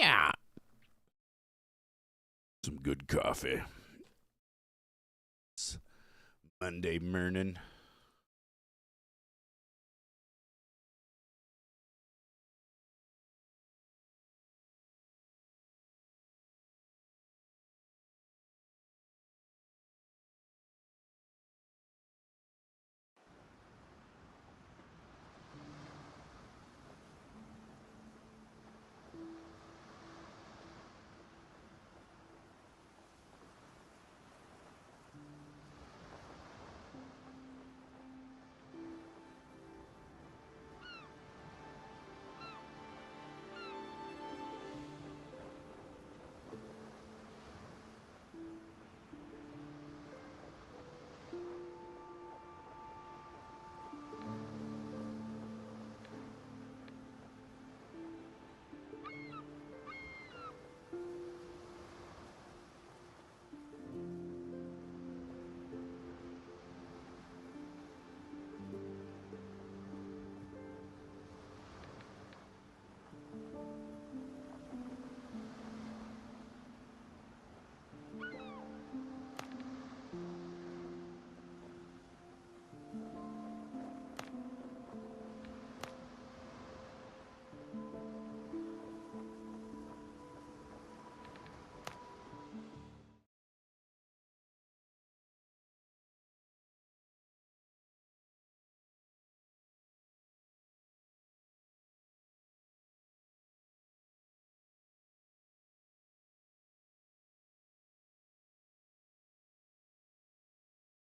Yeah. Some good coffee. It's Monday morning.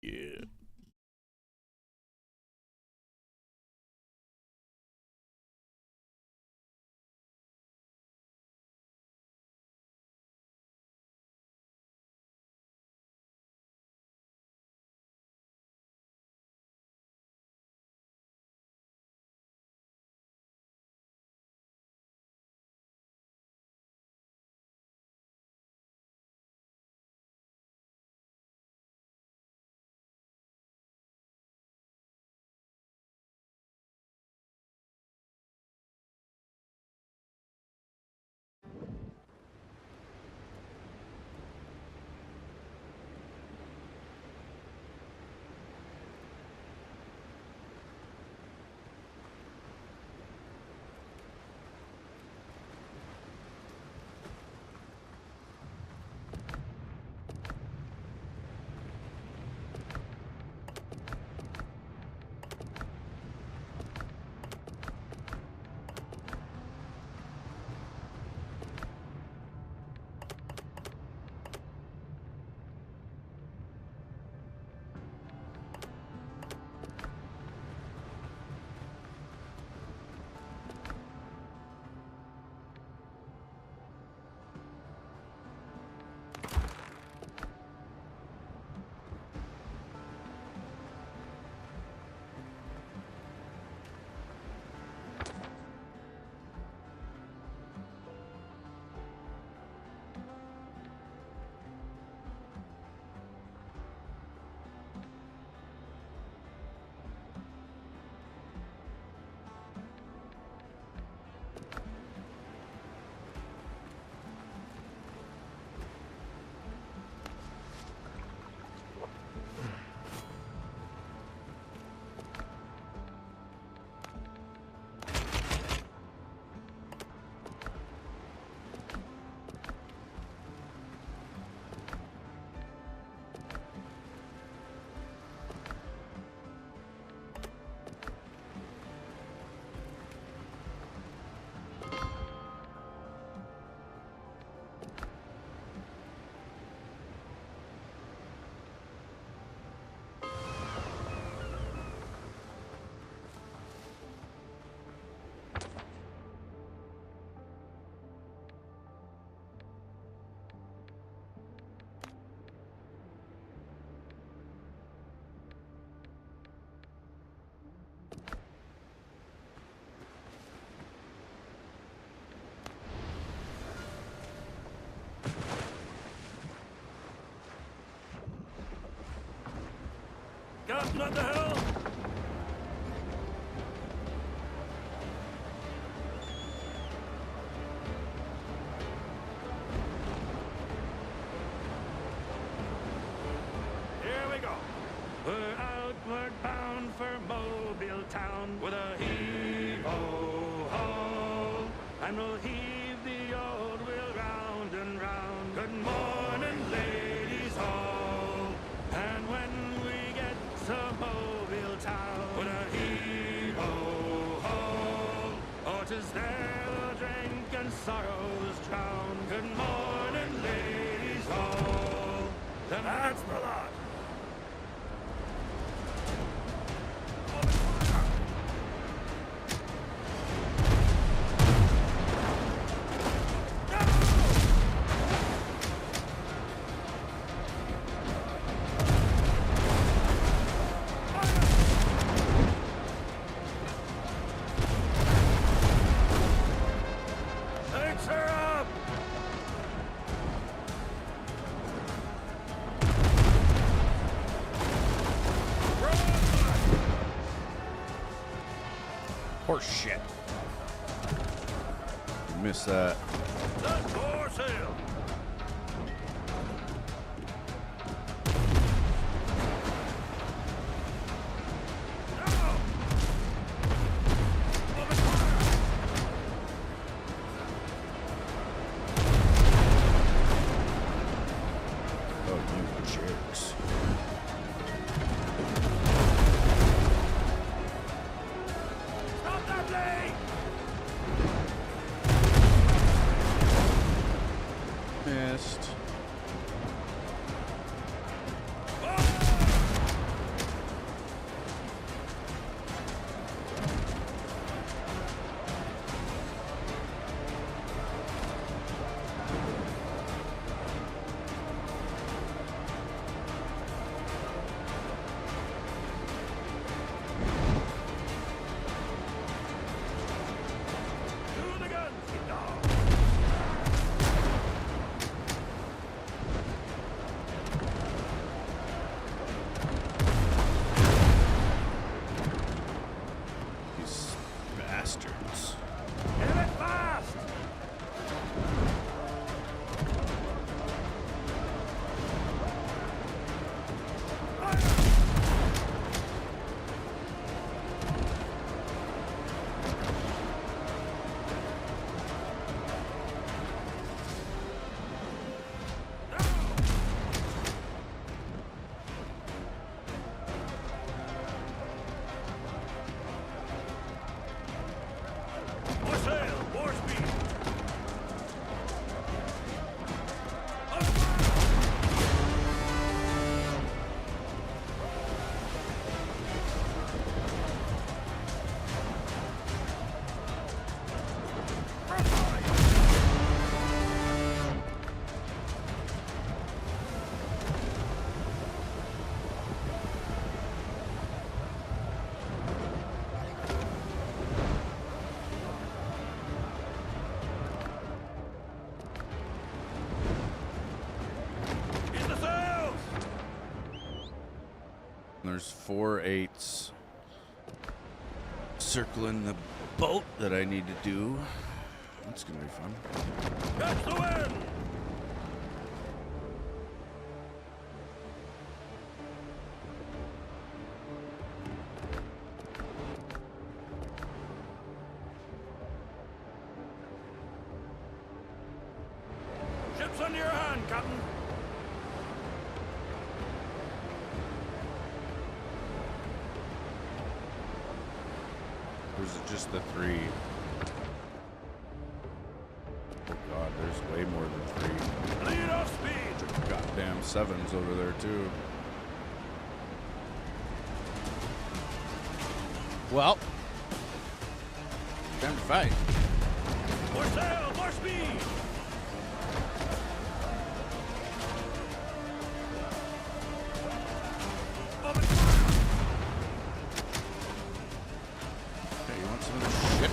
Yeah. Cartman, what the hell? go. We're outward bound for Mobile Town with a heave-ho-ho, and we'll heave the old wheel round and round. Good morning, ladies all. And when we get to Mobile Town with a heave-ho-ho, oh, 'tis there the drink and sorrows drown. Good morning, ladies all. Then that's the lot. Horse shit. You missed that. Set for sail. Oh, you jerks. Missed. Bastards. Hit it fast! There's 4 8s circling the boat that I need to do. That's gonna be fun. Catch the wind! Ship's under your hand, Captain. Or is it just the 3? Oh god, there's way more than 3. Lead off speed! Goddamn 7s over there too. Well, time to fight. More sail, more speed! Hey, you want some of this shit?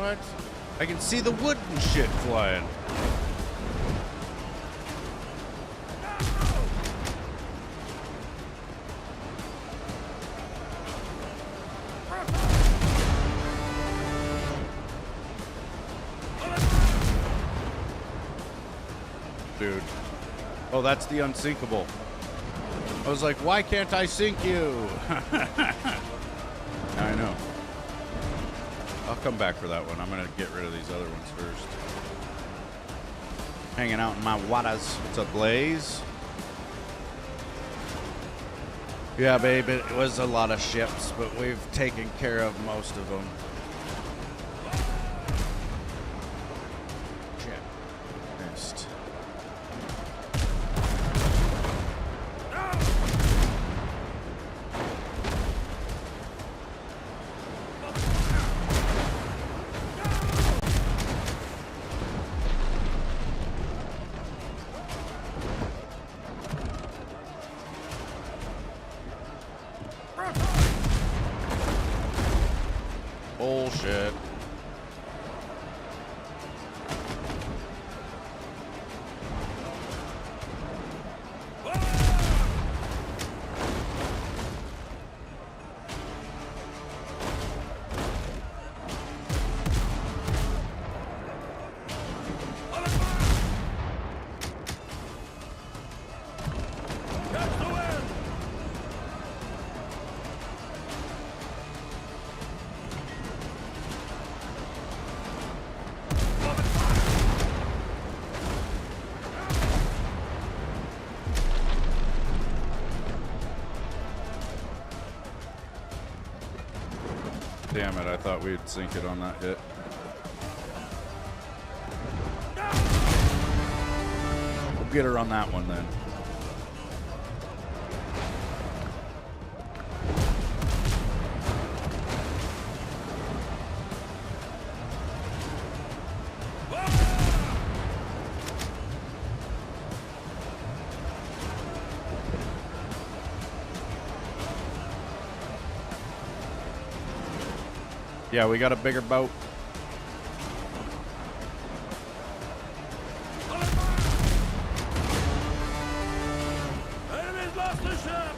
What? I can see the wood and shit flying. Dude. Oh, that's the unsinkable. I was like, why can't I sink you? I know. I'll come back for that one. I'm going to get rid of these other ones first. Hanging out in my waters. What's up, Blaze? Yeah, babe, it was a lot of ships, but we've taken care of most of them. Shit. Missed. Bullshit. Damn it, I thought we'd sink it on that hit. We'll get her on that one then. Yeah, we got a bigger boat. Enemies lost the ship!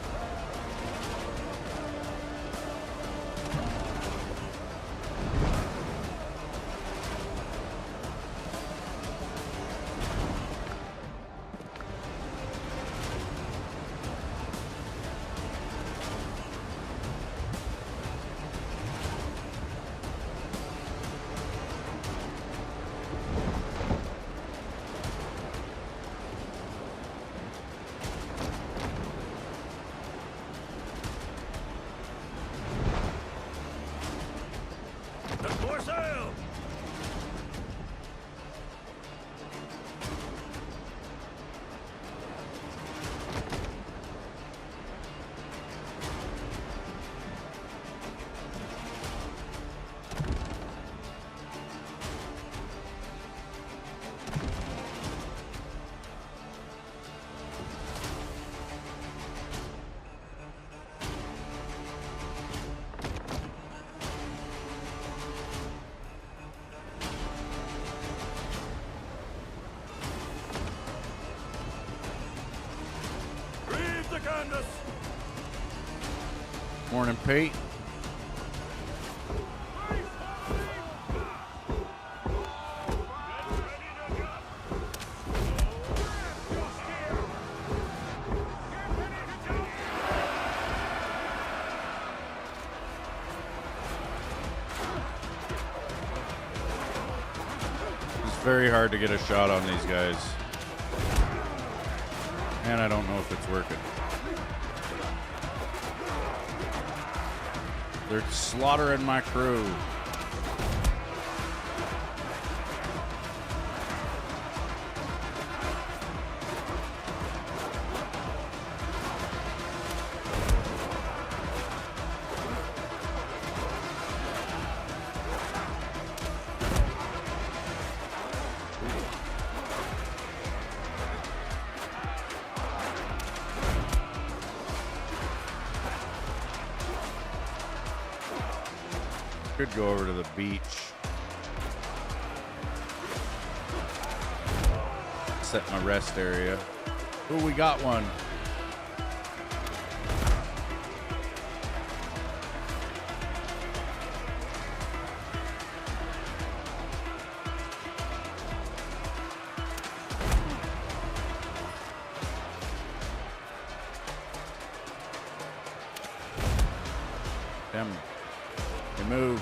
More sail! Morning, Pete. It's very hard to get a shot on these guys. And I don't know if it's working. They're slaughtering my crew. Could go over to the beach. set my rest area. Ooh, we got one. Damn. He moved.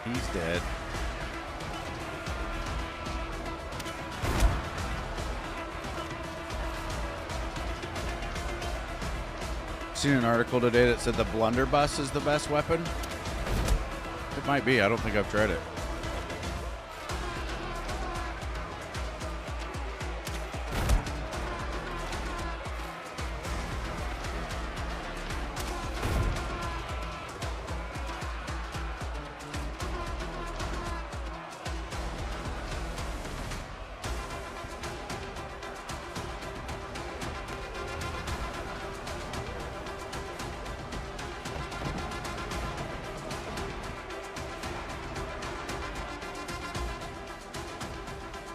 He's dead. Seen an article today that said the blunderbuss is the best weapon. It might be. I don't think I've tried it.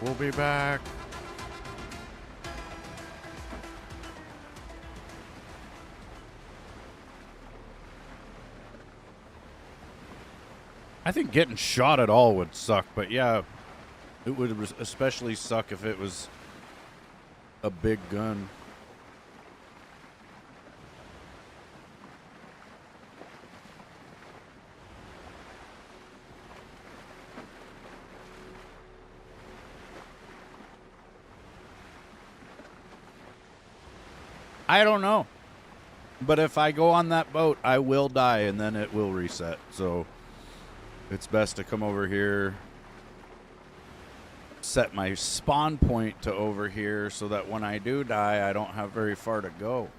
We'll be back. I think getting shot at all would suck, but yeah, it would especially suck if it was a big gun. I don't know. But if I go on that boat, I will die and then it will reset. So it's best to come over here, set my spawn point to over here so that when I do die, I don't have very far to go.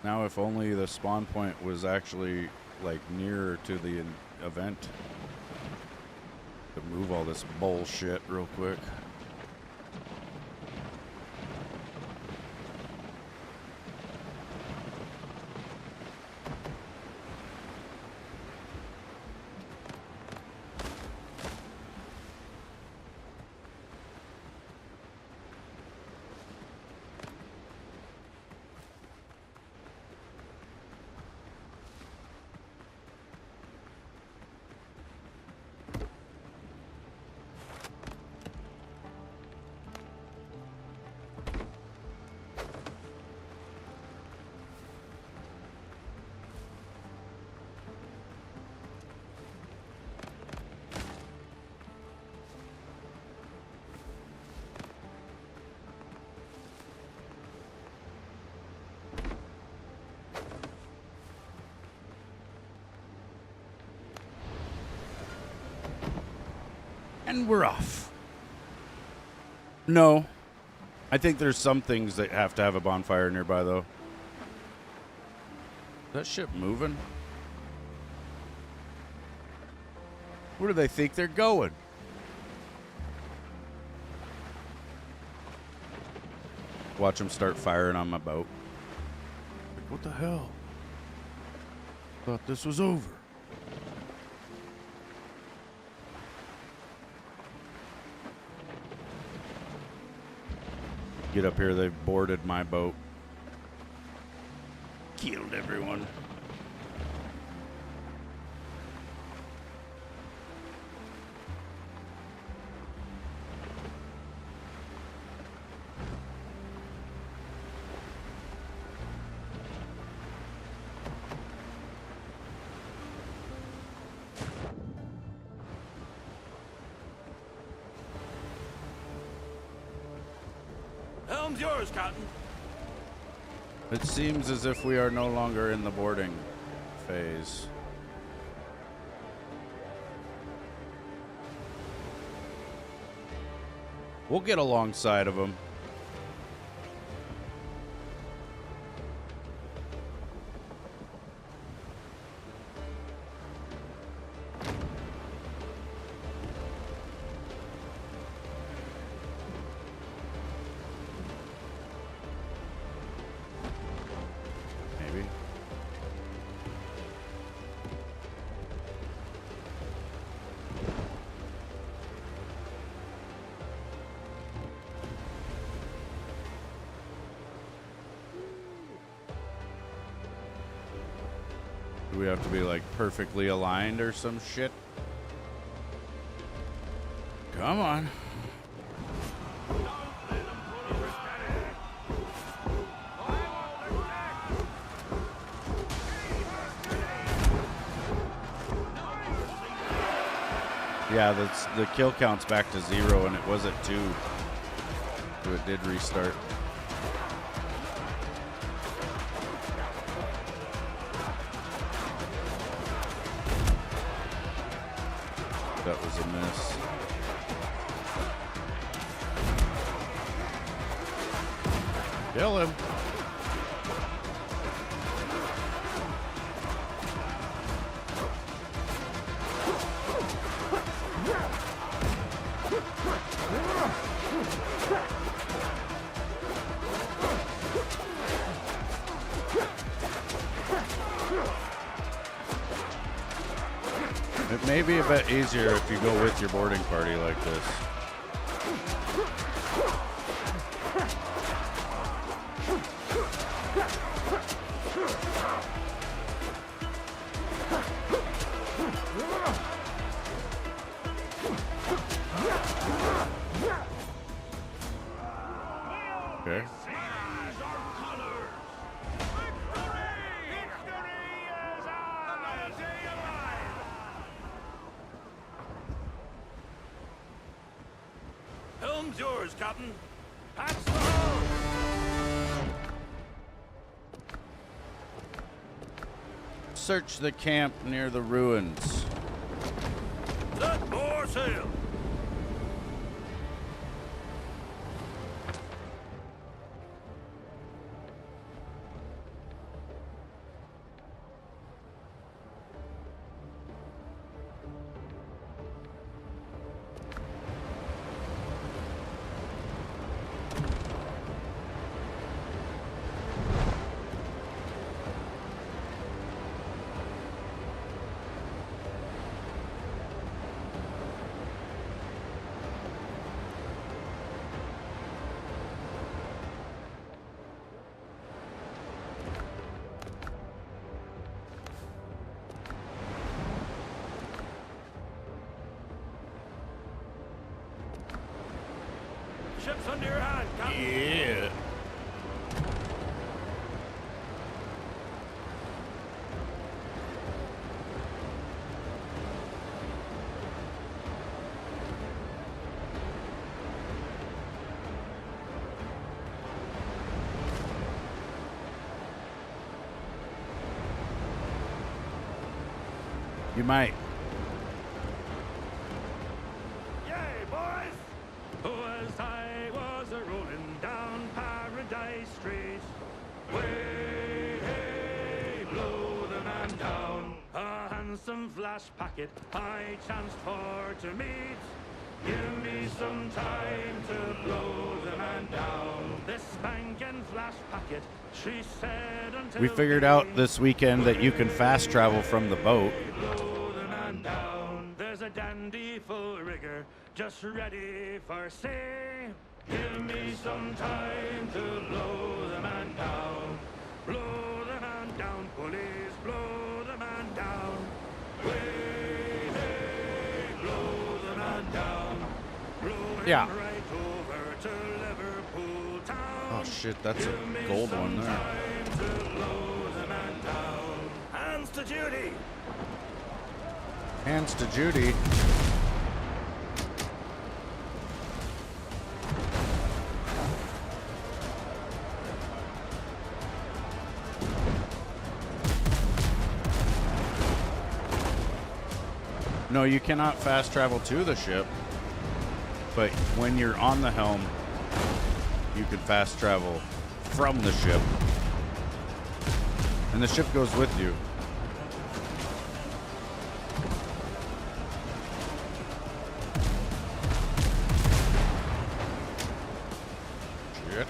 Now, if only the spawn point was actually like nearer to the event. To move all this bullshit real quick. And we're off. No. I think there's some things that have to have a bonfire nearby, though. Is that ship moving? Where do they think they're going? Watch them start firing on my boat. Like, what the hell? Thought this was over. Get up here, they've boarded my boat. Killed everyone. Helm's yours, Captain. It seems as if we are no longer in the boarding phase. We'll get alongside of them. Do we have to be like perfectly aligned or some shit? Come on. Yeah, the kill count's back to 0 and it was at 2. So it did restart. That was a miss. Kill him. It may be a bit easier if you go with your boarding party like this. Okay. Helm's yours, Captain. Patch the hull. Search the camp near the ruins. Set more sail. Ship's under your hand, Captain. Yeah. You might. Yay, boys! As I was a-rolling down Paradise Street, way, hey, blow the man down. A handsome flash packet I chanced for to meet. Give me some time to blow the man down. This spanking flash packet, she said until We figured out this weekend that you can fast travel from the boat. blow the man down. There's a dandy full rigger just ready for sea. Give me some time to blow the man down. Blow the man down, police, blow the man down. Way, hey, blow the man down. Blow him Yeah. right over to Liverpool town. Oh shit, that's a Give me gold some one there. time to blow the man down. Hands to duty. Hands to Judy. No, you cannot fast travel to the ship, but when you're on the helm, you can fast travel from the ship, and the ship goes with you. Shit.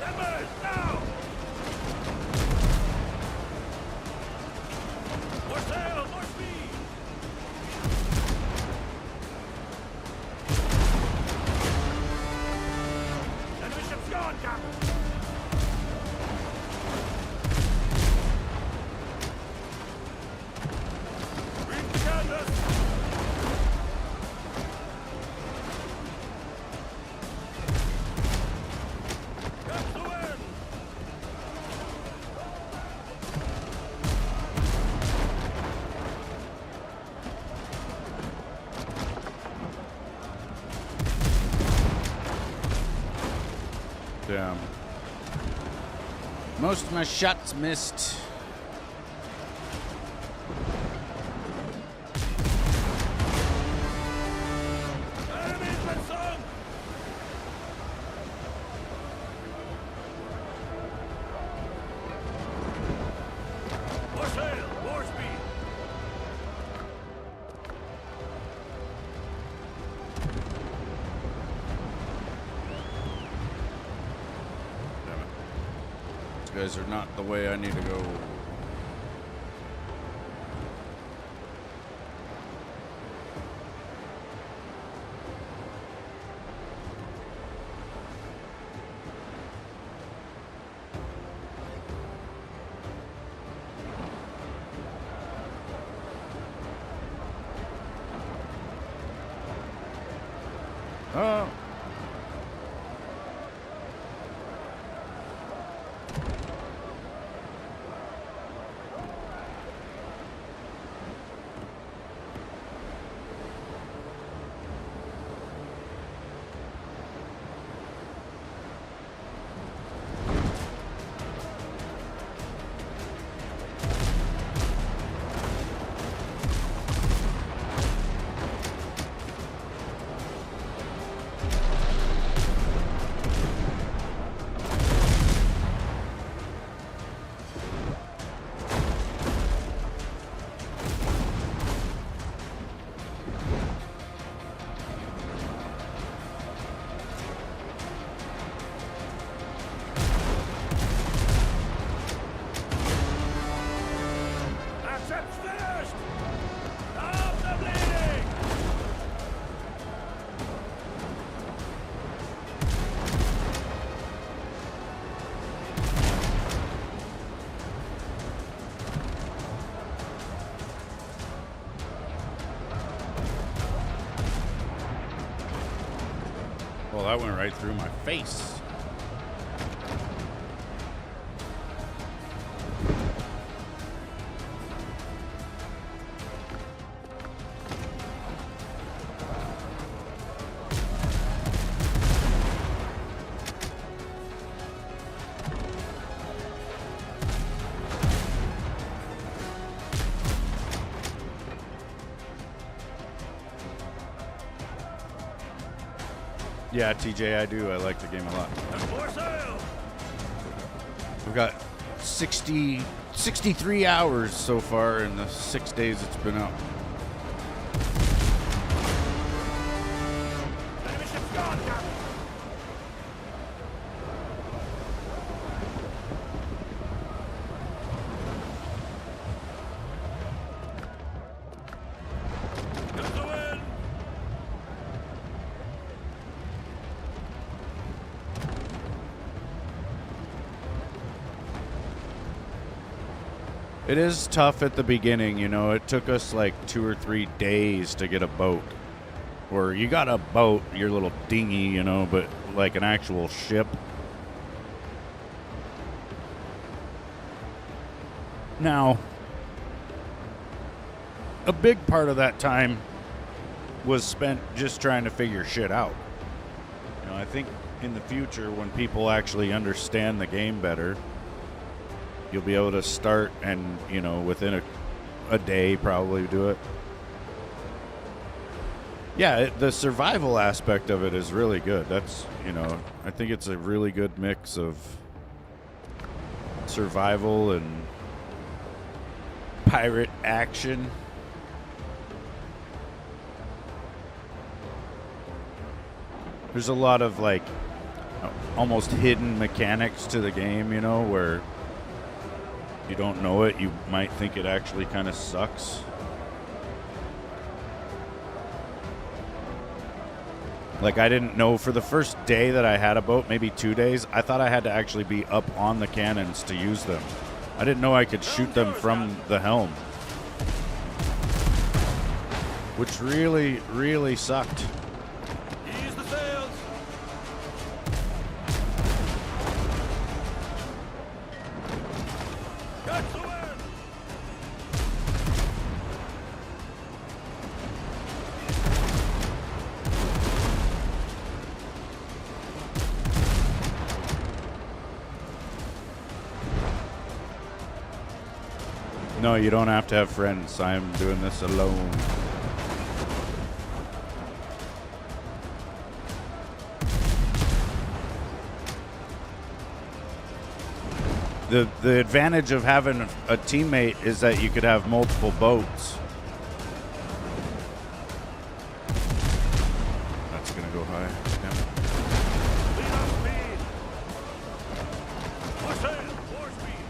Timbers, now! More sail, more speed! Enemy ship's gone, Captain! Damn. Most of my shots missed. Enemies been sunk! More sail, more speed. Damn it. These guys are not the way I need to go. Oh. That ship's finished! Stop the bleeding! Well, that went right through my face. Yeah, TJ, I do. I like the game a lot. And more sail! We've got 63 hours so far in the 6 days it's been out. Enemy ship's gone, Captain! Got the wind! It is tough at the beginning, you know. It took us like 2 or 3 days to get a boat. Or you got a boat, your little dinghy, you know, but like an actual ship. Now, a big part of that time was spent just trying to figure shit out. You know, I think in the future when people actually understand the game better, you'll be able to start and, you know, within a day probably do it. Yeah, the survival aspect of it is really good. That's, you know, I think it's a really good mix of survival and pirate action. There's a lot of, like, almost hidden mechanics to the game, you know, where you don't know it, you might think it actually kind of sucks. Like, I didn't know for the first day that I had a boat, maybe 2 days, I thought I had to actually be up on the cannons to use them. I didn't know I could shoot them from the helm. Which really, really sucked. Ease the sails! Got the wind! No, you don't have to have friends. I'm doing this alone. The advantage of having a teammate is that you could have multiple boats. That's gonna go high. Damn it. Lead off speed. Push sail. War speed.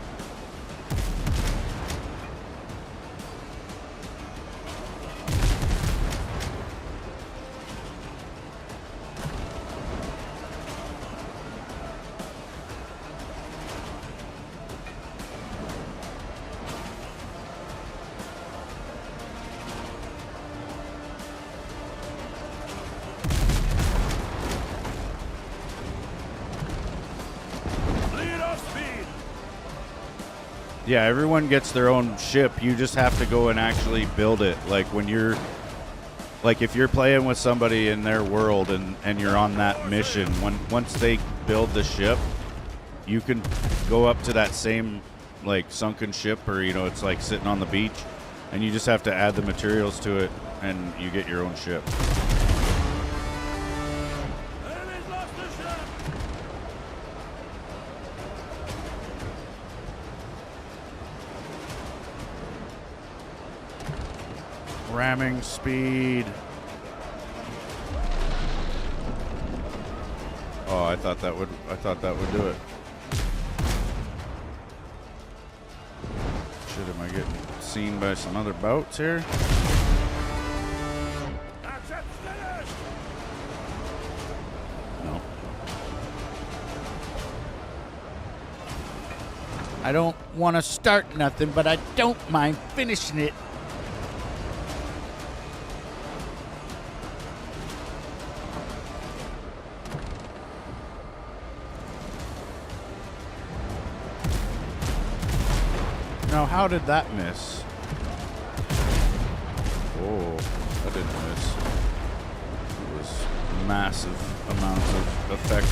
Lead off speed. Yeah, everyone gets their own ship. You just have to go and actually build it. Like when you're, like if you're playing with somebody in their world and you're on that mission, once they build the ship, you can go up to that same like sunken ship, or you know, it's like sitting on the beach, and you just have to add the materials to it, and you get your own ship. Enemy's lost the ship. Ramming speed. Oh, I thought that would do it. Shit, am I getting seen by some other boats here? That ship's finished. No. I don't want to start nothing, but I don't mind finishing it. Now, how did that miss? Oh, that didn't miss. It was massive amounts of effect.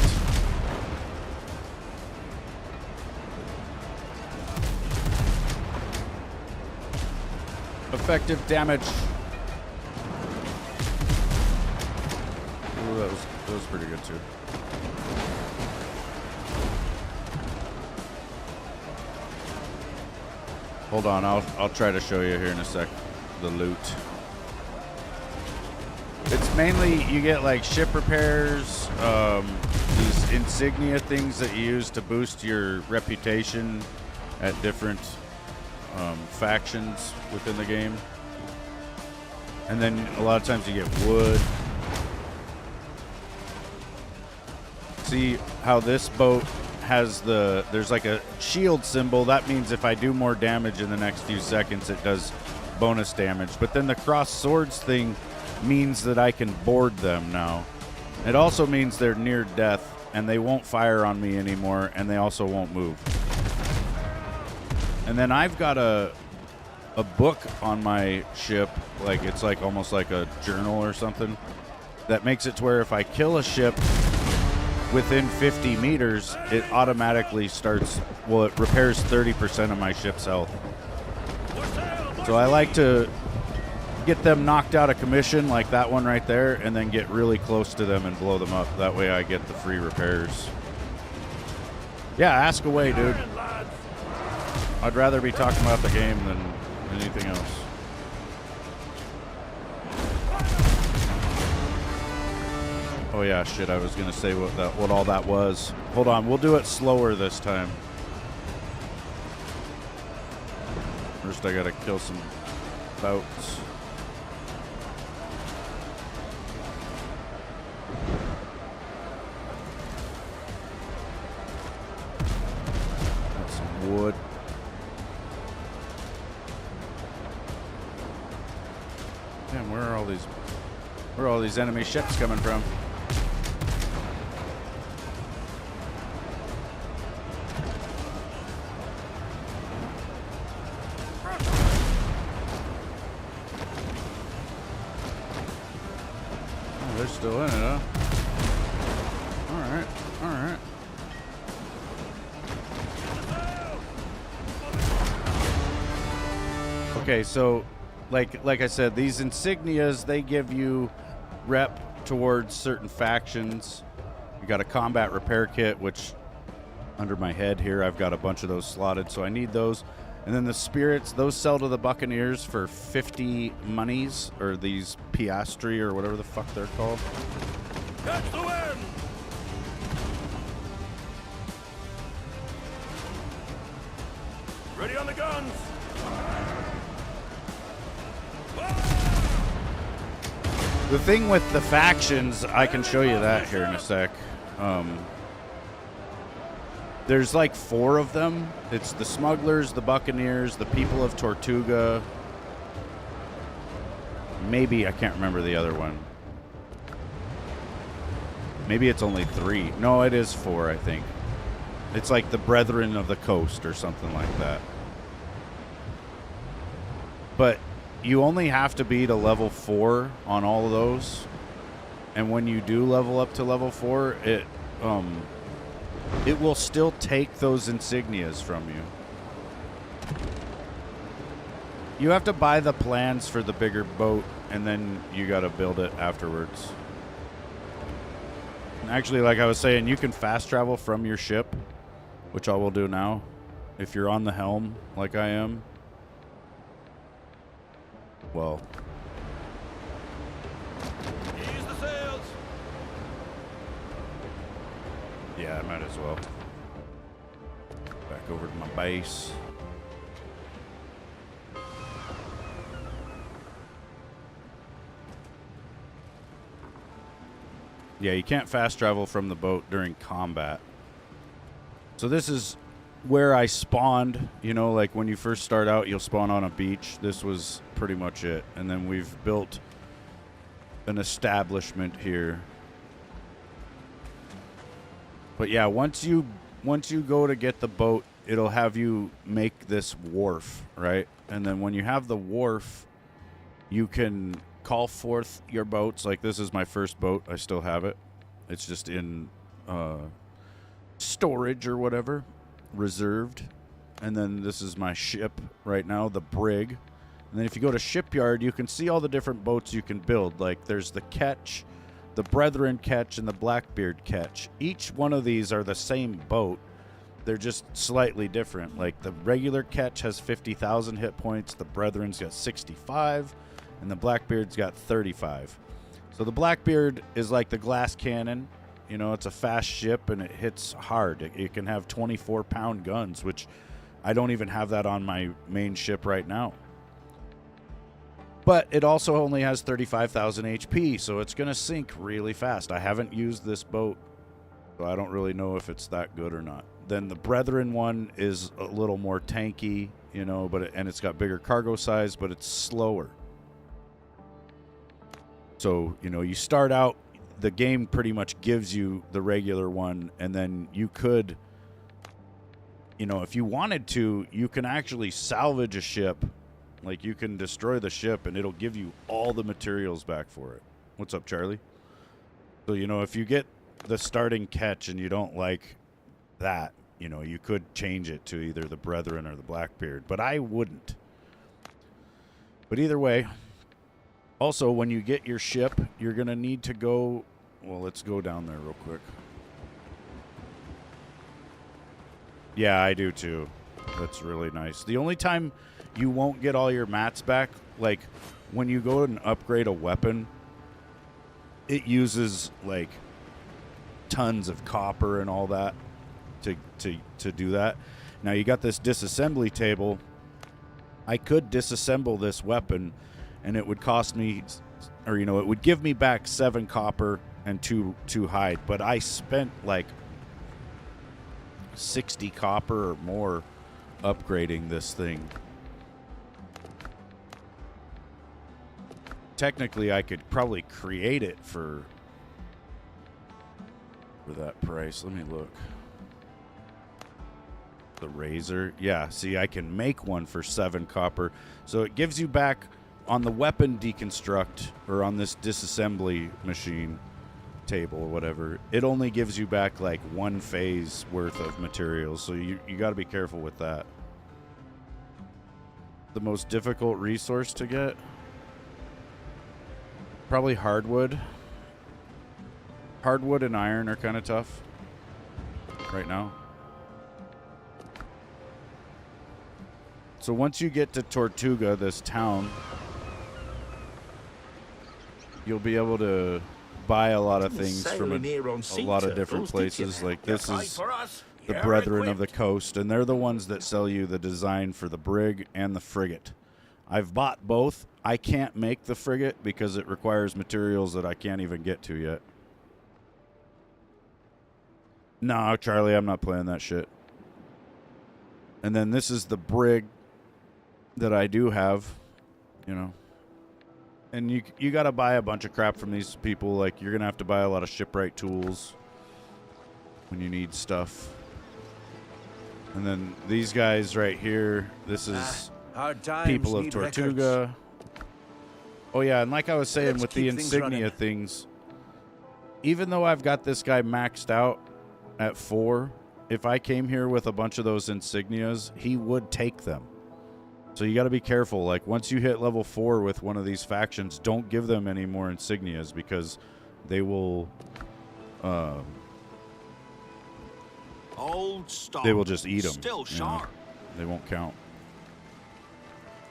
Effective damage. Ooh, that was pretty good too. Hold on, I'll try to show you here in a sec the loot. It's mainly you get like ship repairs, these insignia things that you use to boost your reputation at different factions within the game. And then a lot of times you get wood. See how this boat has there's like a shield symbol. That means if I do more damage in the next few seconds, it does bonus damage. But then the cross swords thing means that I can board them now. It also means they're near death and they won't fire on me anymore, and they also won't move. And then I've got a book on my ship, like it's like almost like a journal or something, that makes it to where if I kill a ship within 50 meters, it automatically starts, well, it repairs 30% of my ship's health. So I like to get them knocked out of commission, like that one right there, and then get really close to them and blow them up. That way I get the free repairs. Yeah, ask away, dude. I'd rather be talking about the game than anything else. Oh yeah, shit, I was gonna say what all that was. Hold on, we'll do it slower this time. First I gotta kill some boats. Got some wood. Damn, where are all these enemy ships coming from? Oh, they're still in it, huh? Alright, alright. Okay, so like I said, these insignias, they give you rep towards certain factions. You got a combat repair kit, which under my head here I've got a bunch of those slotted, so I need those. And then the spirits, those sell to the Buccaneers for 50 monies, or these piastri, or whatever the fuck they're called. Catch the wind! Ready on the guns! The thing with the factions, I can show you that here in a sec. There's like 4 of them. It's the smugglers, the Buccaneers, the people of Tortuga. Maybe, I can't remember the other one. Maybe it's only 3. No, it is 4, I think. It's like the Brethren of the Coast or something like that. But you only have to be to level 4 on all of those. And when you do level up to level 4, it will still take those insignias from you. You have to buy the plans for the bigger boat, and then you got to build it afterwards. Actually, like I was saying, you can fast travel from your ship, which I will do now. If you're on the helm, like I am. Well. Ease the sails! Yeah, I might as well. Back over to my base. Yeah, you can't fast travel from the boat during combat. So this is where I spawned. You know, like when you first start out, you'll spawn on a beach. This was pretty much it. And then we've built an establishment here. But yeah, once you go to get the boat, it'll have you make this wharf, right? And then when you have the wharf, you can call forth your boats. Like this is my first boat. I still have it. It's just in storage or whatever, reserved. And then this is my ship right now, the brig. And then if you go to shipyard, you can see all the different boats you can build. Like there's the Ketch, the Brethren Ketch, and the Blackbeard Ketch. Each one of these are the same boat. They're just slightly different. Like the regular Ketch has 50,000 hit points. The Brethren's got 65. And the Blackbeard's got 35. So the Blackbeard is like the glass cannon. You know, it's a fast ship and it hits hard. It can have 24-pound guns, which I don't even have that on my main ship right now. But it also only has 35,000 HP, so it's going to sink really fast. I haven't used this boat, so I don't really know if it's that good or not. Then the Brethren one is a little more tanky, you know, and it's got bigger cargo size, but it's slower. So, you know, you start out, the game pretty much gives you the regular one, and then you could, you know, if you wanted to, you can actually salvage a ship. Like, you can destroy the ship, and it'll give you all the materials back for it. What's up, Charlie? So, you know, if you get the starting Ketch and you don't like that, you know, you could change it to either the Brethren or the Blackbeard, but I wouldn't. But either way, also, when you get your ship, you're going to need to go... Well, let's go down there real quick. Yeah, I do too. That's really nice. The only time you won't get all your mats back, like when you go and upgrade a weapon, it uses like tons of copper and all that to do that. Now you got this disassembly table. I could disassemble this weapon and it would cost me, or, you know, it would give me back 7 copper and 2 hide, but I spent like 60 copper or more upgrading this thing. Technically, I could probably create it for that price. Let me look. The razor. Yeah, see, I can make one for 7 copper. So it gives you back on the weapon deconstruct, or on this disassembly machine table or whatever, it only gives you back like 1 phase worth of materials. So you got to be careful with that. the most difficult resource to get? Probably hardwood. Hardwood and iron are kind of tough right now. So once you get to Tortuga, this town, you'll be able to buy a lot of things from a lot of different places. Like this is the Brethren of the Coast, and they're the ones that sell you the design for the brig and the frigate. I've bought both. I can't make the frigate because it requires materials that I can't even get to yet. No, Charlie, I'm not playing that shit. And then this is the brig that I do have, you know. And you got to buy a bunch of crap from these people. Like, you're going to have to buy a lot of shipwright tools when you need stuff. And then these guys right here, this is people of Tortuga. Oh, yeah, and like I was saying with the insignia things, even though I've got this guy maxed out at 4, if I came here with a bunch of those insignias, he would take them. So you got to be careful. Like, once you hit level 4 with one of these factions, don't give them any more insignias because they will they will just eat them. Still sharp. They won't count.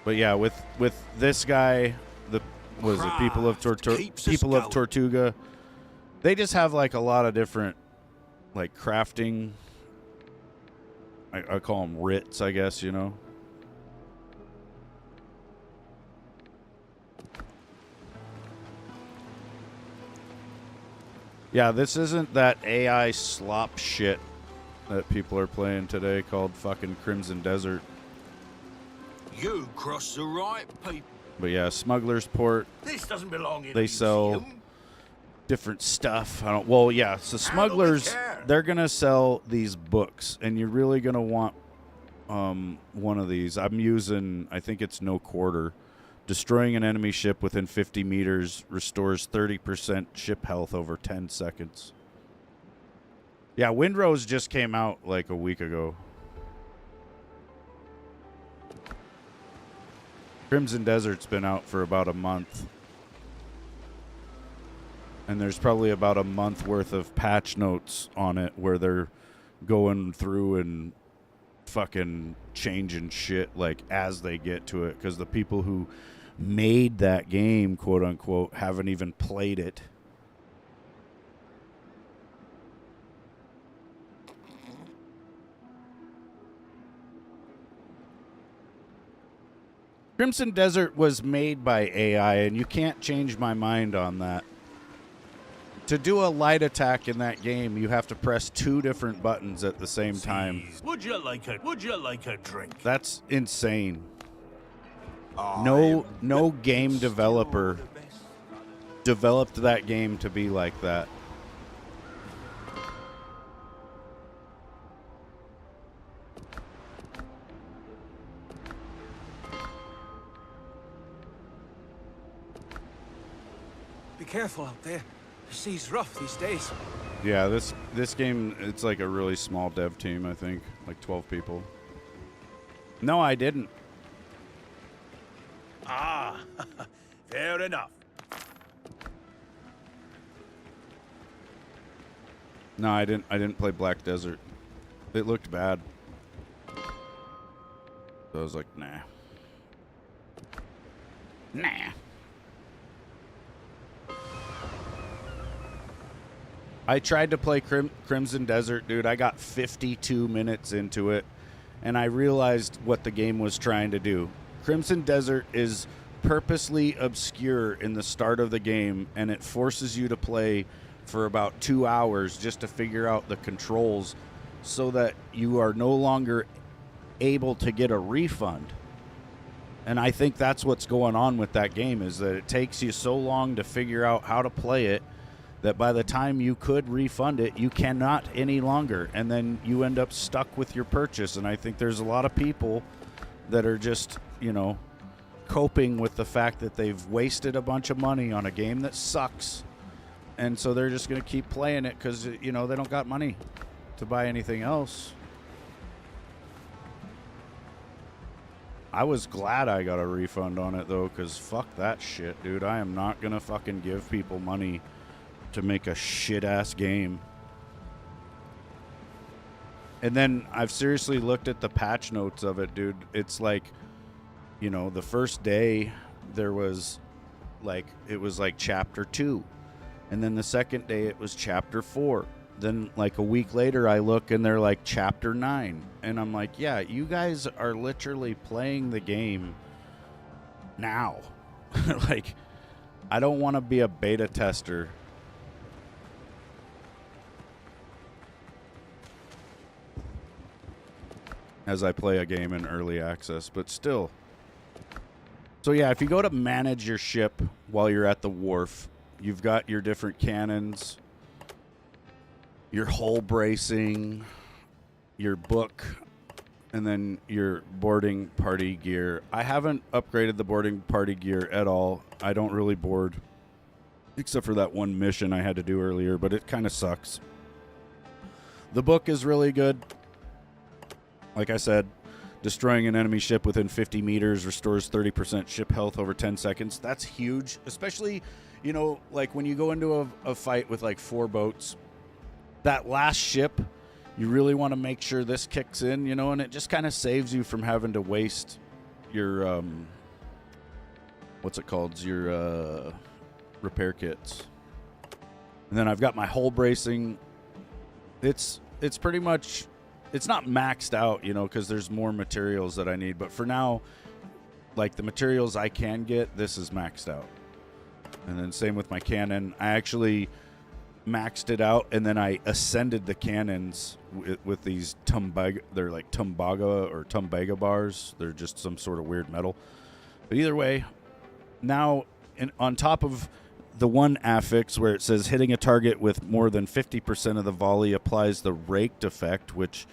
But yeah, with this guy, the people of Tortuga, they just have like a lot of different like crafting. I call them writs, I guess, you know. Yeah, this isn't that AI slop shit that people are playing today called fucking Crimson Desert. You cross the right people. But yeah, Smuggler's Port. This doesn't belong in They sell different stuff. Well, yeah, so Smugglers, they're going to sell these books, and you're really going to want one of these. I'm using, I think it's No Quarter. Destroying an enemy ship within 50 meters restores 30% ship health over 10 seconds. Yeah, Windrose just came out like a week ago. Crimson Desert's been out for about a month. And there's probably about a month worth of patch notes on it where they're going through and fucking changing shit like as they get to it, because the people who made that game, quote unquote, haven't even played it. Crimson Desert was made by AI, and you can't change my mind on that. To do a light attack in that game, you have to press 2 different buttons at the same time. Would you like a drink? That's insane. No game developer developed that game to be like that. Be careful out there. The sea's rough these days. Yeah, this game, it's like a really small dev team, I think. Like 12 people. No, I didn't. Ah, fair enough. No, I didn't play Black Desert. It looked bad. So I was like, nah. Nah. I tried to play Crimson Desert, dude. I got 52 minutes into it, and I realized what the game was trying to do. Crimson Desert is purposely obscure in the start of the game, and it forces you to play for about 2 hours just to figure out the controls so that you are no longer able to get a refund. And I think that's what's going on with that game, is that it takes you so long to figure out how to play it that by the time you could refund it, you cannot any longer. And then you end up stuck with your purchase. And I think there's a lot of people that are just, you know, coping with the fact that they've wasted a bunch of money on a game that sucks. And so they're just going to keep playing it because, you know, they don't got money to buy anything else. I was glad I got a refund on it, though, because fuck that shit, dude. I am not going to fucking give people money to make a shit-ass game. And then I've seriously looked at the patch notes of it, dude. It's like, you know, the first day there was like, it was like chapter 2. And then the second day it was chapter 4. Then like a week later I look and they're like chapter 9. And I'm like, yeah, you guys are literally playing the game now. Like, I don't want to be a beta tester as I play a game in early access, but still. So yeah, if you go to manage your ship while you're at the wharf, you've got your different cannons, your hull bracing, your book, and then your boarding party gear. I haven't upgraded the boarding party gear at all. I don't really board, except for that one mission I had to do earlier, but it kind of sucks. The book is really good. Like I said, destroying an enemy ship within 50 meters restores 30% ship health over 10 seconds. That's huge, especially, you know, like when you go into a fight with like 4 boats, that last ship, you really want to make sure this kicks in, you know, and it just kind of saves you from having to waste your, what's it called, your repair kits. And then I've got my hull bracing. It's pretty much... It's not maxed out, you know, because there's more materials that I need. But for now, like the materials I can get, this is maxed out. And then same with my cannon. I actually maxed it out, and then I ascended the cannons with these Tumbaga. They're like Tumbaga or Tumbaga bars. They're just some sort of weird metal. But either way, now on top of the one affix where it says hitting a target with more than 50% of the volley applies the raked effect, which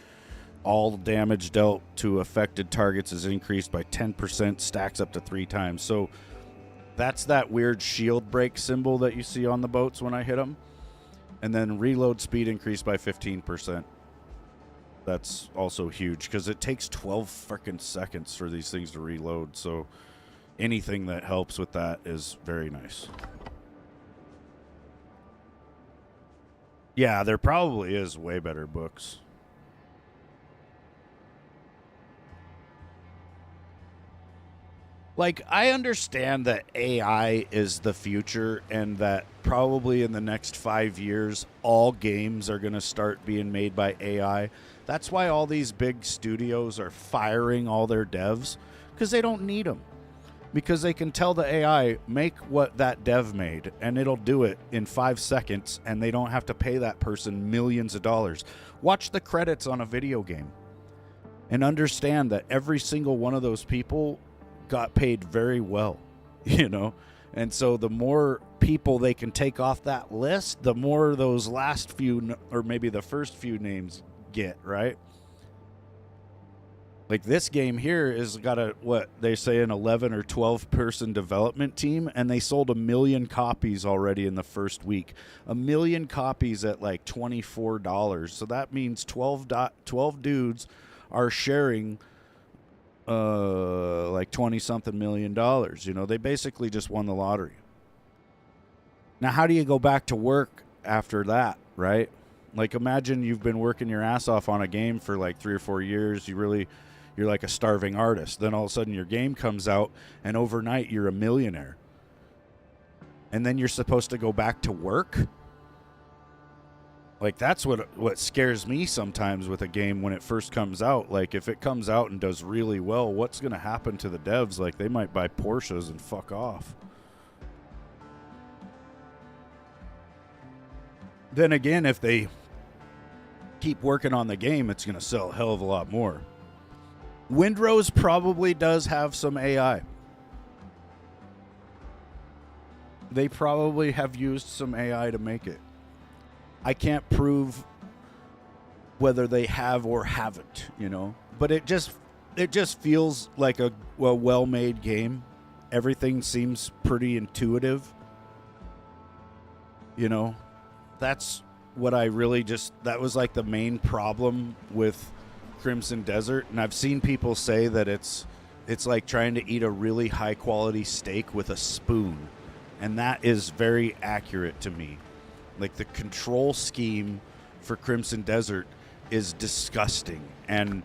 all damage dealt to affected targets is increased by 10%, stacks up to 3 times. So that's that weird shield break symbol that you see on the boats when I hit them. And then reload speed increased by 15%. That's also huge because it takes 12 freaking seconds for these things to reload. So anything that helps with that is very nice. Yeah, there probably is way better books. Like, I understand that AI is the future and that probably in the next 5 years, all games are going to start being made by AI. That's why all these big studios are firing all their devs, because they don't need them. Because they can tell the AI, make what that dev made, and it'll do it in 5 seconds, and they don't have to pay that person millions of dollars. Watch the credits on a video game and understand that every single one of those people got paid very well, you know? And so the more people they can take off that list, the more those last few, or maybe the first few names get, right? Like this game here is got a, what they say, an 11 or 12 person development team, and they sold 1 million copies already in the first week. 1 million copies at like $24. So that means 12 dudes are sharing like 20 something $1 million. You know, they basically just won the lottery. Now, how do you go back to work after that, right? Like, imagine you've been working your ass off on a game for like 3 or 4 years. You're like a starving artist. Then all of a sudden your game comes out and overnight you're a millionaire. And then you're supposed to go back to work? Like, that's what scares me sometimes with a game when it first comes out. Like, if it comes out and does really well, what's going to happen to the devs? Like, they might buy Porsches and fuck off. Then again, if they keep working on the game, it's going to sell a hell of a lot more. Windrose probably does have some AI. They probably have used some AI to make it. I can't prove whether they have or haven't, you know. But it just feels like a well-made game. Everything seems pretty intuitive. You know, that's what I really that was like the main problem with Crimson Desert. And I've seen people say that it's It's like trying to eat a really high quality steak with a spoon. And that is very accurate to me. Like, the control scheme for Crimson Desert is disgusting. And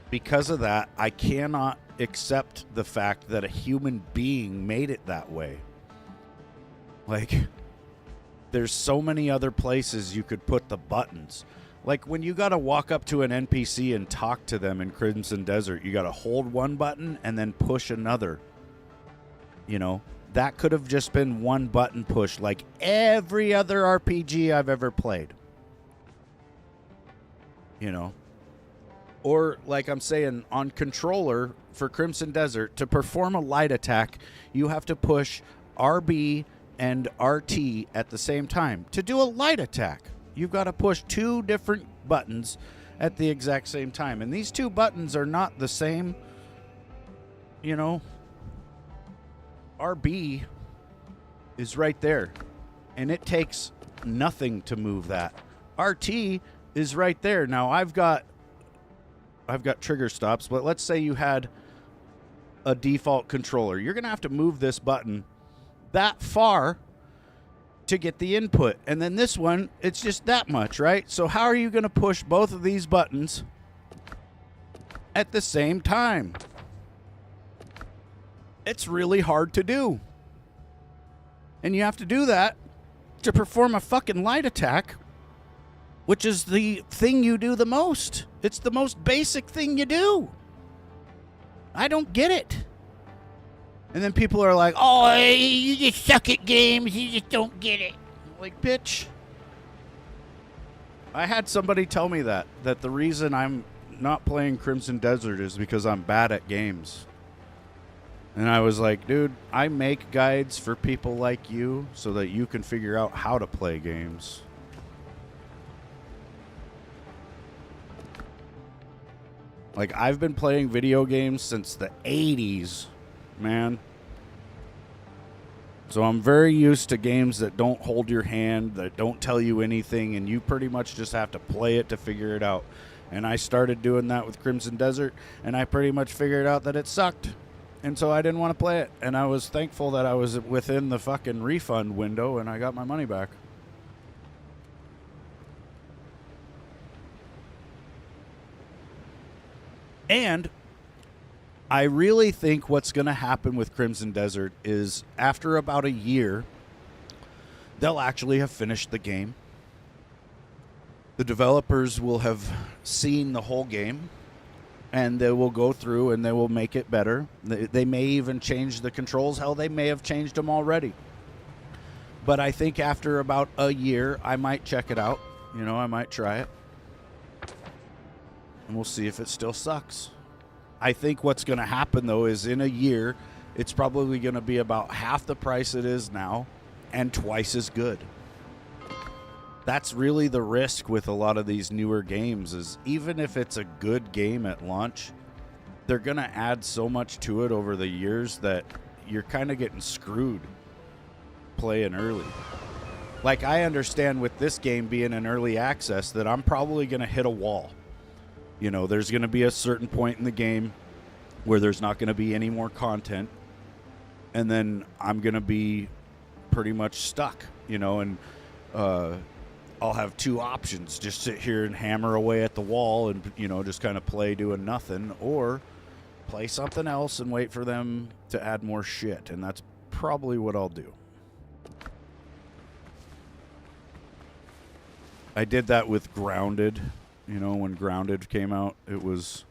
because of that, I cannot accept the fact that a human being made it that way. Like, there's so many other places you could put the buttons. Like, when you got to walk up to an NPC and talk to them in Crimson Desert, you got to hold one button and then push another. You know, that could have just been one button push like every other RPG I've ever played. You know? Or, like I'm saying, on controller for Crimson Desert, to perform a light attack, you have to push RB and RT at the same time. To do a light attack, you've got to push two different buttons at the exact same time. And these two buttons are not the same. You know, RB is right there, and it takes nothing to move that. RT is right there. Now, I've got trigger stops, but let's say you had a default controller. You're going to have to move this button that far to get the input. And then this one, it's just that much, right? So how are you going to push both of these buttons at the same time? It's really hard to do. And you have to do that to perform a fucking light attack, which is the thing you do the most. It's the most basic thing you do. I don't get it. And then people are like, oh, you just suck at games. You just don't get it. I'm like, bitch. I had somebody tell me that the reason I'm not playing Crimson Desert is because I'm bad at games. And I was like, dude, I make guides for people like you so that you can figure out how to play games. Like, I've been playing video games since the 80s, man. So I'm very used to games that don't hold your hand, that don't tell you anything, and you pretty much just have to play it to figure it out. And I started doing that with Crimson Desert, and I pretty much figured out that it sucked. And so I didn't want to play it. And I was thankful that I was within the fucking refund window and I got my money back. And I really think what's going to happen with Crimson Desert is after about a year, they'll actually have finished the game. The developers will have seen the whole game. And they will go through and they will make it better. They may even change the controls. Hell, they may have changed them already. But I think after about a year, I might check it out. You know, I might try it. And we'll see if it still sucks. I think what's going to happen, though, is in a year, it's probably going to be about half the price it is now and twice as good. That's really the risk with a lot of these newer games, is even if it's a good game at launch, they're going to add so much to it over the years that you're kind of getting screwed playing early. Like, I understand with this game being an early access that I'm probably going to hit a wall. You know, there's going to be a certain point in the game where there's not going to be any more content, and then I'm going to be pretty much stuck, you know, and I'll have two options: just sit here and hammer away at the wall and, you know, just kind of play doing nothing, or play something else and wait for them to add more shit. And that's probably what I'll do. I did that with Grounded. You know, when Grounded came out, it was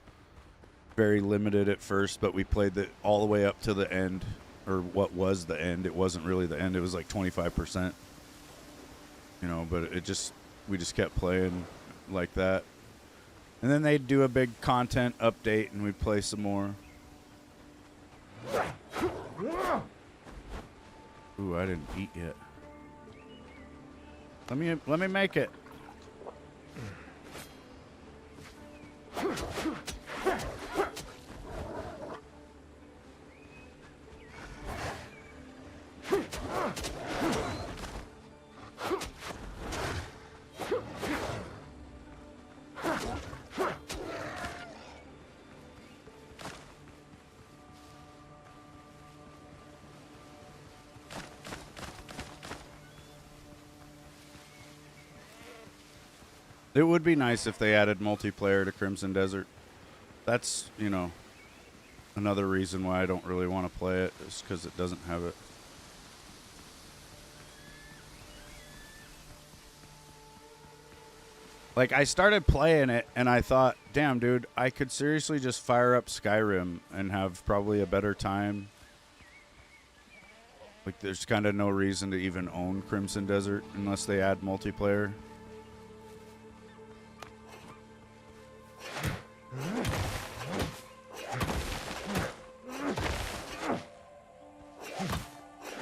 very limited at first, but we played it all the way up to the end, or what was the end. It wasn't really the end. It was like 25%. You know, but we just kept playing like that. And then they'd do a big content update and we'd play some more. Ooh, I didn't eat yet. Let me make it. It would be nice if they added multiplayer to Crimson Desert. That's, you know, another reason why I don't really want to play it, is because it doesn't have it. Like, I started playing it, and I thought, damn, dude, I could seriously just fire up Skyrim and have probably a better time. Like, there's kind of no reason to even own Crimson Desert unless they add multiplayer.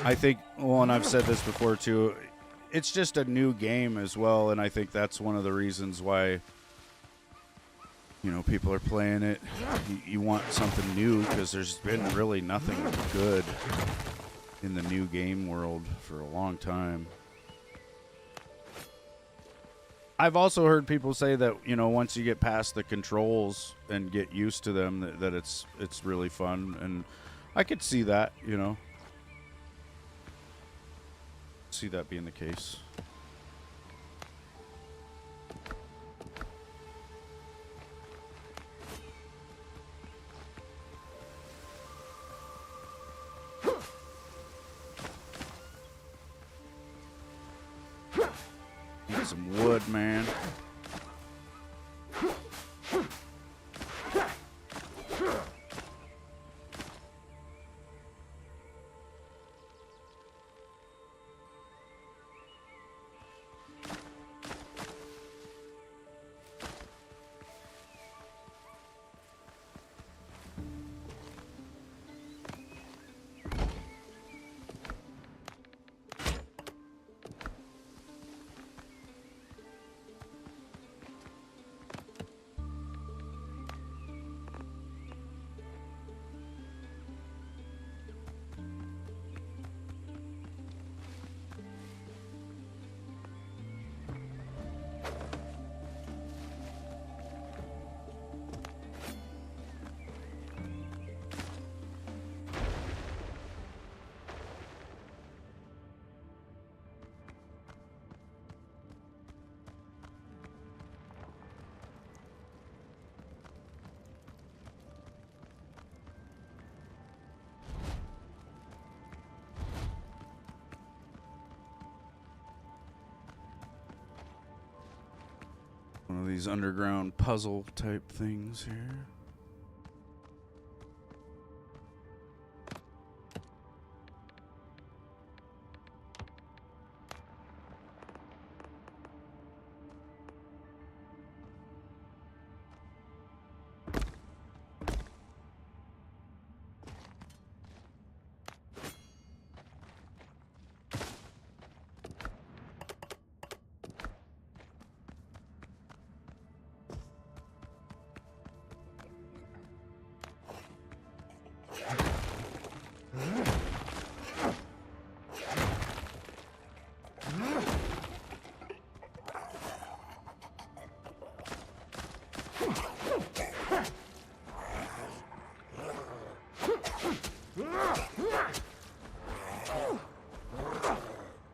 I think, well, and I've said this before too, it's just a new game as well, and I think that's one of the reasons why, you know, people are playing it. You want something new because there's been really nothing good in the new game world for a long time. I've also heard people say that, you know, once you get past the controls and get used to them, that it's really fun, and I could see that, you know. See that being the case. Need some wood, man. One of these underground puzzle type things here.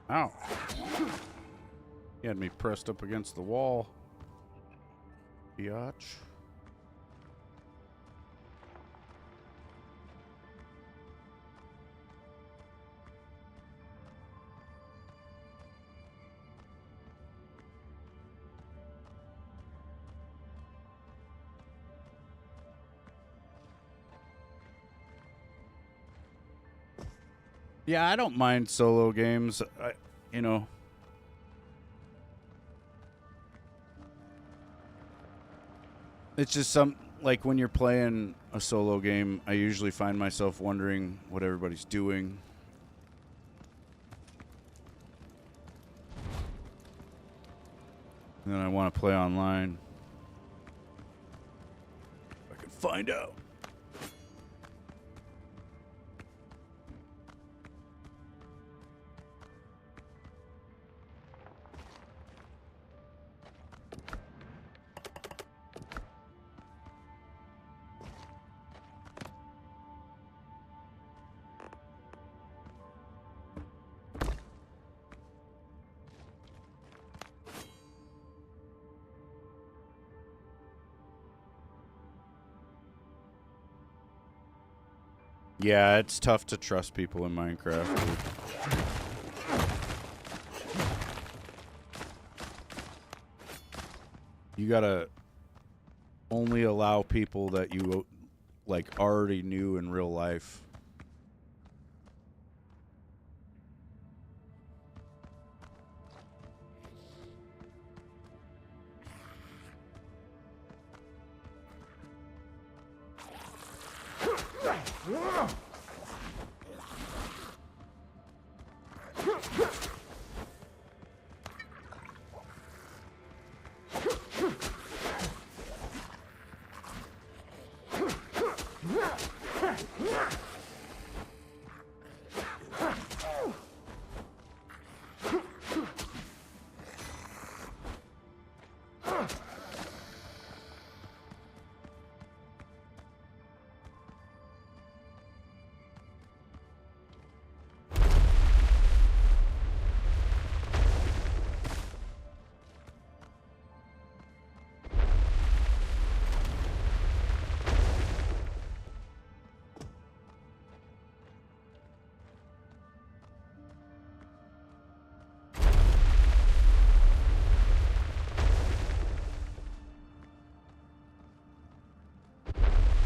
Ow. He had me pressed up against the wall. Biatch. Yeah, I don't mind solo games. You know, it's just like when you're playing a solo game, I usually find myself wondering what everybody's doing. And then I want to play online. I can find out. Yeah, it's tough to trust people in Minecraft, dude. You gotta only allow people that you, like, already knew in real life.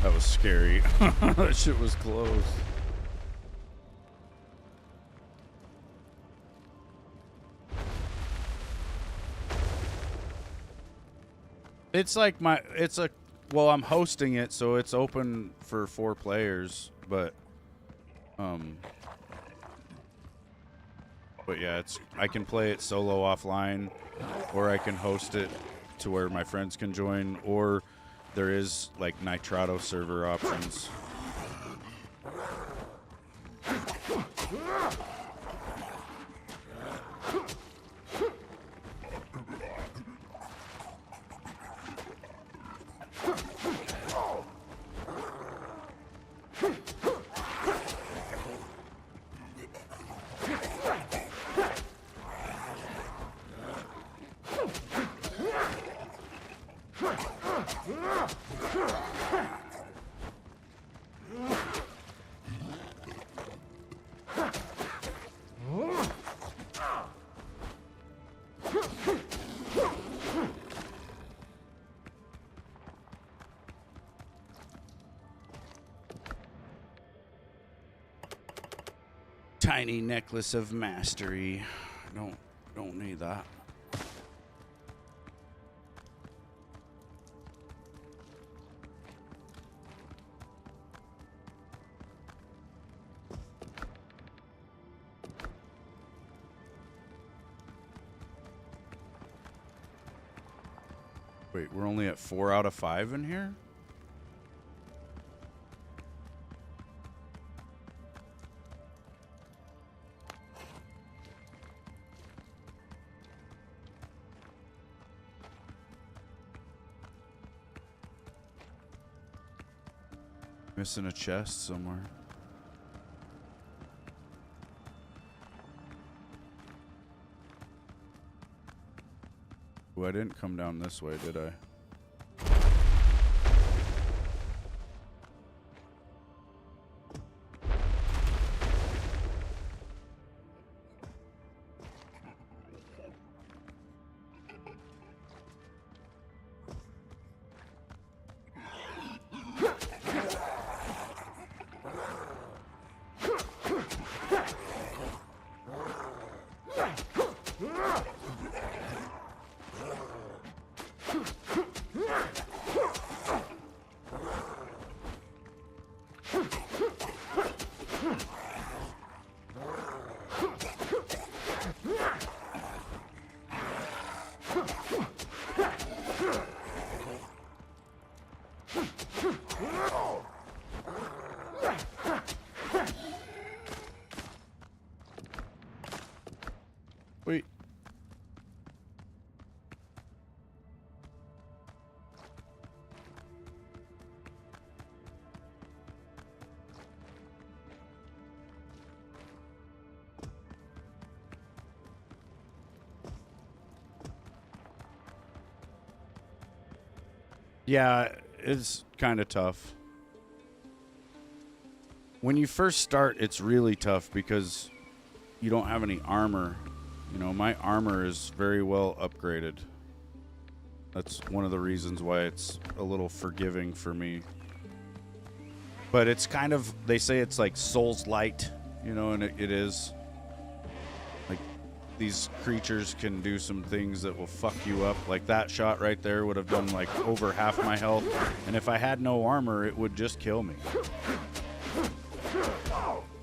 That was scary. That shit was close. It's like well, I'm hosting it, so it's open for 4 players, but yeah, I can play it solo offline, or I can host it to where my friends can join, or there is like Nitrado server options. Tiny necklace of mastery. Don't need that. Wait, we're only at 4 out of 5 in here? Missing a chest somewhere. Oh, I didn't come down this way, did I? Wait. Yeah, it's kind of tough. When you first start, it's really tough because you don't have any armor. You know, my armor is very well upgraded. That's one of the reasons why it's a little forgiving for me. But it's kind of, they say it's like Souls light, you know, and it is. Like, these creatures can do some things that will fuck you up. Like that shot right there would have done like over half my health. And if I had no armor, it would just kill me.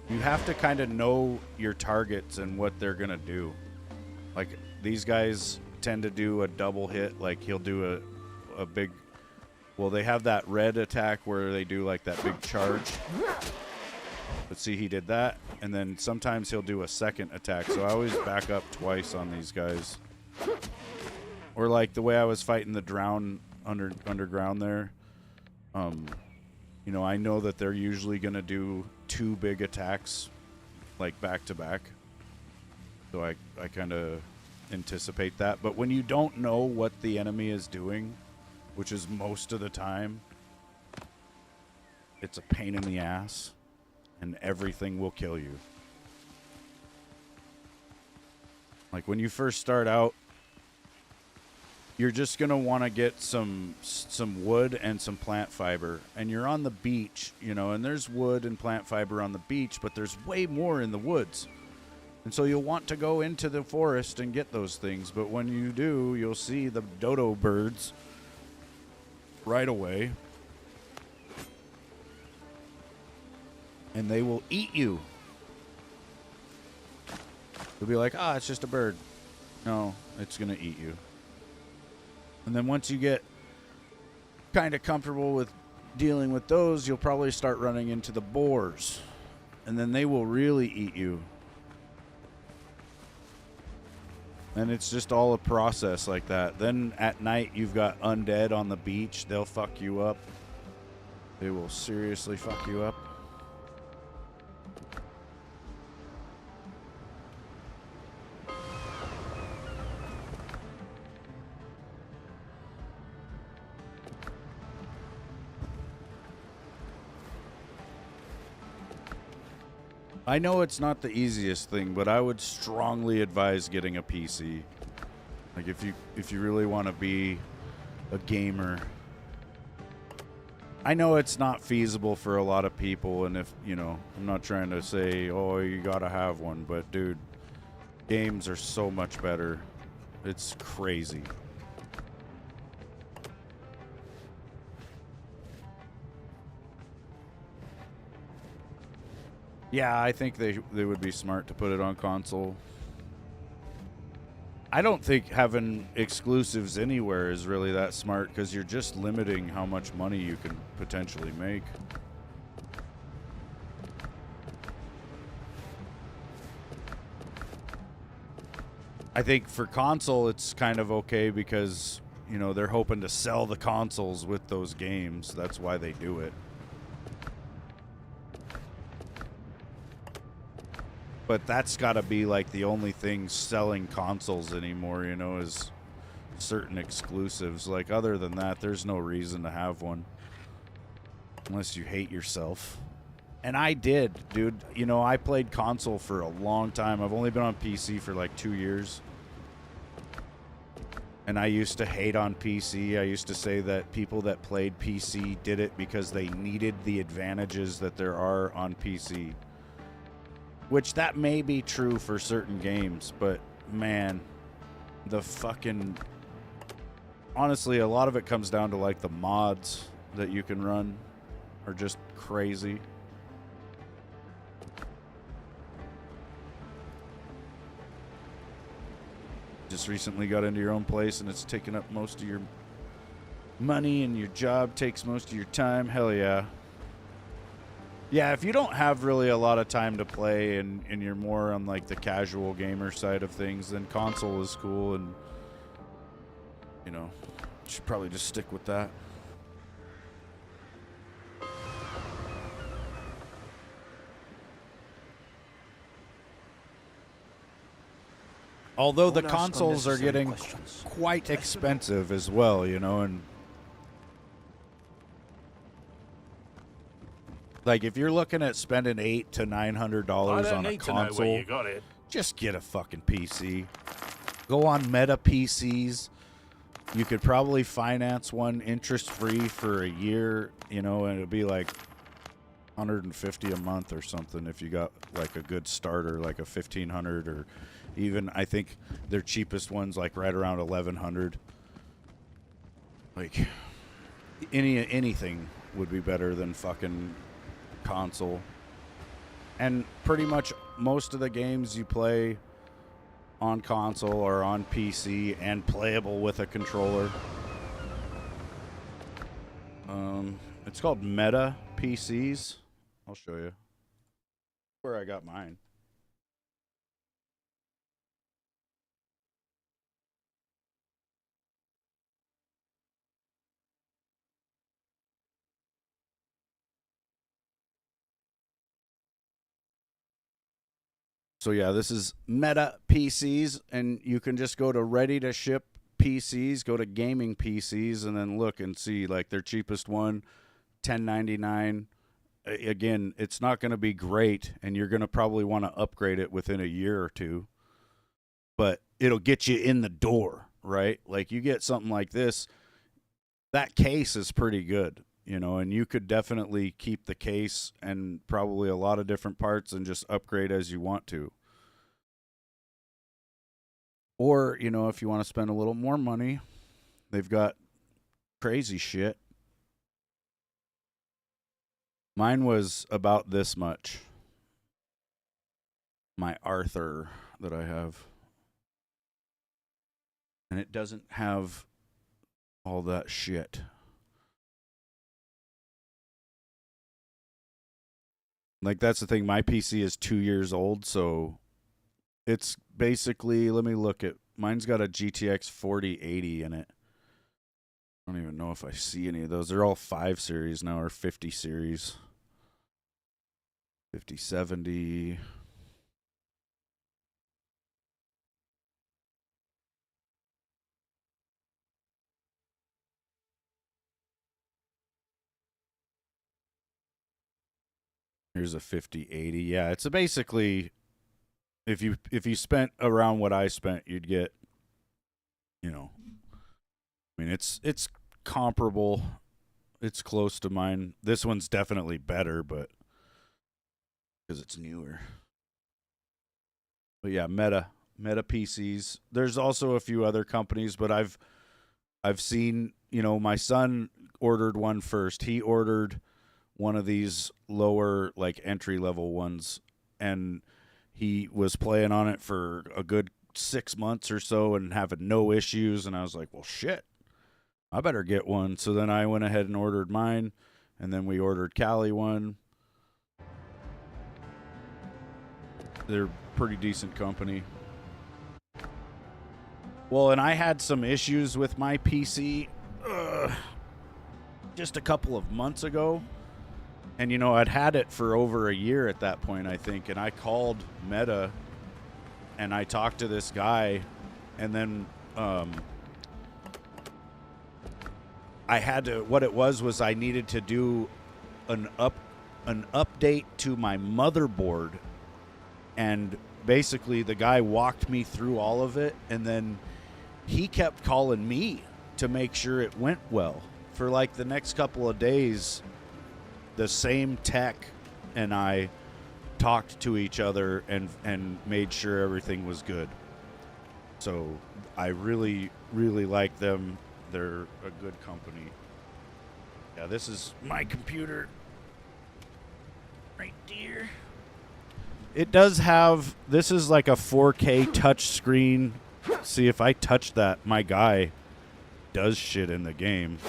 You have to kind of know your targets and what they're going to do. Like, these guys tend to do a double hit. Like, he'll do a big... Well, they have that red attack where they do, like, that big charge. But see, he did that. And then sometimes he'll do a second attack. So I always back up twice on these guys. Or, like, the way I was fighting the drown underground there. You know, I know that they're usually going to do 2 big attacks, like, back to back. So I kind of anticipate that. But when you don't know what the enemy is doing, which is most of the time, it's a pain in the ass, and everything will kill you. Like, when you first start out, you're just going to want to get some wood and some plant fiber. And you're on the beach, you know, and there's wood and plant fiber on the beach, but there's way more in the woods. And so you'll want to go into the forest and get those things. But when you do, you'll see the dodo birds right away. And they will eat you. You'll be like, ah, it's just a bird. No, it's going to eat you. And then once you get kind of comfortable with dealing with those, you'll probably start running into the boars. And then they will really eat you. And it's just all a process like that. Then at night, you've got undead on the beach. They'll fuck you up. They will seriously fuck you up. I know it's not the easiest thing, but I would strongly advise getting a PC. Like, if you really want to be a gamer. I know it's not feasible for a lot of people, and if, you know, I'm not trying to say, oh, you gotta have one, but dude, games are so much better. It's crazy. Yeah, I think they would be smart to put it on console. I don't think having exclusives anywhere is really that smart, because you're just limiting how much money you can potentially make. I think for console it's kind of okay because, you know, they're hoping to sell the consoles with those games. That's why they do it. But that's got to be like the only thing selling consoles anymore, you know, is certain exclusives. Like, other than that, there's no reason to have one. Unless you hate yourself. And I did, dude. You know, I played console for a long time. I've only been on PC for like 2 years. And I used to hate on PC. I used to say that people that played PC did it because they needed the advantages that there are on PC. Which that may be true for certain games, but man, the fucking... Honestly, a lot of it comes down to like the mods that you can run are just crazy. Just recently got into your own place and it's taking up most of your money and your job takes most of your time. Hell yeah. Yeah, if you don't have really a lot of time to play and you're more on like the casual gamer side of things, then console is cool, and you know, you should probably just stick with that. Although the consoles are getting quite expensive as well, you know, and Like, if you're looking at spending $800 to $900 on a console, got it. just get a fucking PC. Go on Meta PCs. You could probably finance one interest-free for a year, you know, and it'd be like $150 a month or something if you got like a good starter, like a $1,500, or even I think their cheapest one's like right around $1,100. Like anything would be better than fucking console. And pretty much most of the games you play on console or on PC and playable with a controller. It's called Meta PCs. I'll show you where I got mine. So yeah, this is Meta PCs, and you can just go to ready to ship PCs, go to gaming PCs, and then look and see like their cheapest one, $10.99. Again, it's not going to be great, and you're going to probably want to upgrade it within a year or two, but it'll get you in the door, right? Like you get something like this, that case is pretty good, you know, and you could definitely keep the case and probably a lot of different parts and just upgrade as you want to. Or, you know, if you want to spend a little more money, they've got crazy shit. Mine was about this much. My Arthur that I have. And it doesn't have all that shit. Like, that's the thing. My PC is 2 years old, so it's basically, let me look at, mine's got a GTX 4080 in it. I don't even know if I see any of those. They're all 5 series now, or 50 series. 5070. Here's a 5080. Yeah, it's basically, if you spent around what I spent, you'd get, you know, I mean, it's comparable. It's close to mine. This one's definitely better, but because it's newer. But yeah, Meta PCs. There's also a few other companies, but I've seen, you know, my son ordered one first. He ordered one of these lower, like, entry level ones, and he was playing on it for a good 6 months or so and having no issues, and I was like, well, shit, I better get one. So then I went ahead and ordered mine, and then we ordered Callie one. They're pretty decent company. Well, and I had some issues with my PC just a couple of months ago. And, you know, I'd had it for over a year at that point, I think. And I called Meta, and I talked to this guy. And then I had to, what it was I needed to do an update to my motherboard. And basically the guy walked me through all of it, and then he kept calling me to make sure it went well. For like the next couple of days, the same tech and I talked to each other and made sure everything was good. So I really, really like them. They're a good company. Yeah, this is my computer right there. It does have, this is like a 4K touch screen. See, if I touch that, my guy does shit in the game.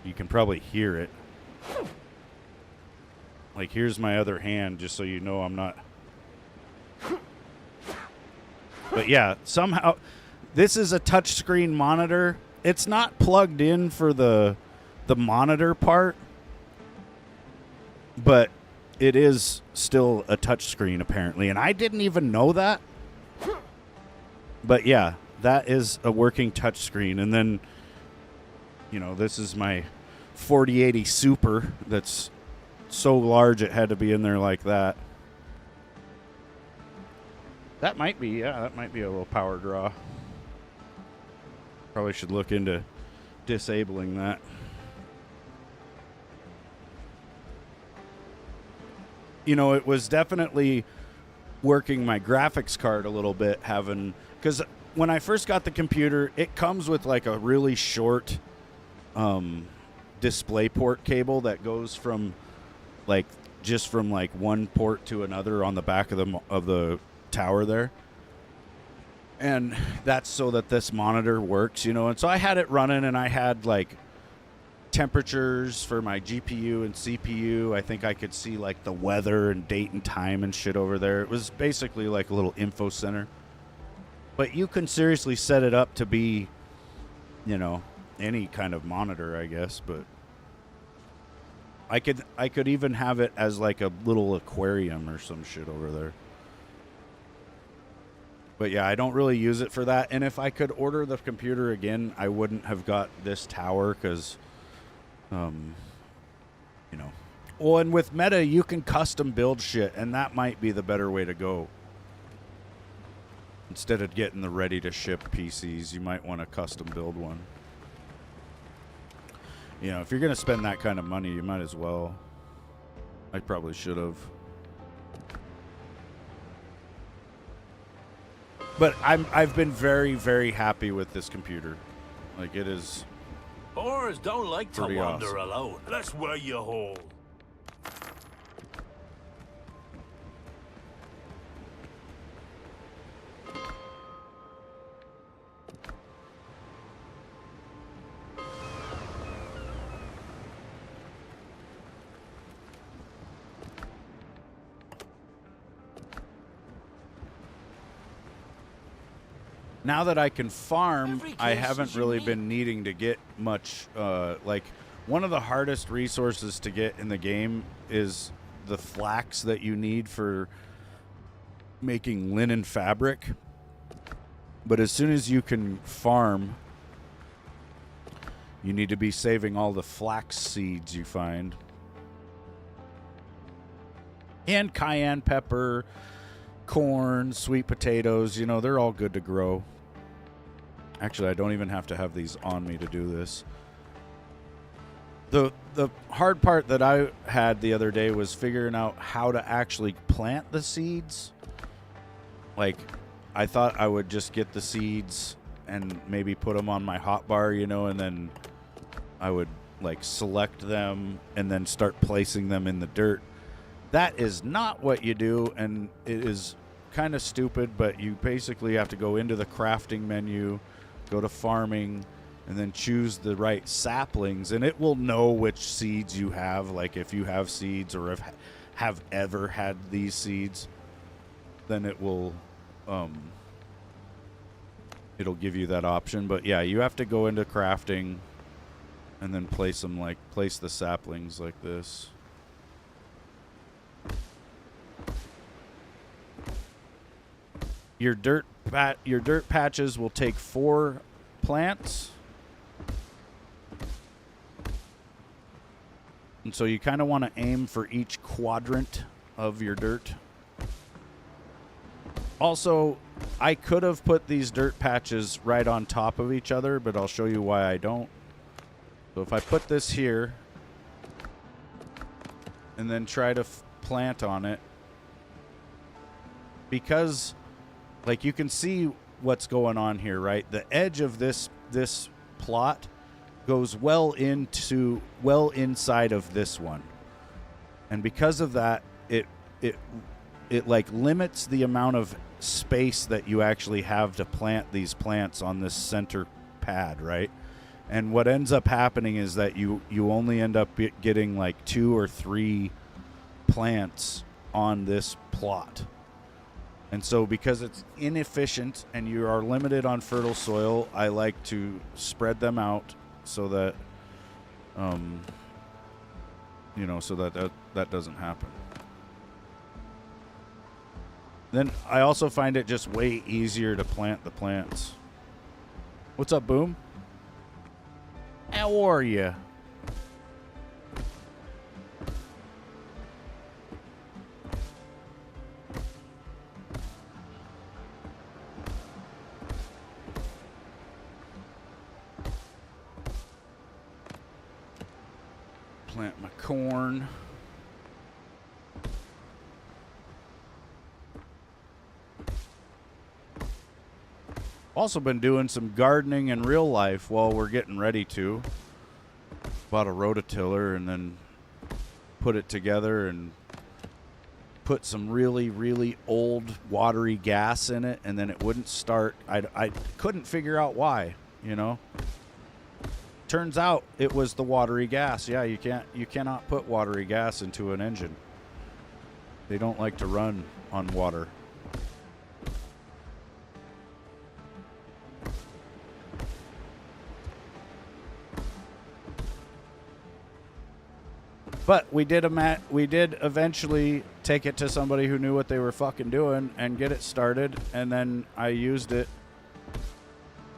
You can probably hear it. Like, here's my other hand, just so you know I'm not. But yeah, somehow, this is a touchscreen monitor. It's not plugged in for the monitor part, but it is still a touchscreen apparently, and I didn't even know that. But yeah, that is a working touchscreen. And then, you know, this is my 4080 Super that's so large it had to be in there like that. That might be, that might be a little power draw. Probably should look into disabling that. You know, it was definitely working my graphics card a little bit, because when I first got the computer, it comes with like a really short DisplayPort cable that goes from like just from like one port to another on the back of the tower there. And that's so that this monitor works, you know. And so I had it running, and I had like temperatures for my GPU and CPU. I think I could see like the weather and date and time and shit over there. It was basically like a little info center. But you can seriously set it up to be, you know, any kind of monitor, I guess. But I could even have it as like a little aquarium or some shit over there. But yeah, I don't really use it for that. And if I could order the computer again, I wouldn't have got this tower because, you know. Well, and with Meta, you can custom build shit, and that might be the better way to go. Instead of getting the ready-to-ship PCs, you might want to custom build one. You know, if you're going to spend that kind of money, you might as well. I probably should have. But I've been very, very happy with this computer. Like, it is Boars don't like to pretty wander awesome. alone. That's where you hold. Now that I can farm, Every I case haven't is really unique. been needing to get much. Like, one of the hardest resources to get in the game is the flax that you need for making linen fabric. But as soon as you can farm, you need to be saving all the flax seeds you find. And cayenne pepper, corn, sweet potatoes, you know, they're all good to grow. Actually, I don't even have to have these on me to do this. The hard part that I had the other day was figuring out how to actually plant the seeds. Like, I thought I would just get the seeds and maybe put them on my hotbar, you know, and then I would like select them and then start placing them in the dirt. That is not what you do, and it is kind of stupid, but you basically have to go into the crafting menu, go to farming, and then choose the right saplings, and it will know which seeds you have. Like, if you have seeds or have ever had these seeds, then it will it'll give you that option. But yeah, you have to go into crafting and then place the saplings like this. Your dirt patches will take 4 plants. And so you kind of want to aim for each quadrant of your dirt. Also, I could have put these dirt patches right on top of each other, but I'll show you why I don't. So if I put this here and then try to plant on it, because like you can see what's going on here, right? The edge of this plot goes well inside of this one. And because of that, it like limits the amount of space that you actually have to plant these plants on this center pad, right? And what ends up happening is that you only end up getting like 2 or 3 plants on this plot. And so because it's inefficient and you are limited on fertile soil, I like to spread them out so that, you know, so that doesn't happen. Then I also find it just way easier to plant the plants. What's up, Boom? How are you? Plant my corn. Also been doing some gardening in real life while we're getting ready to. Bought a rototiller and then put it together and put some really, really old watery gas in it, and then it wouldn't start. I couldn't figure out why, you know. Turns out it was the watery gas. Yeah, you cannot put watery gas into an engine. They don't like to run on water. But we did eventually take it to somebody who knew what they were fucking doing and get it started, and then I used it,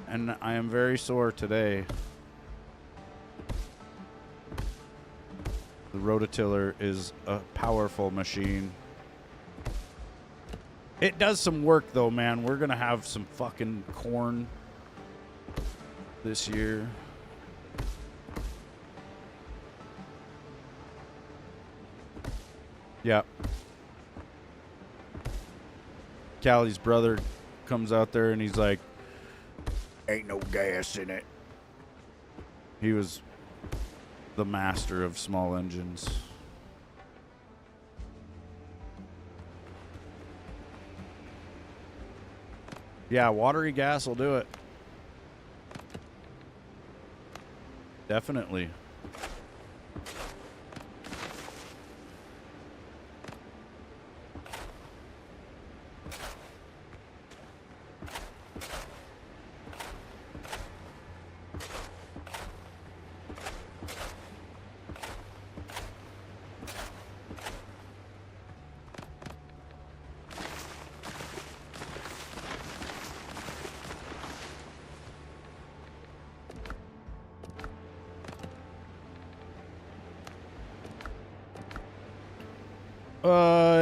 and I am very sore today. The rototiller is a powerful machine. It does some work though, man. We're gonna have some fucking corn this year. Yeah. Callie's brother comes out there and he's like, ain't no gas in it. He was the master of small engines. Yeah, watery gas will do it. Definitely.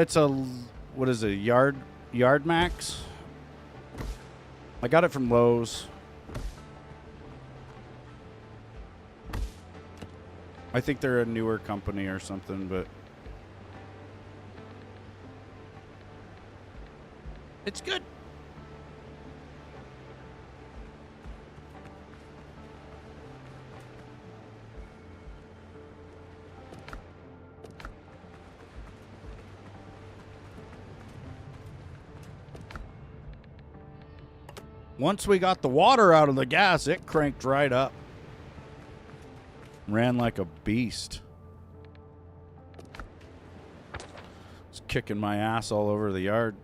It's a, what is it, Yard Max? I got it from Lowe's. I think they're a newer company or something, but it's good. Once we got the water out of the gas, it cranked right up. Ran like a beast. It's kicking my ass all over the yard.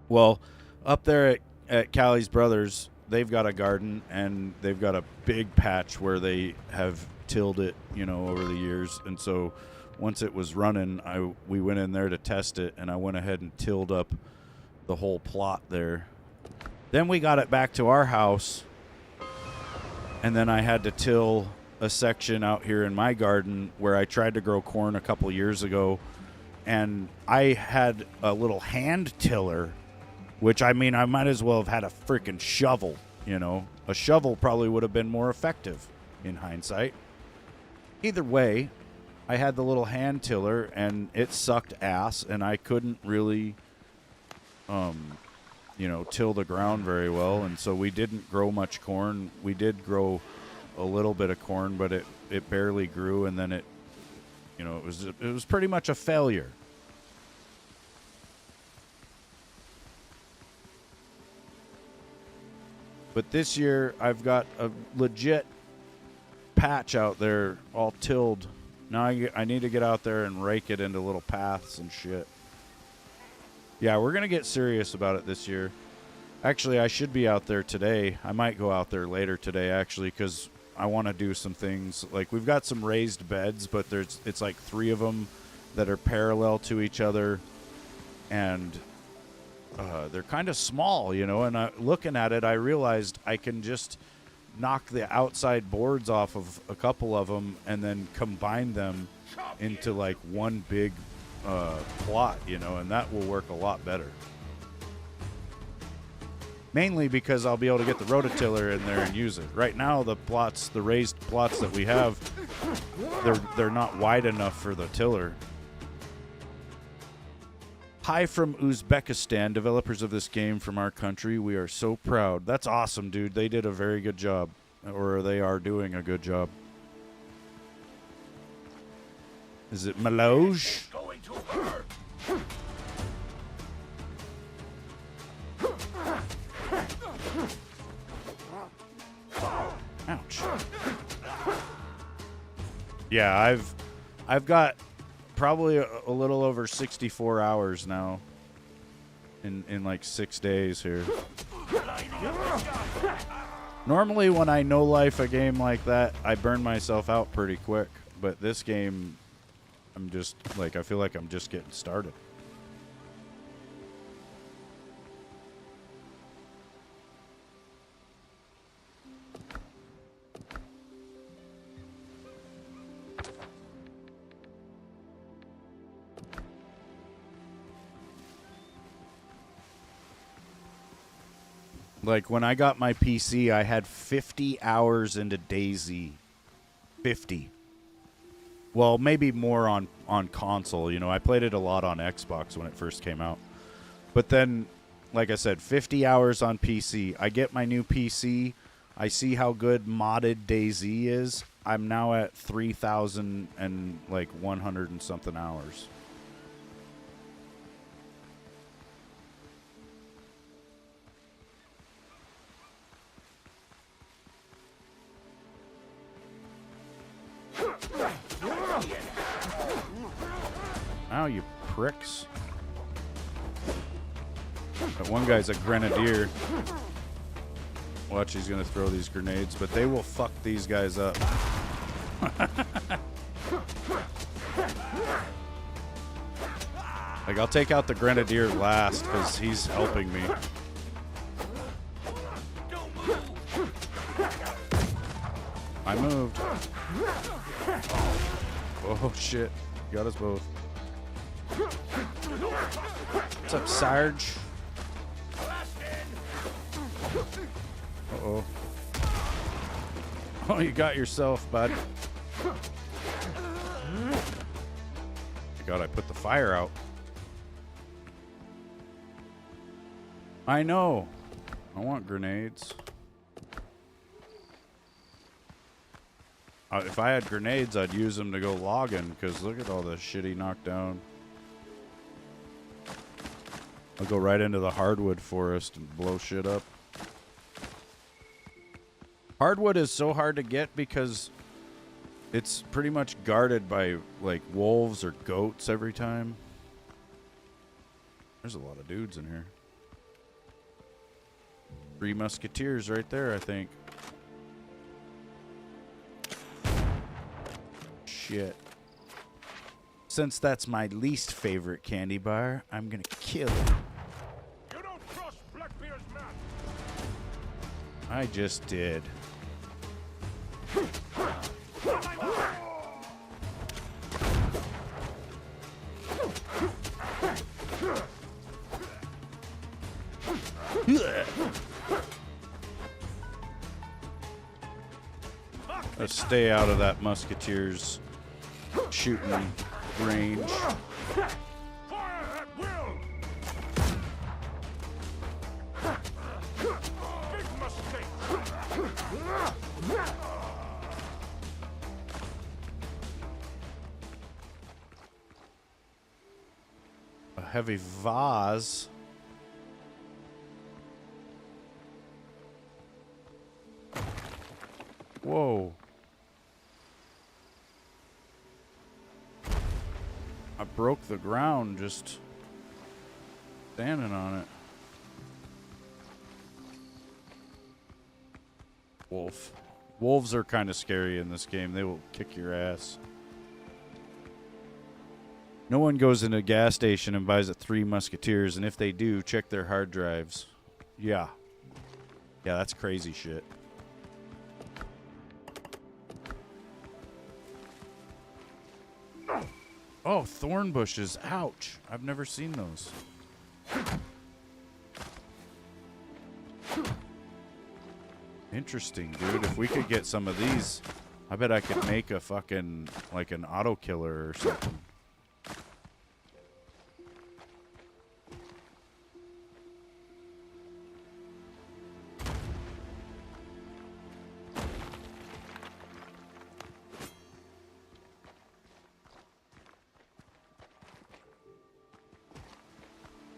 Well, up there at Callie's Brothers, they've got a garden, and they've got a big patch where they have tilled it, you know, over the years. And so once it was running, we went in there to test it, and I went ahead and tilled up the whole plot there. Then we got it back to our house, and then I had to till a section out here in my garden where I tried to grow corn a couple years ago, and I had a little hand tiller, which, I mean, I might as well have had a freaking shovel, you know. A shovel probably would have been more effective in hindsight. Either way, I had the little hand tiller, and it sucked ass, and I couldn't really you know, till the ground very well, and so we didn't grow much corn. We did grow a little bit of corn, but it barely grew, and then it was pretty much a failure. But this year I've got a legit patch out there all tilled. Now I need to get out there and rake it into little paths and shit. Yeah, we're going to get serious about it this year. Actually, I should be out there today. I might go out there later today, actually, because I want to do some things. Like, we've got some raised beds, but it's like 3 of them that are parallel to each other, and they're kind of small, you know, and looking at it, I realized I can just knock the outside boards off of a couple of them and then combine them into, like, one big plot, you know, and that will work a lot better. Mainly because I'll be able to get the rototiller in there and use it. Right now, the raised plots that we have, they're not wide enough for the tiller. Hi from Uzbekistan, developers of this game from our country. We are so proud. That's awesome, dude. They did a very good job. Or they are doing a good job. Is it Maloj? Going to hurt. Ouch. Yeah, I've got probably a little over 64 hours now in like 6 days here. Normally when I no life a game like that, I burn myself out pretty quick, but this game I'm just like I feel like I'm just getting started. Like, when I got my PC, I had 50 hours into DayZ. 50. Well, maybe more on console. You know, I played it a lot on Xbox when it first came out. But then, like I said, 50 hours on PC. I get my new PC. I see how good modded DayZ is. I'm now at 3,100 and something hours. Ow, you pricks. That one guy's a grenadier. Watch, he's gonna throw these grenades, but they will fuck these guys up. Like, I'll take out the grenadier last because he's helping me. I moved. Oh shit. Got us both. What's up, Sarge? Uh-oh. Oh, you got yourself, bud. God, I put the fire out. I know. I want grenades. If I had grenades, I'd use them to go logging, because look at all the shit he knocked down. I'll go right into the hardwood forest and blow shit up. Hardwood is so hard to get because it's pretty much guarded by, like, wolves or goats every time. There's a lot of dudes in here. 3 musketeers right there, I think. Shit. Since that's my least favorite candy bar, I'm gonna kill it. You don't cross Blackbeard's map. I just did. Let's stay out of that musketeer's shooting range. Fire at will. Big mistake. A heavy vase. Whoa. I broke the ground just standing on it. Wolf. Wolves are kind of scary in this game. They will kick your ass. No one goes into a gas station and buys 3 musketeers, and if they do, check their hard drives. Yeah. Yeah, that's crazy shit. Oh, thorn bushes. Ouch. I've never seen those. Interesting, dude. If we could get some of these, I bet I could make a fucking, like an auto killer or something.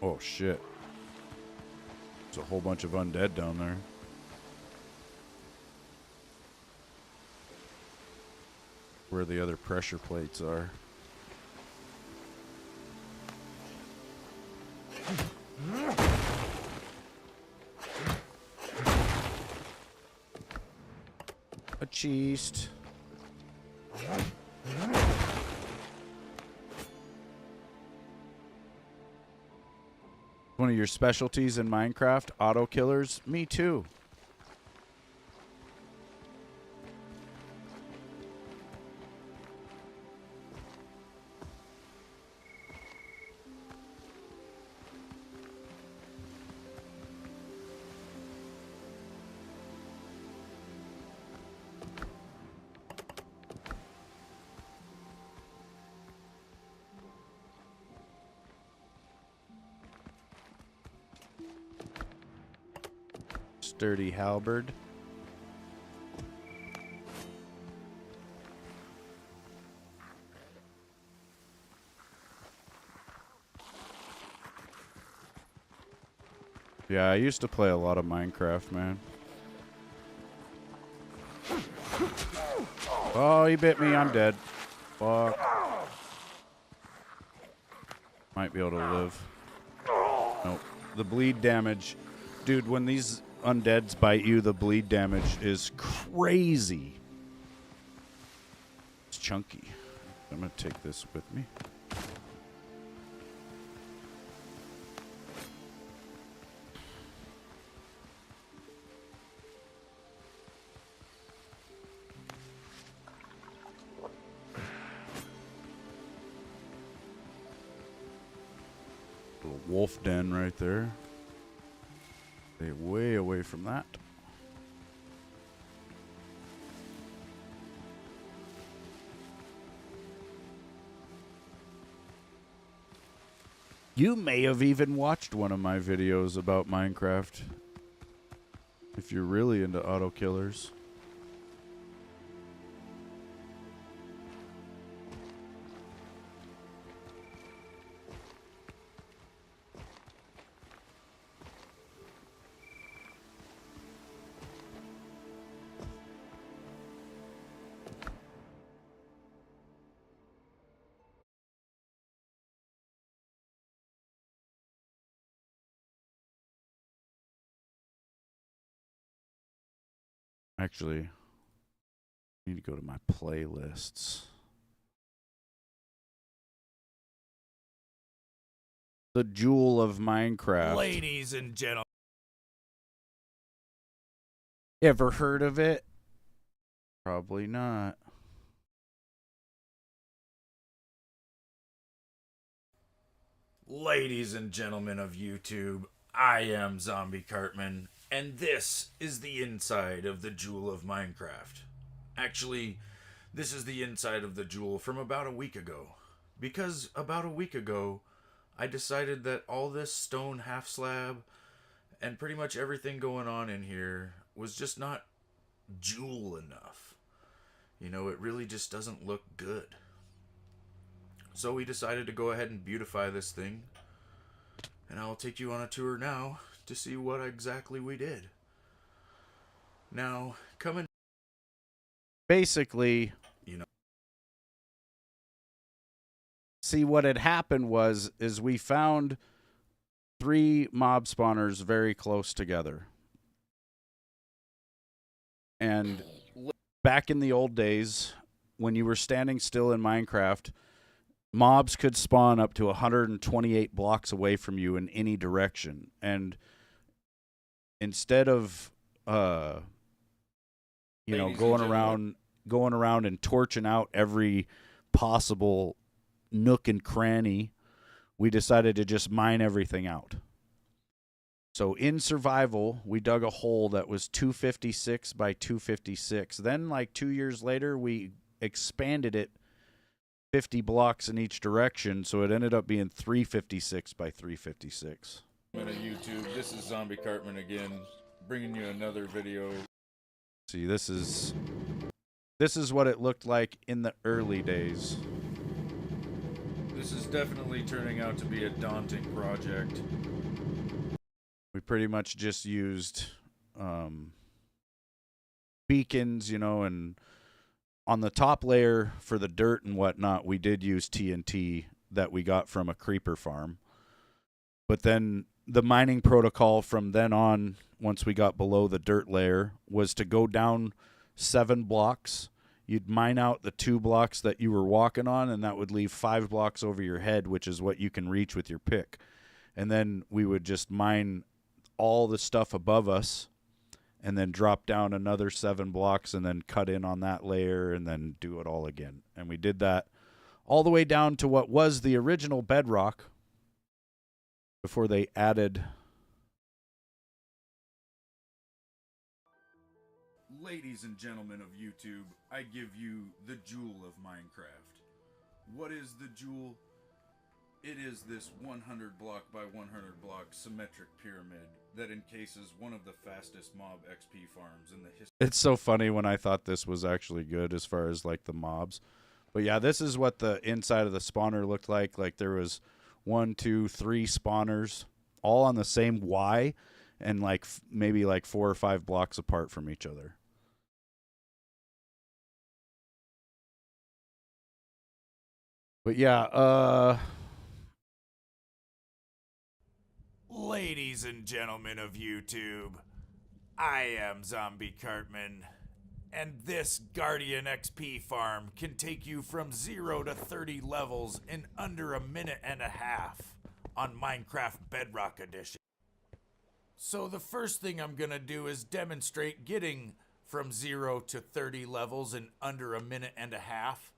Oh, shit. There's a whole bunch of undead down there. Where the other pressure plates are. A cheese. One of your specialties in Minecraft, auto killers? Me too. Sturdy halberd. Yeah, I used to play a lot of Minecraft, man. Oh, he bit me. I'm dead. Fuck. Might be able to live. Nope. The bleed damage. Dude, when these undeads bite you, the bleed damage is crazy. It's chunky. I'm going to take this with me. Little wolf den right there. Stay way away from that. You may have even watched one of my videos about Minecraft. If you're really into auto killers. Actually, I need to go to my playlists. The Jewel of Minecraft. Ladies and gentlemen. Ever heard of it? Probably not. Ladies and gentlemen of YouTube, I am Zombie Cartman, and this is the inside of the Jewel of Minecraft. Actually, this is the inside of the Jewel from about a week ago. Because about a week ago, I decided that all this stone half slab and pretty much everything going on in here was just not jewel enough. You know, it really just doesn't look good. So we decided to go ahead and beautify this thing. And I'll take you on a tour now to see what exactly we did. Now, coming... Basically, You know... see what had happened is we found 3 mob spawners very close together. And back in the old days, when you were standing still in Minecraft, mobs could spawn up to 128 blocks away from you in any direction. And instead of going around and torching out every possible nook and cranny, we decided to just mine everything out. So in survival, we dug a hole that was 256 by 256. Then, like 2 years later, we expanded it 50 blocks in each direction, so it ended up being 356 by 356. YouTube, this is Zombie Cartman again, bringing you another video. See, this is what it looked like in the early days. This is definitely turning out to be a daunting project. We pretty much just used beacons, you know, and on the top layer for the dirt and whatnot, we did use TNT that we got from a creeper farm. But then the mining protocol from then on, once we got below the dirt layer, was to go down 7 blocks. You'd mine out the 2 blocks that you were walking on, and that would leave 5 blocks over your head, which is what you can reach with your pick. And then we would just mine all the stuff above us and then drop down another 7 blocks and then cut in on that layer and then do it all again. And we did that all the way down to what was the original bedrock before they added. Ladies and gentlemen of YouTube, I give you the jewel of Minecraft. What is the jewel? It is this 100 block by 100 block symmetric pyramid that encases one of the fastest mob XP farms in the history. It's so funny when I thought this was actually good as far as like the mobs. But yeah, this is what the inside of the spawner looked like. Like there was 1, 2, 3 spawners all on the same Y and like maybe like 4 or 5 blocks apart from each other. But yeah, Ladies and gentlemen of YouTube, I am Zombie Cartman, and this Guardian XP farm can take you from 0 to 30 levels in under a minute and a half on Minecraft Bedrock Edition. So the first thing I'm gonna do is demonstrate getting from 0 to 30 levels in under a minute and a half.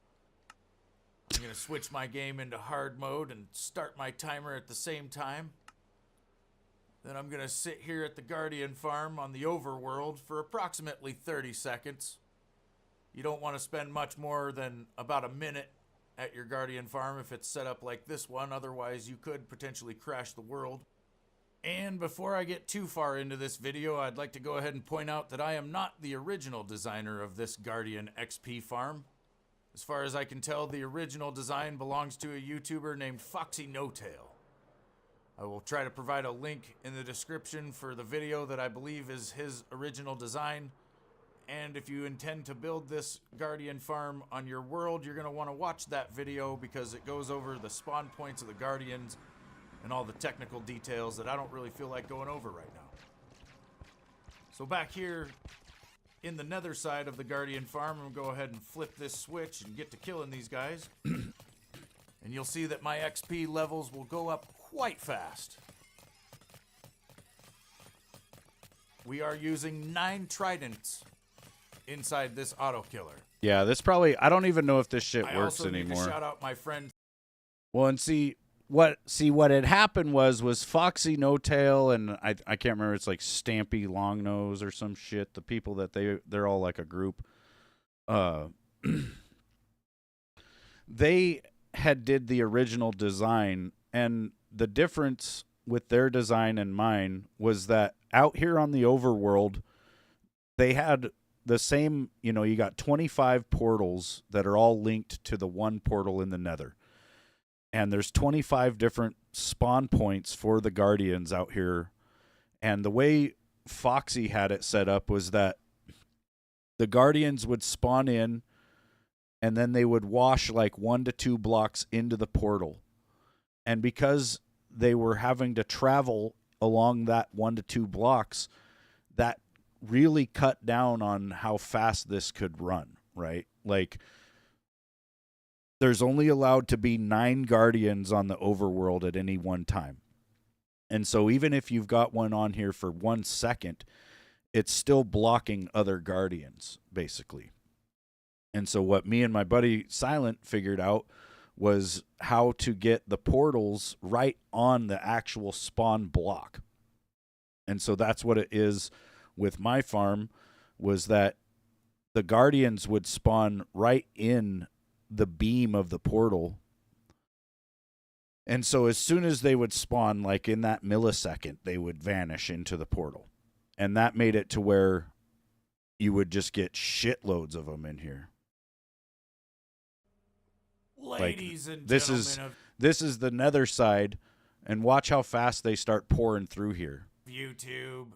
I'm gonna switch my game into hard mode and start my timer at the same time. Then I'm gonna sit here at the Guardian farm on the overworld for approximately 30 seconds. You don't want to spend much more than about a minute at your Guardian farm if it's set up like this one, otherwise you could potentially crash the world. And before I get too far into this video, I'd like to go ahead and point out that I am not the original designer of this Guardian XP farm. As far as I can tell, the original design belongs to a YouTuber named Foxy No Tail. I will try to provide a link in the description for the video that I believe is his original design. And if you intend to build this Guardian farm on your world, you're going to want to watch that video because it goes over the spawn points of the Guardians and all the technical details that I don't really feel like going over right now. So back here in the nether side of the Guardian farm, I'm going to go ahead and flip this switch and get to killing these guys. And you'll see that my XP levels will go up quite fast. We are using 9 tridents inside this auto killer. yeah, this probably, I don't even know if this shit I works also need anymore. to shout out my friend. Well, and see what had happened was Foxy No Tail and I can't remember, it's like Stampy Longnose or some shit. The people that they're all like a group. They had did the original design, and the difference with their design and mine was that out here on the overworld, they had the same, you know, you got 25 portals that are all linked to the one portal in the nether. And there's 25 different spawn points for the Guardians out here. And the way Foxy had it set up was that the Guardians would spawn in, and then they would wash like 1 to 2 blocks into the portal. And because they were having to travel along that 1 to 2 blocks, that really cut down on how fast this could run, right? Like, there's only allowed to be 9 Guardians on the overworld at any one time. And so even if you've got one on here for 1 second, it's still blocking other Guardians, basically. And so what me and my buddy Silent figured out was how to get the portals right on the actual spawn block. And so that's what it is with my farm, was that the guardians would spawn right in the beam of the portal. And so as soon as they would spawn, like in that millisecond, they would vanish into the portal. And that made it to where you would just get shitloads of them in here. Ladies and this gentlemen this is the nether side, and watch how fast they start pouring through here. of YouTube,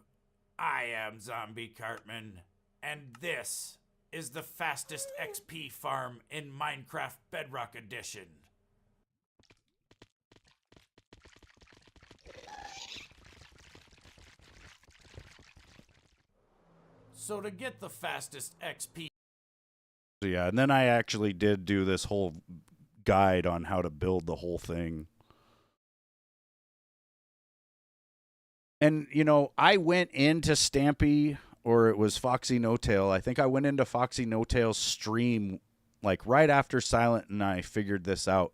I am Zombie Cartman, and this is the fastest XP farm in Minecraft Bedrock Edition. So to get the fastest XP, So yeah, and then I actually did do this whole guide on how to build the whole thing. And, you know, I went into Stampy, or it was Foxy No Tail. I think I went into Foxy No Tail's stream, like, right after Silent and I figured this out.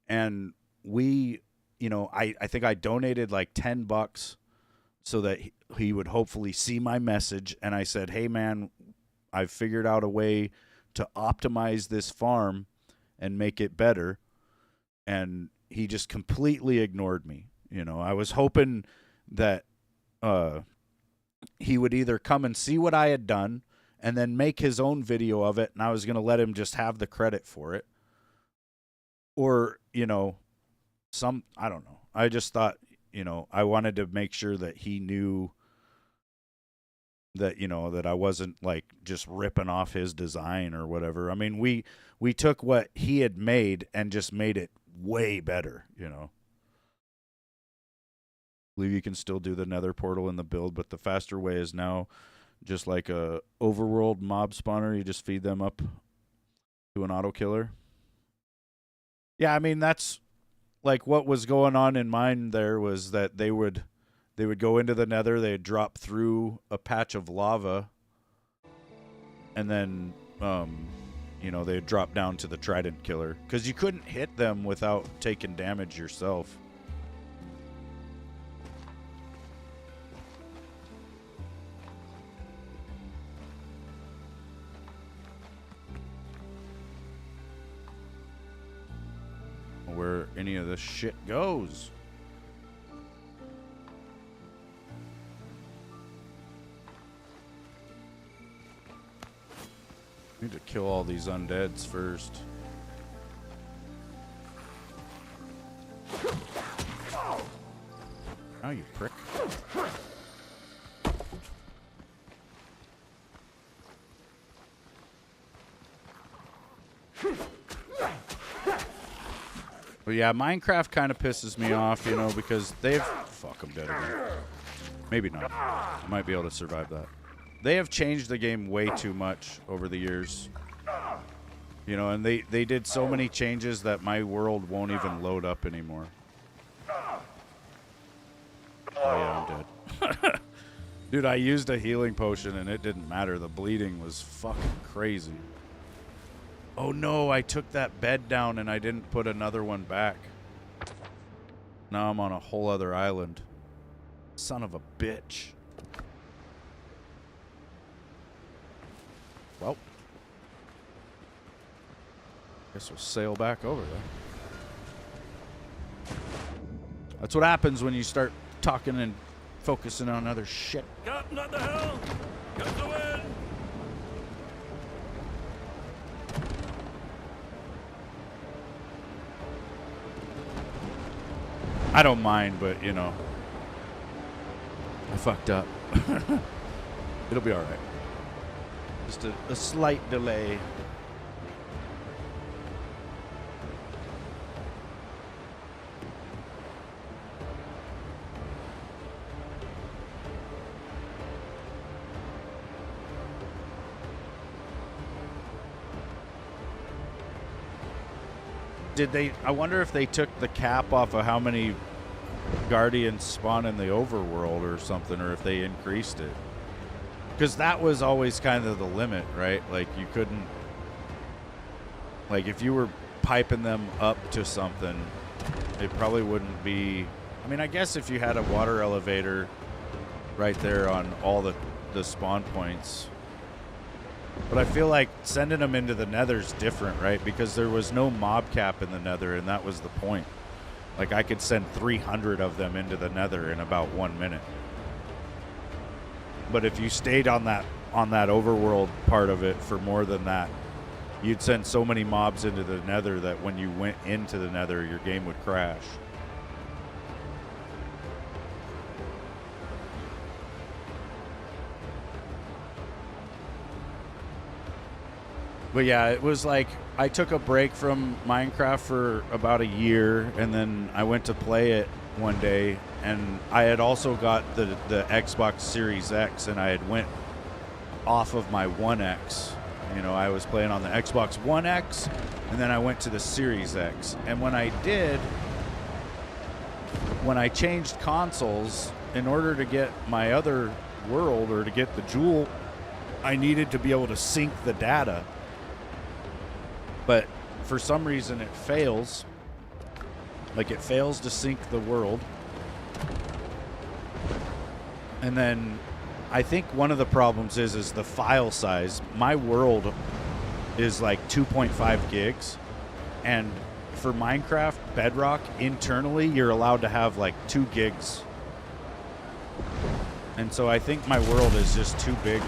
And we, you know, I think I donated like $10 so that he would hopefully see my message. And I said, hey, man, I've figured out a way to optimize this farm and make it better. And he just completely ignored me. You know, I was hoping that he would either come and see what I had done and then make his own video of it, and I was going to let him just have the credit for it. Or, you know, I don't know. I just thought, you know, I wanted to make sure that he knew that, you know, that I wasn't like just ripping off his design or whatever. I mean, we took what he had made and just made it way better, you know. I believe you can still do the nether portal in the build, but the faster way is now just like a overworld mob spawner. You just feed them up to an auto killer. Yeah, I mean, that's like what was going on in mine there, was that they would go into the nether, they'd drop through a patch of lava, and then you know, they'd drop down to the trident killer, because you couldn't hit them without taking damage yourself. Where any of this shit goes. Need to kill all these undeads first. Oh, you prick. But yeah, Minecraft kind of pisses me off, you know, because they've... Fuck, I'm dead again. Maybe not. I might be able to survive that. They have changed the game way too much over the years. You know, and they did so many changes that my world won't even load up anymore. Oh yeah, I'm dead. Dude, I used a healing potion and it didn't matter. The bleeding was fucking crazy. Oh no, I took that bed down and I didn't put another one back. Now I'm on a whole other island. Son of a bitch. Well, guess we'll sail back over there. That's what happens when you start talking and focusing on other shit. Captain at the helm! Get the wind! I don't mind, but, you know, I fucked up. It'll be all right. Just a slight delay. Did they... I wonder if they took the cap off of how many guardians spawn in the overworld or something, or if they increased it. Because that was always kind of the limit, right? Like, you couldn't... Like, if you were piping them up to something, it probably wouldn't be... I mean, I guess if you had a water elevator right there on all the spawn points. But I feel like sending them into the nether's different, right? Because there was no mob cap in the nether, and that was the point. Like, I could send 300 of them into the nether in about 1 minute. But if you stayed on that overworld part of it for more than that, you'd send so many mobs into the nether that when you went into the nether, your game would crash. But yeah, it was like I took a break from Minecraft for about a year, and then I went to play it one day, and I had also got the Xbox Series X, and I had went off of my One X. You know, I was playing on the Xbox One X, and then I went to the Series X. And when I changed consoles, in order to get my other world or to get the Jewel, I needed to be able to sync the data. But for some reason it fails. Like, it fails to sync the world. And then I think one of the problems is the file size. My world is like 2.5 gigs. And for Minecraft Bedrock, internally, you're allowed to have like 2 gigs. And so I think my world is just too big.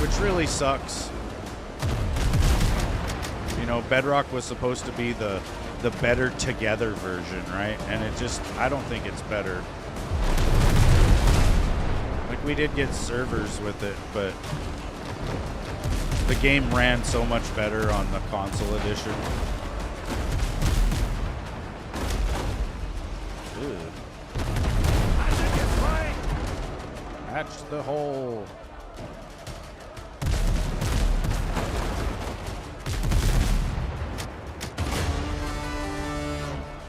Which really sucks. You know, Bedrock was supposed to be the better together version, right? And it just, I don't think it's better. Like, we did get servers with it, but the game ran so much better on the console edition. Ew. Patch the hole.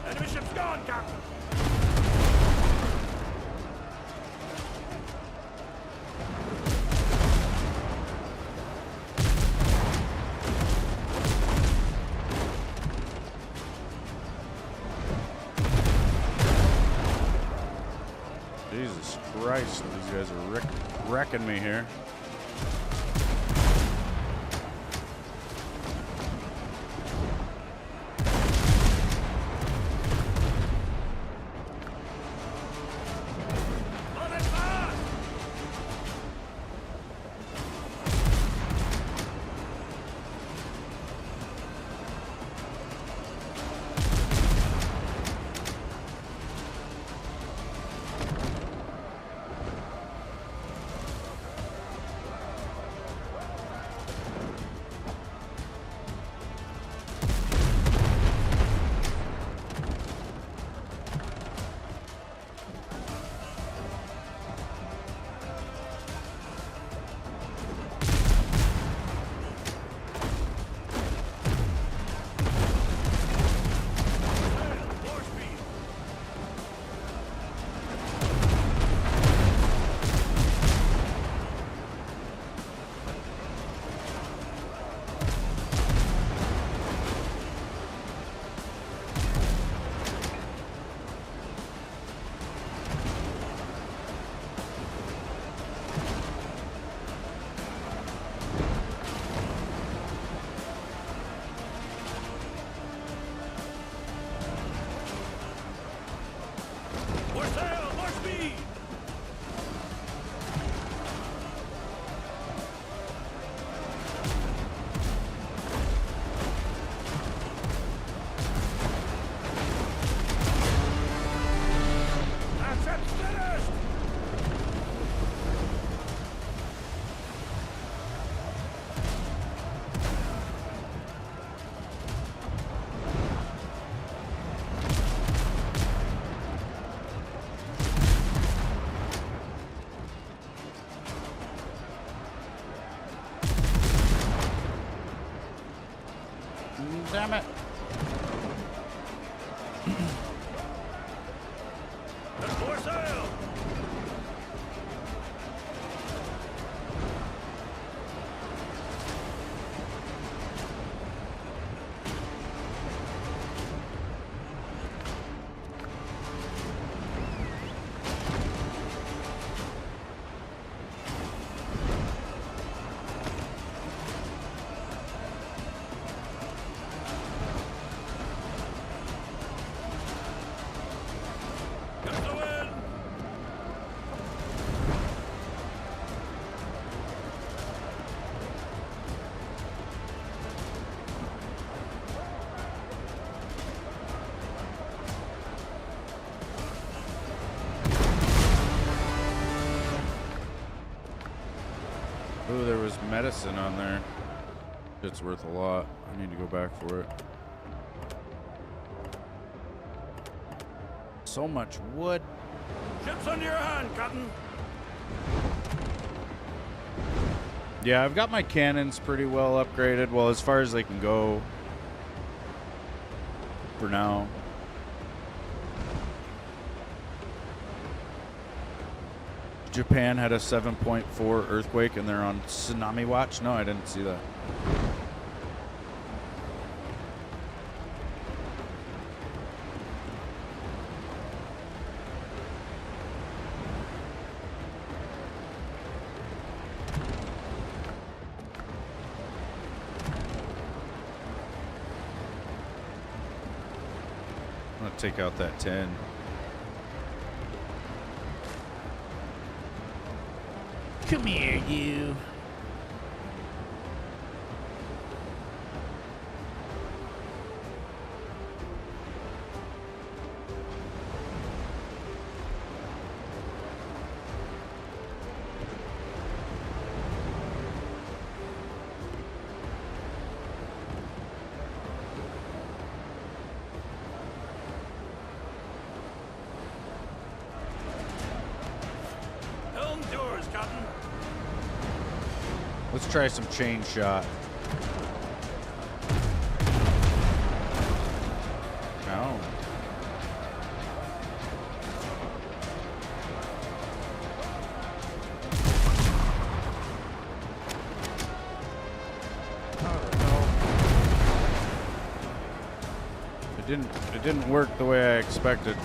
Enemy ship's gone, Captain. Jesus Christ, these guys are wrecking me here. Damn it. For sale. Ooh, there was medicine on there. It's worth a lot. I need to go back for it. So much wood. Ship's under your hand, Captain. Yeah, I've got my cannons pretty well upgraded. Well, as far as they can go for now. Japan had a 7.4 earthquake and they're on tsunami watch. No, I didn't see that. I'm gonna take out that 10. Come here, you. Helm's yours, Captain. Let's try some chain shot. No. It didn't work the way I expected.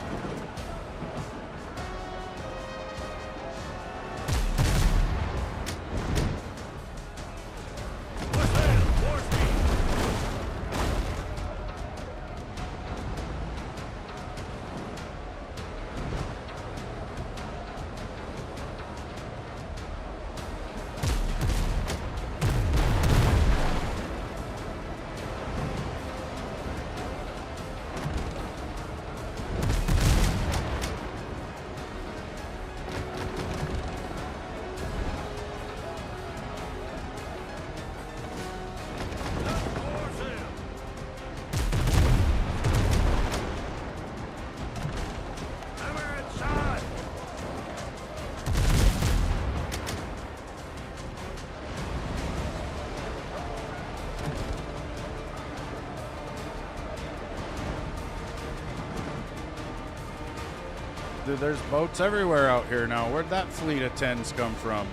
Dude, there's boats everywhere out here now. Where'd that fleet of 10s come from?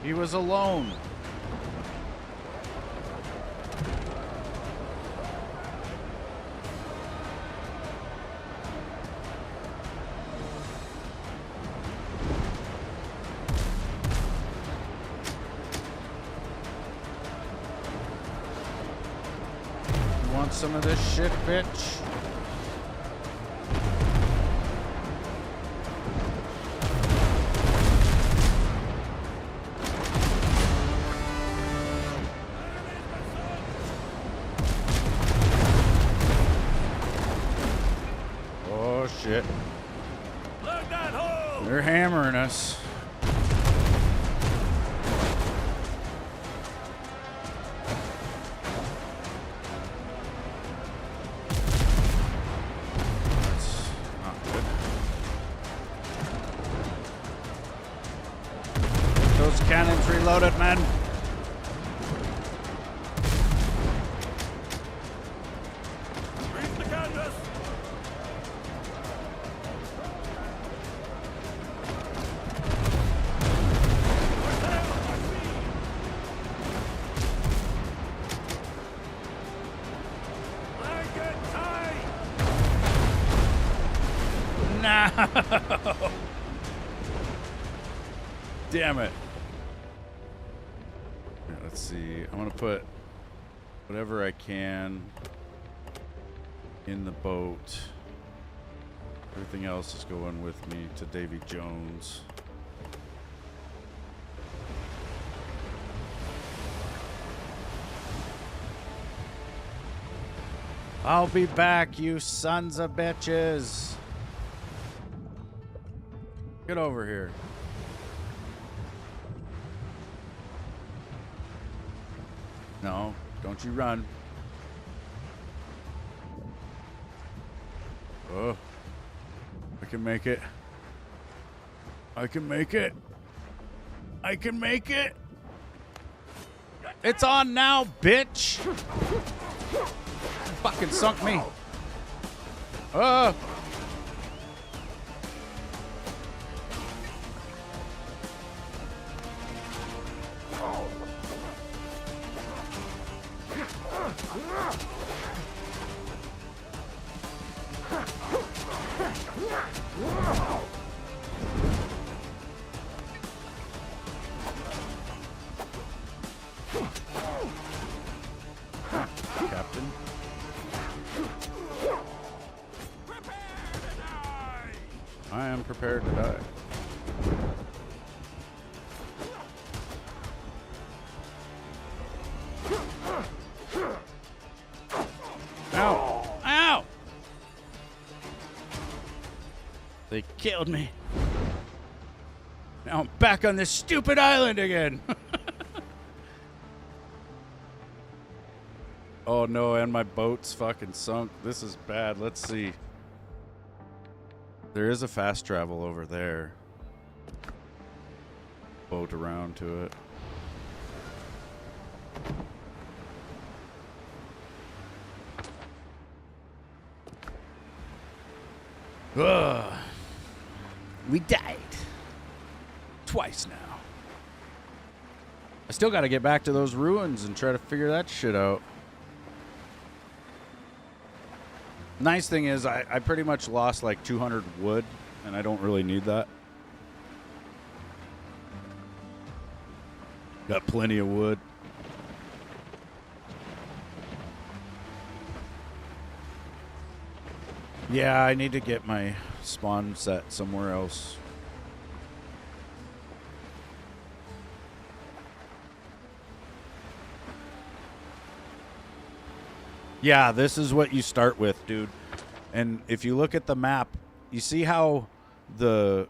He was alone. Want some of this shit, bitch? Oh shit. Look that hole! They're hammering us. Cannons reloaded, man. Reef the canvas! Blanket tight! No! Damn it. Let's see. I'm gonna put whatever I can in the boat. Everything else is going with me to Davy Jones. I'll be back, you sons of bitches. Get over here. No, don't you run. Oh, I can make it. I can make it. I can make it. It's on now, bitch. Fucking sunk me. Captain. I am prepared to die. Ow! Ow! They killed me. Now I'm back on this stupid island again. Oh no, and my boat's fucking sunk. This is bad. Let's see. There is a fast travel over there. Boat around to it. Ugh. We died. Twice now. I still got to get back to those ruins and try to figure that shit out. Nice thing is I pretty much lost like 200 wood, and I don't really need that. Got plenty of wood. Yeah, I need to get my spawn set somewhere else. Yeah, this is what you start with, dude. And if you look at the map, you see how the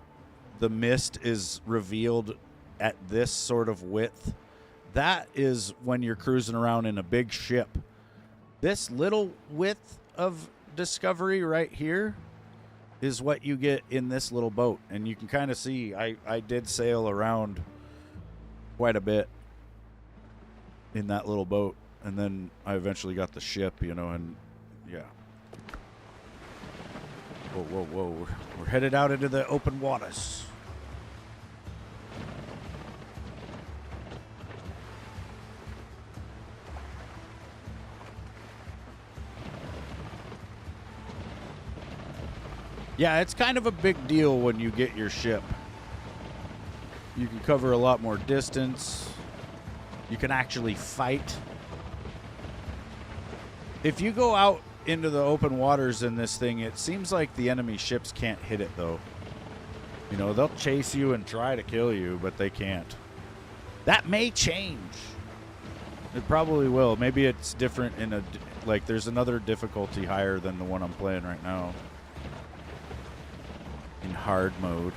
mist is revealed at this sort of width? That is when you're cruising around in a big ship. This little width of discovery right here is what you get in this little boat. And you can kind of see I did sail around quite a bit in that little boat. And then I eventually got the ship, you know, and yeah. Whoa, whoa, whoa. We're headed out into the open waters. Yeah, it's kind of a big deal when you get your ship. You can cover a lot more distance. You can actually fight. If you go out into the open waters in this thing, it seems like the enemy ships can't hit it, though. You know, they'll chase you and try to kill you, but they can't. That may change. It probably will. Maybe it's different in a... Like, there's another difficulty higher than the one I'm playing right now. In hard mode.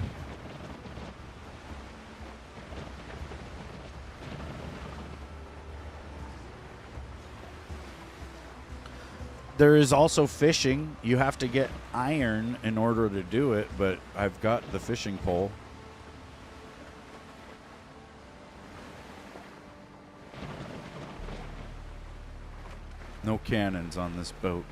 There is also fishing. You have to get iron in order to do it, but I've got the fishing pole. No cannons on this boat.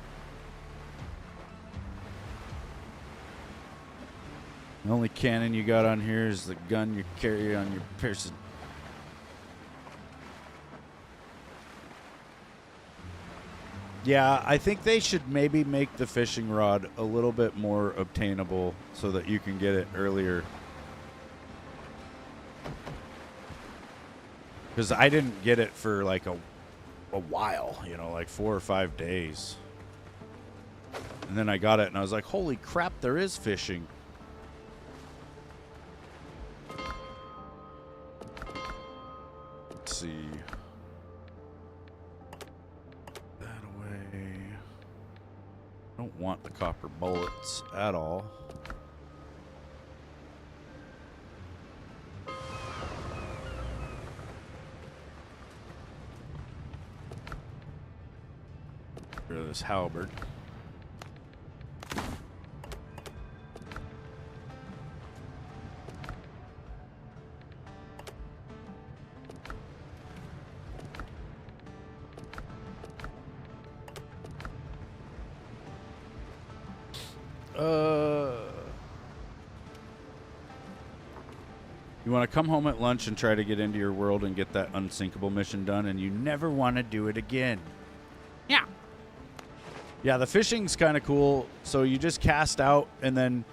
The only cannon you got on here is the gun you carry on your person. Yeah, I think they should maybe make the fishing rod a little bit more obtainable so that you can get it earlier. Because I didn't get it for like a while, you know, like 4 or 5 days. And then I got it and I was like, holy crap, there is fishing. Let's see. Don't want the copper bullets at all. Rid of this halberd. You want to come home at lunch and try to get into your world and get that unsinkable mission done, and you never want to do it again. Yeah. Yeah, the fishing's kind of cool. So you just cast out, and then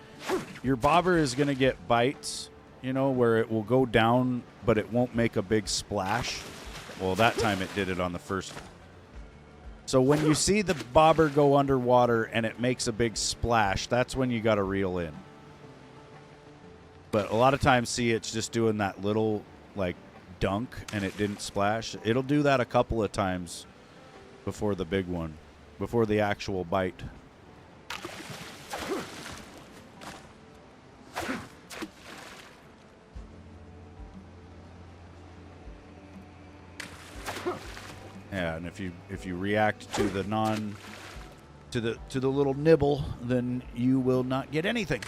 your bobber is going to get bites, you know, where it will go down, but it won't make a big splash. Well, that time it did it on the first. So when you see the bobber go underwater and it makes a big splash, that's when you got to reel in. But a lot of times, see, it's just doing that little, like, dunk, and it didn't splash. It'll do that a couple of times before the big one, before the actual bite. Yeah, and if you react to the to the little nibble, then you will not get anything.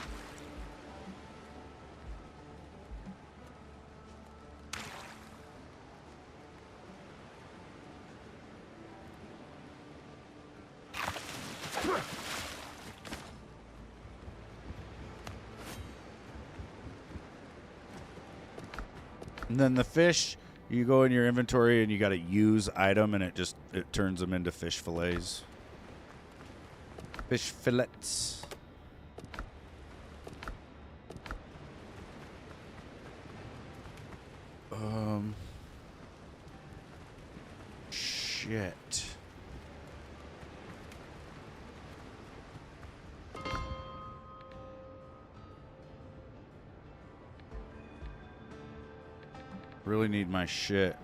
And then the fish, you go in your inventory and you got to use item, and it turns them into fish fillets. Fish fillets. Shit. Really need my shit.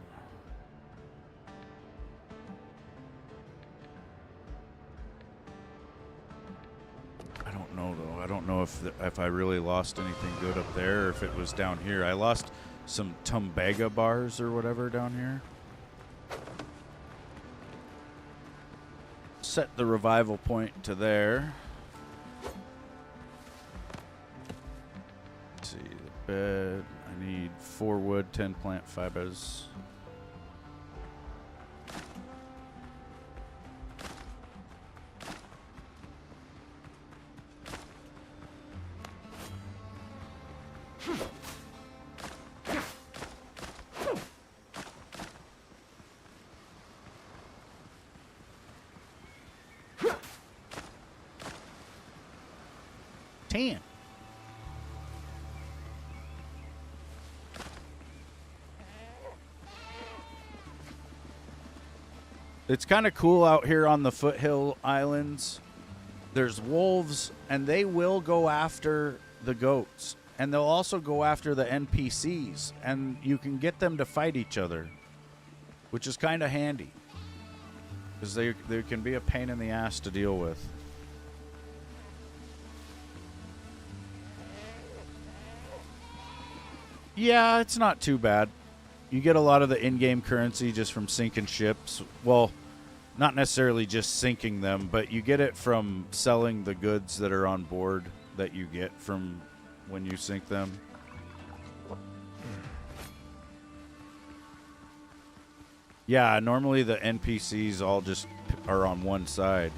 I don't know though. I don't know if I really lost anything good up there, or if it was down here. I lost some Tumbaga bars or whatever down here. Set the revival point to there. Let's see, the bed. I need 4 wood, 10 plant fibers. It's kind of cool out here on the foothill islands. There's wolves, and they will go after the goats, and they'll also go after the NPCs, and you can get them to fight each other, which is kind of handy, because they can be a pain in the ass to deal with. Yeah, it's not too bad. You get a lot of the in-game currency just from sinking ships. Well, not necessarily just sinking them, but you get it from selling the goods that are on board that you get from when you sink them. Yeah, normally the NPCs all just are on one side.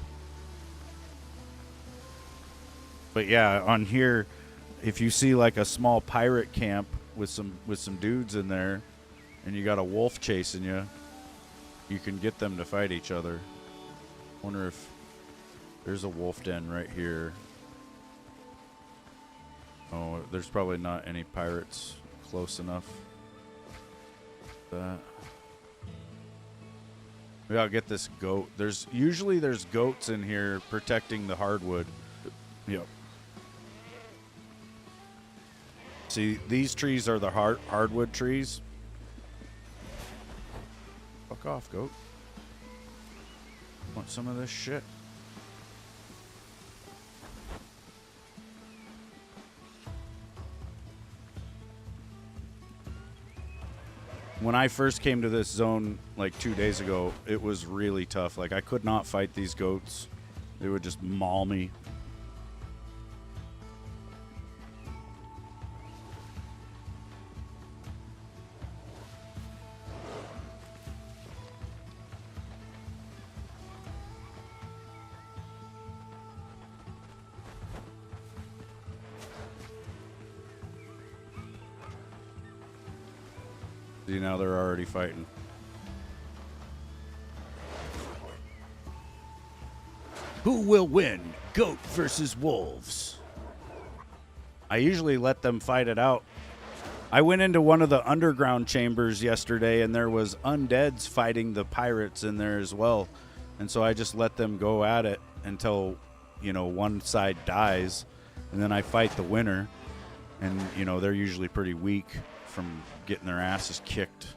But yeah, on here, if you see like a small pirate camp with some dudes in there, and you got a wolf chasing you, you can get them to fight each other. Wonder if there's a wolf den right here. Oh, there's probably not any pirates close enough. That. We gotta get this goat. Usually there's goats in here protecting the hardwood. Yep. See, these trees are the hardwood trees. Fuck off, goat. Want some of this shit? When I first came to this zone like 2 days ago, it was really tough. Like, I could not fight these goats. They would just maul me. See, now they're already fighting. Who will win? Goat versus wolves. I usually let them fight it out. I went into one of the underground chambers yesterday, and there was undeads fighting the pirates in there as well. And so I just let them go at it until, you know, one side dies, and then I fight the winner. And, you know, they're usually pretty weak from getting their asses kicked.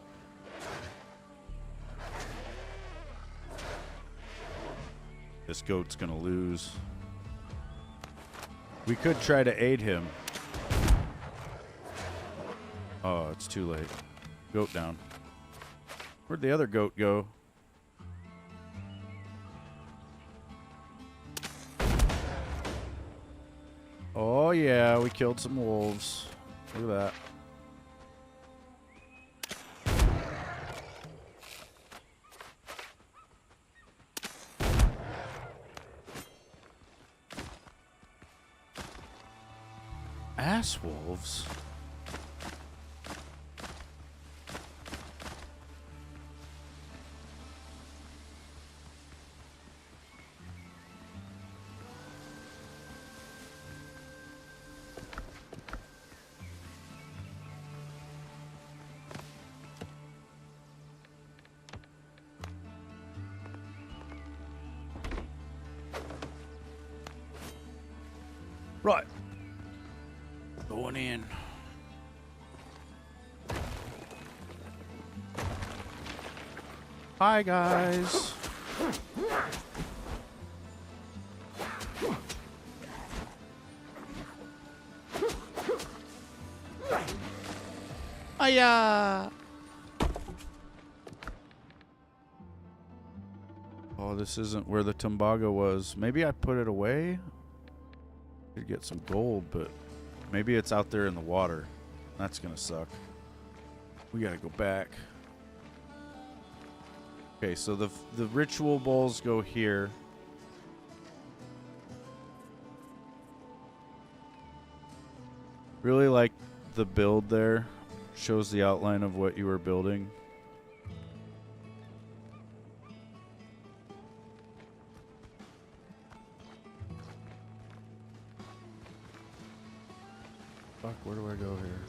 This goat's gonna lose. We could try to aid him. Oh, it's too late. Goat down. Where'd the other goat go? Oh yeah, we killed some wolves. Look at that. Ass wolves? Right. Going in. Hi, guys. Hiya. Oh, this isn't where the Tumbaga was. Maybe I put it away? Could get some gold, but maybe it's out there in the water. That's gonna suck. We gotta go back. Okay, so the ritual bowls go here. Really like the build there. Shows the outline of what you were building. Fuck, where do I go here?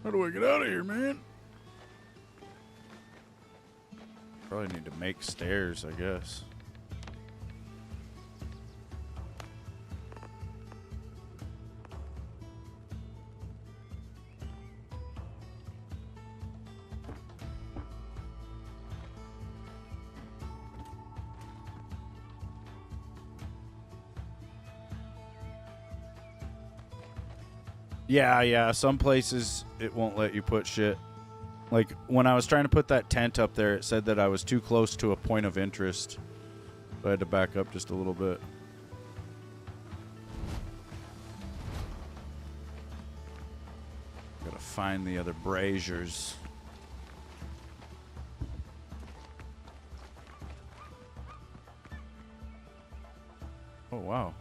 How do I get out of here, man? Probably need to make stairs, I guess. Yeah, some places it won't let you put shit. Like, when I was trying to put that tent up there, it said that I was too close to a point of interest. So I had to back up just a little bit. Gotta find the other braziers. Oh, wow.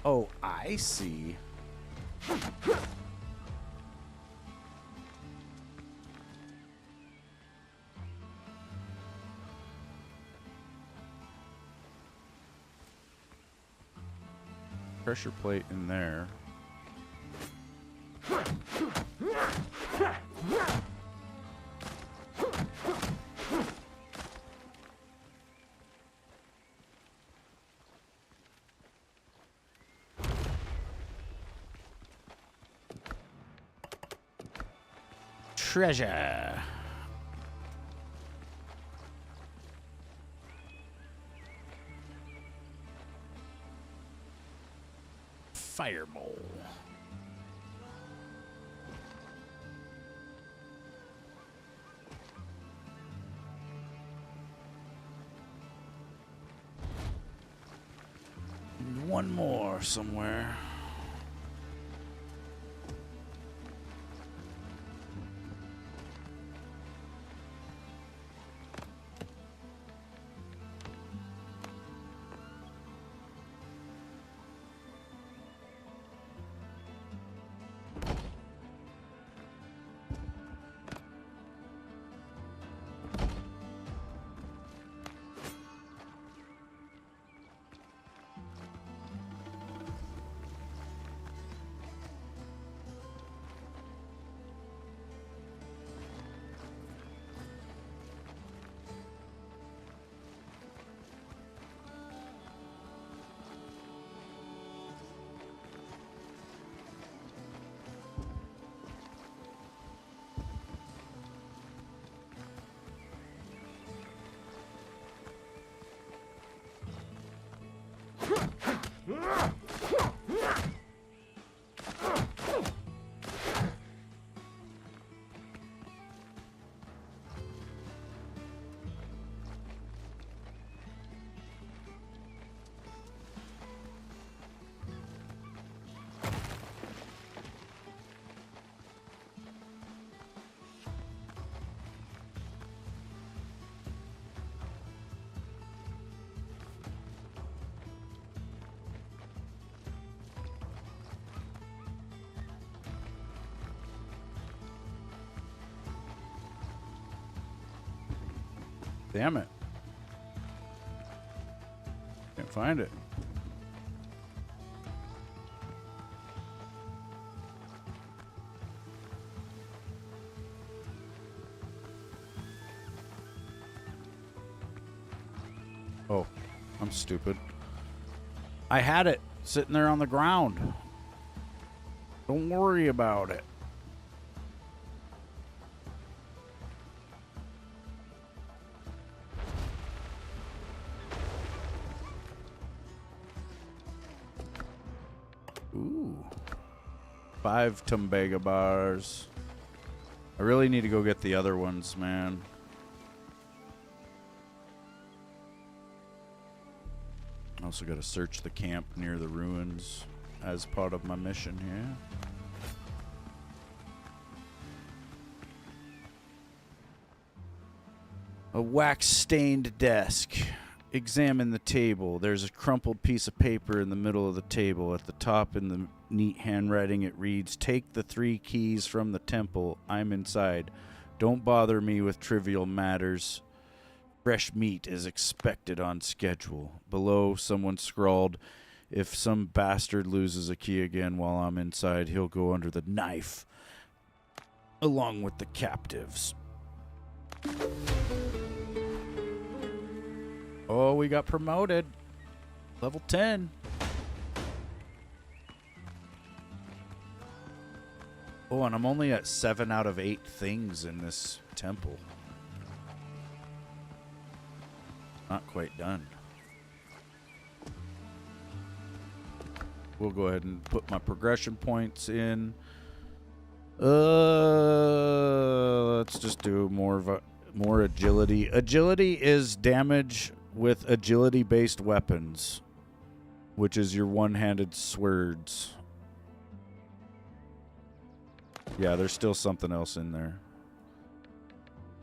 Oh, I see. Pressure plate in there. treasure. Fireball. And one more somewhere. Damn it. Can't find it. Oh, I'm stupid. I had it sitting there on the ground. Don't worry about it. Ooh. 5 Tumbaga bars. I really need to go get the other ones, man. I also got to search the camp near the ruins as part of my mission here. A wax-stained desk. Examine the table. There's a crumpled piece of paper in the middle of the table. At the top, in the neat handwriting, it reads, "Take the 3 keys from the temple. I'm inside. Don't bother me with trivial matters. Fresh meat is expected on schedule." Below, someone scrawled, "If some bastard loses a key again while I'm inside, he'll go under the knife, along with the captives." Oh, we got promoted. Level 10. Oh, and I'm only at 7 out of 8 things in this temple. Not quite done. We'll go ahead and put my progression points in. Let's just do more agility. Agility is damage with agility-based weapons, which is your one-handed swords. Yeah, there's still something else in there.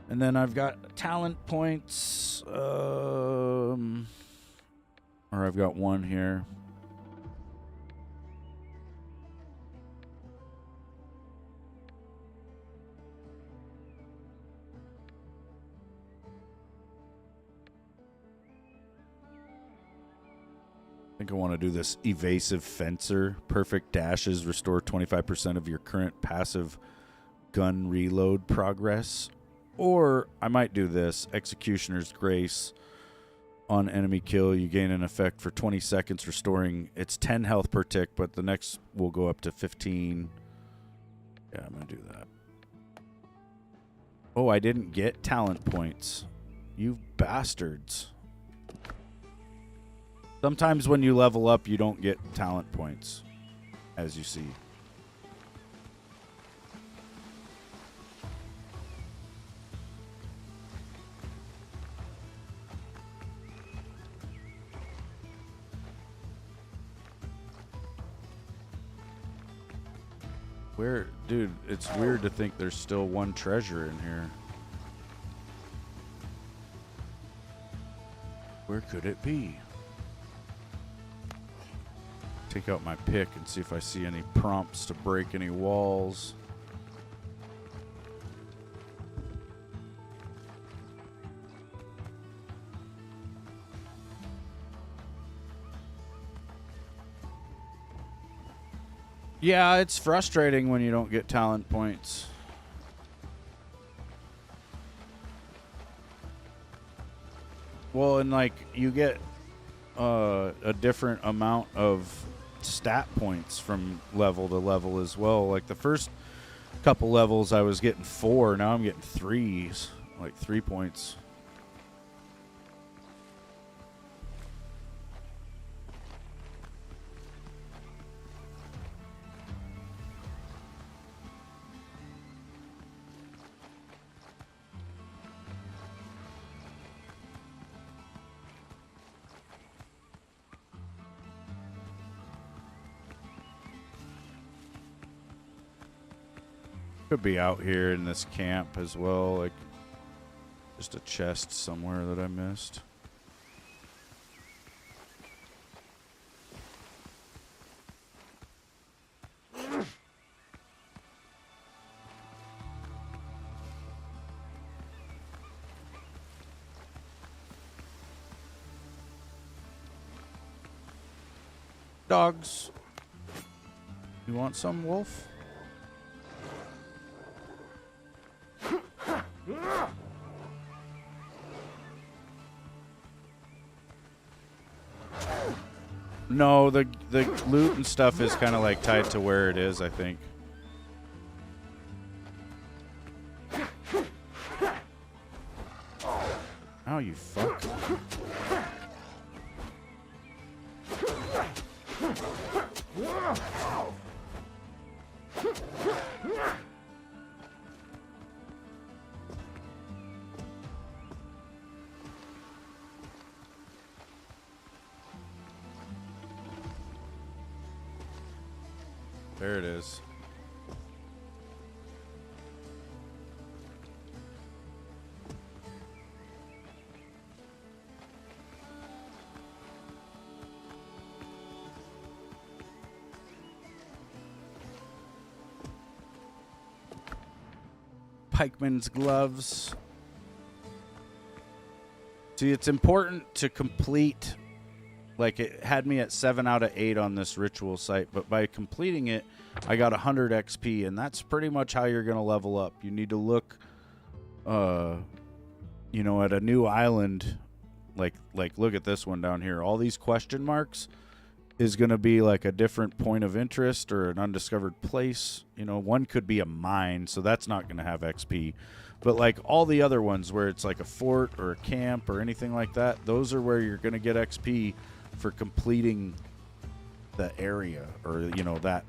And then I've got talent points, or I've got one here. I think I want to do this evasive fencer. Perfect dashes restore 25% of your current passive gun reload progress. Or I might do this, Executioner's Grace. On enemy kill, you gain an effect for 20 seconds, restoring it's 10 health per tick, but the next will go up to 15. Yeah, I'm going to do that. Oh, I didn't get talent points. You bastards. Sometimes when you level up, you don't get talent points, as you see. Where, dude, it's weird to think there's still one treasure in here. Where could it be? Take out my pick and see if I see any prompts to break any walls. Yeah, it's frustrating when you don't get talent points. Well, and like you get a different amount of stat points from level to level as well. Like the first couple levels I was getting 4, now I'm getting 3s, like 3 points. Could be out here in this camp as well, like just a chest somewhere that I missed. Dogs. You want some, wolf? No, the loot and stuff is kind of like tied to where it is, I think. Oh, you fuck. There it is. Pikeman's gloves. See, it's important to complete. Like, it had me at 7 out of 8 on this ritual site, but by completing it, I got 100 XP, and that's pretty much how you're going to level up. You need to look, you know, at a new island. Like look at this one down here. All these question marks is going to be like a different point of interest or an undiscovered place. You know, one could be a mine, so that's not going to have XP. But like all the other ones where it's like a fort or a camp or anything like that, those are where you're going to get XP for completing the area, or you know, that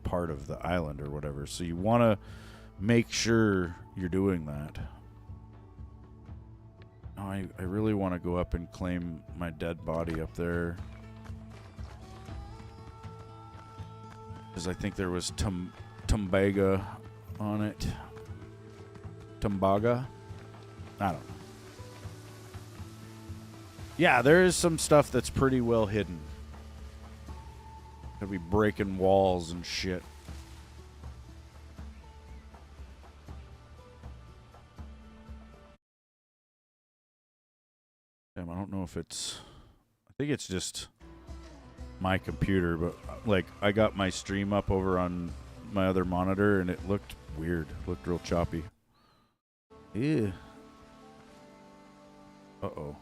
part of the island or whatever. So you want to make sure you're doing that. Oh, I really want to go up and claim my dead body up there, because I think there was Tumbaga on it. Tumbaga? I don't know. Yeah, there is some stuff that's pretty well hidden. Could be breaking walls and shit. Damn, I don't know if it's... I think it's just my computer, but like I got my stream up over on my other monitor and it looked weird. It looked real choppy. Ew. Uh-oh.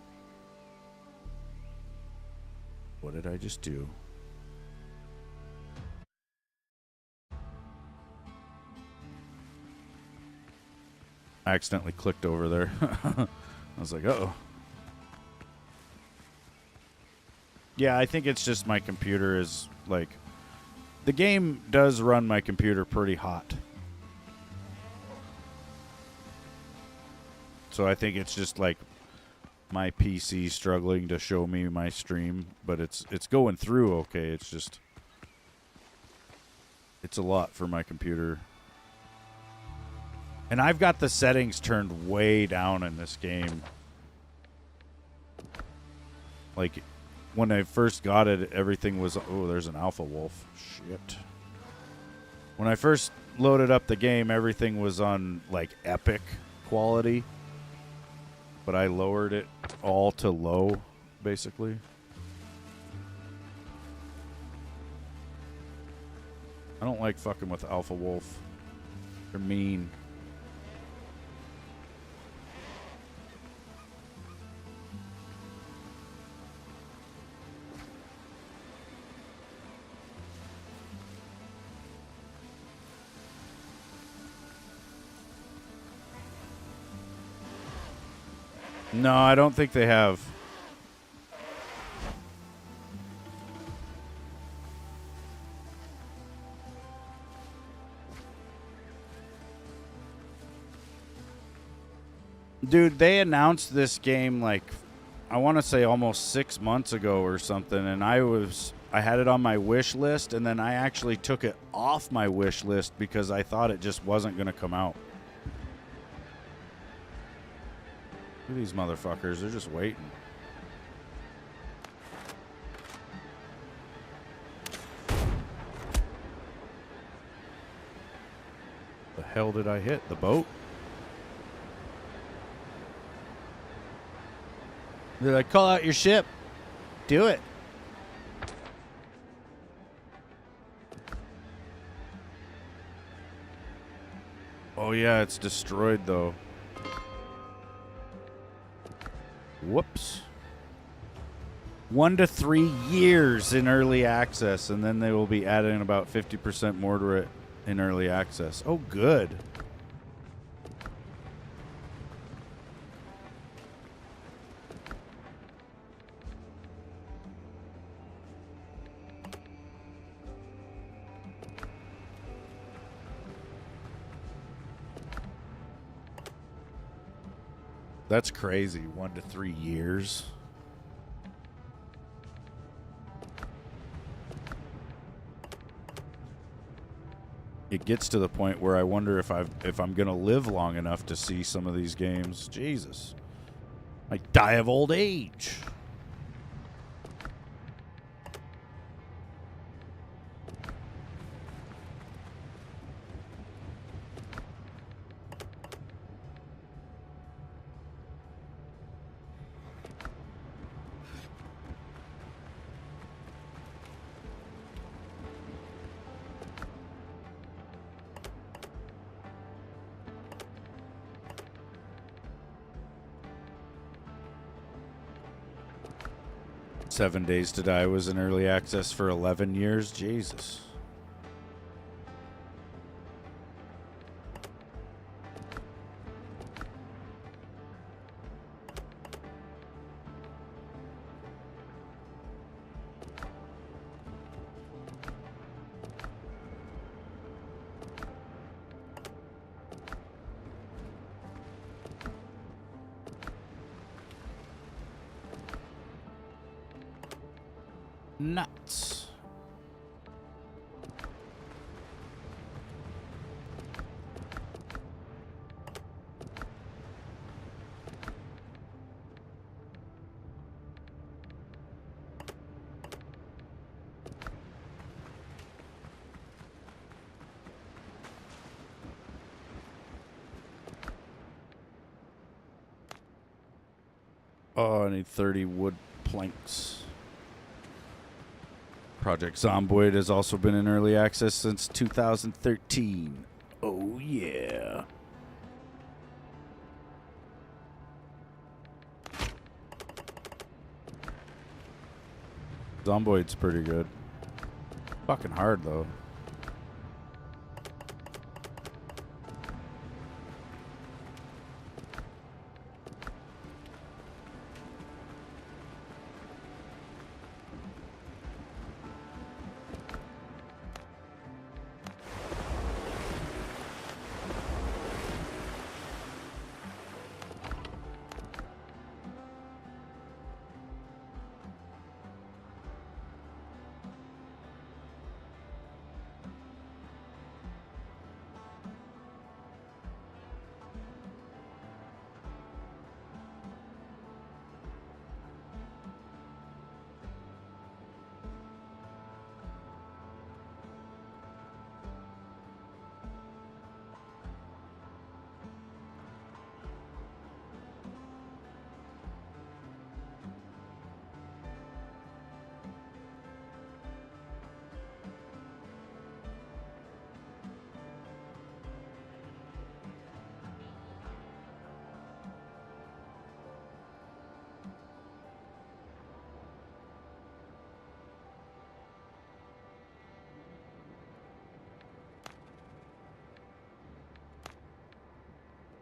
What did I just do? I accidentally clicked over there. I was like, uh-oh. Yeah, I think it's just my computer is, like... The game does run my computer pretty hot. So I think it's just, like, my PC struggling to show me my stream. But it's going through okay. It's just... It's a lot for my computer. And I've got the settings turned way down in this game. Like, when I first got it, everything was... Oh, there's an alpha wolf. Shit. When I first loaded up the game, everything was on, like, epic quality. But I lowered it all to low, basically. I don't like fucking with alpha wolf. They're mean. No, I don't think they have. Dude, they announced this game like, I want to say almost 6 months ago or something, and I had it on my wish list, and then I actually took it off my wish list because I thought it just wasn't going to come out. Look at these motherfuckers, they're just waiting. The hell did I hit? The boat? Did I call out your ship? Do it. Oh yeah, it's destroyed though. Whoops. 1 to 3 years in early access, and then they will be adding about 50% more to it in early access. Oh, good. That's crazy. 1 to 3 years. It gets to the point where I wonder if I'm gonna live long enough to see some of these games. Jesus, I die of old age. Seven Days to Die was in early access for 11 years. Jesus. Nuts. Oh, I need 30 wood planks. Project Zomboid has also been in early access since 2013. Oh, yeah. Zomboid's pretty good. Fucking hard, though.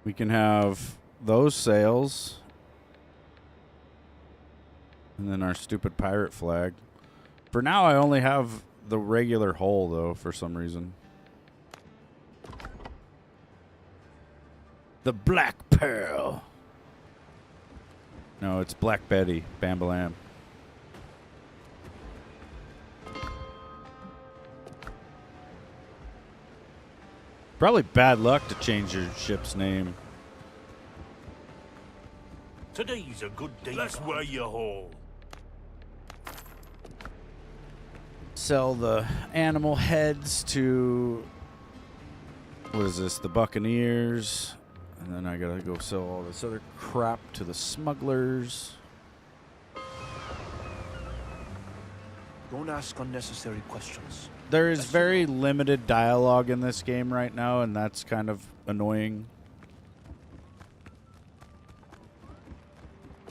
We can have those sails. And then our stupid pirate flag. For now, I only have the regular hull, though, for some reason. The Black Pearl. No, it's Black Betty. Bambalam. Probably bad luck to change your ship's name. Today's a good day. Let's wear your hole. Sell the animal heads to... What is this? The Buccaneers. And then I gotta go sell all this other crap to the smugglers. Don't ask unnecessary questions. There is very limited dialogue in this game right now, and that's kind of annoying.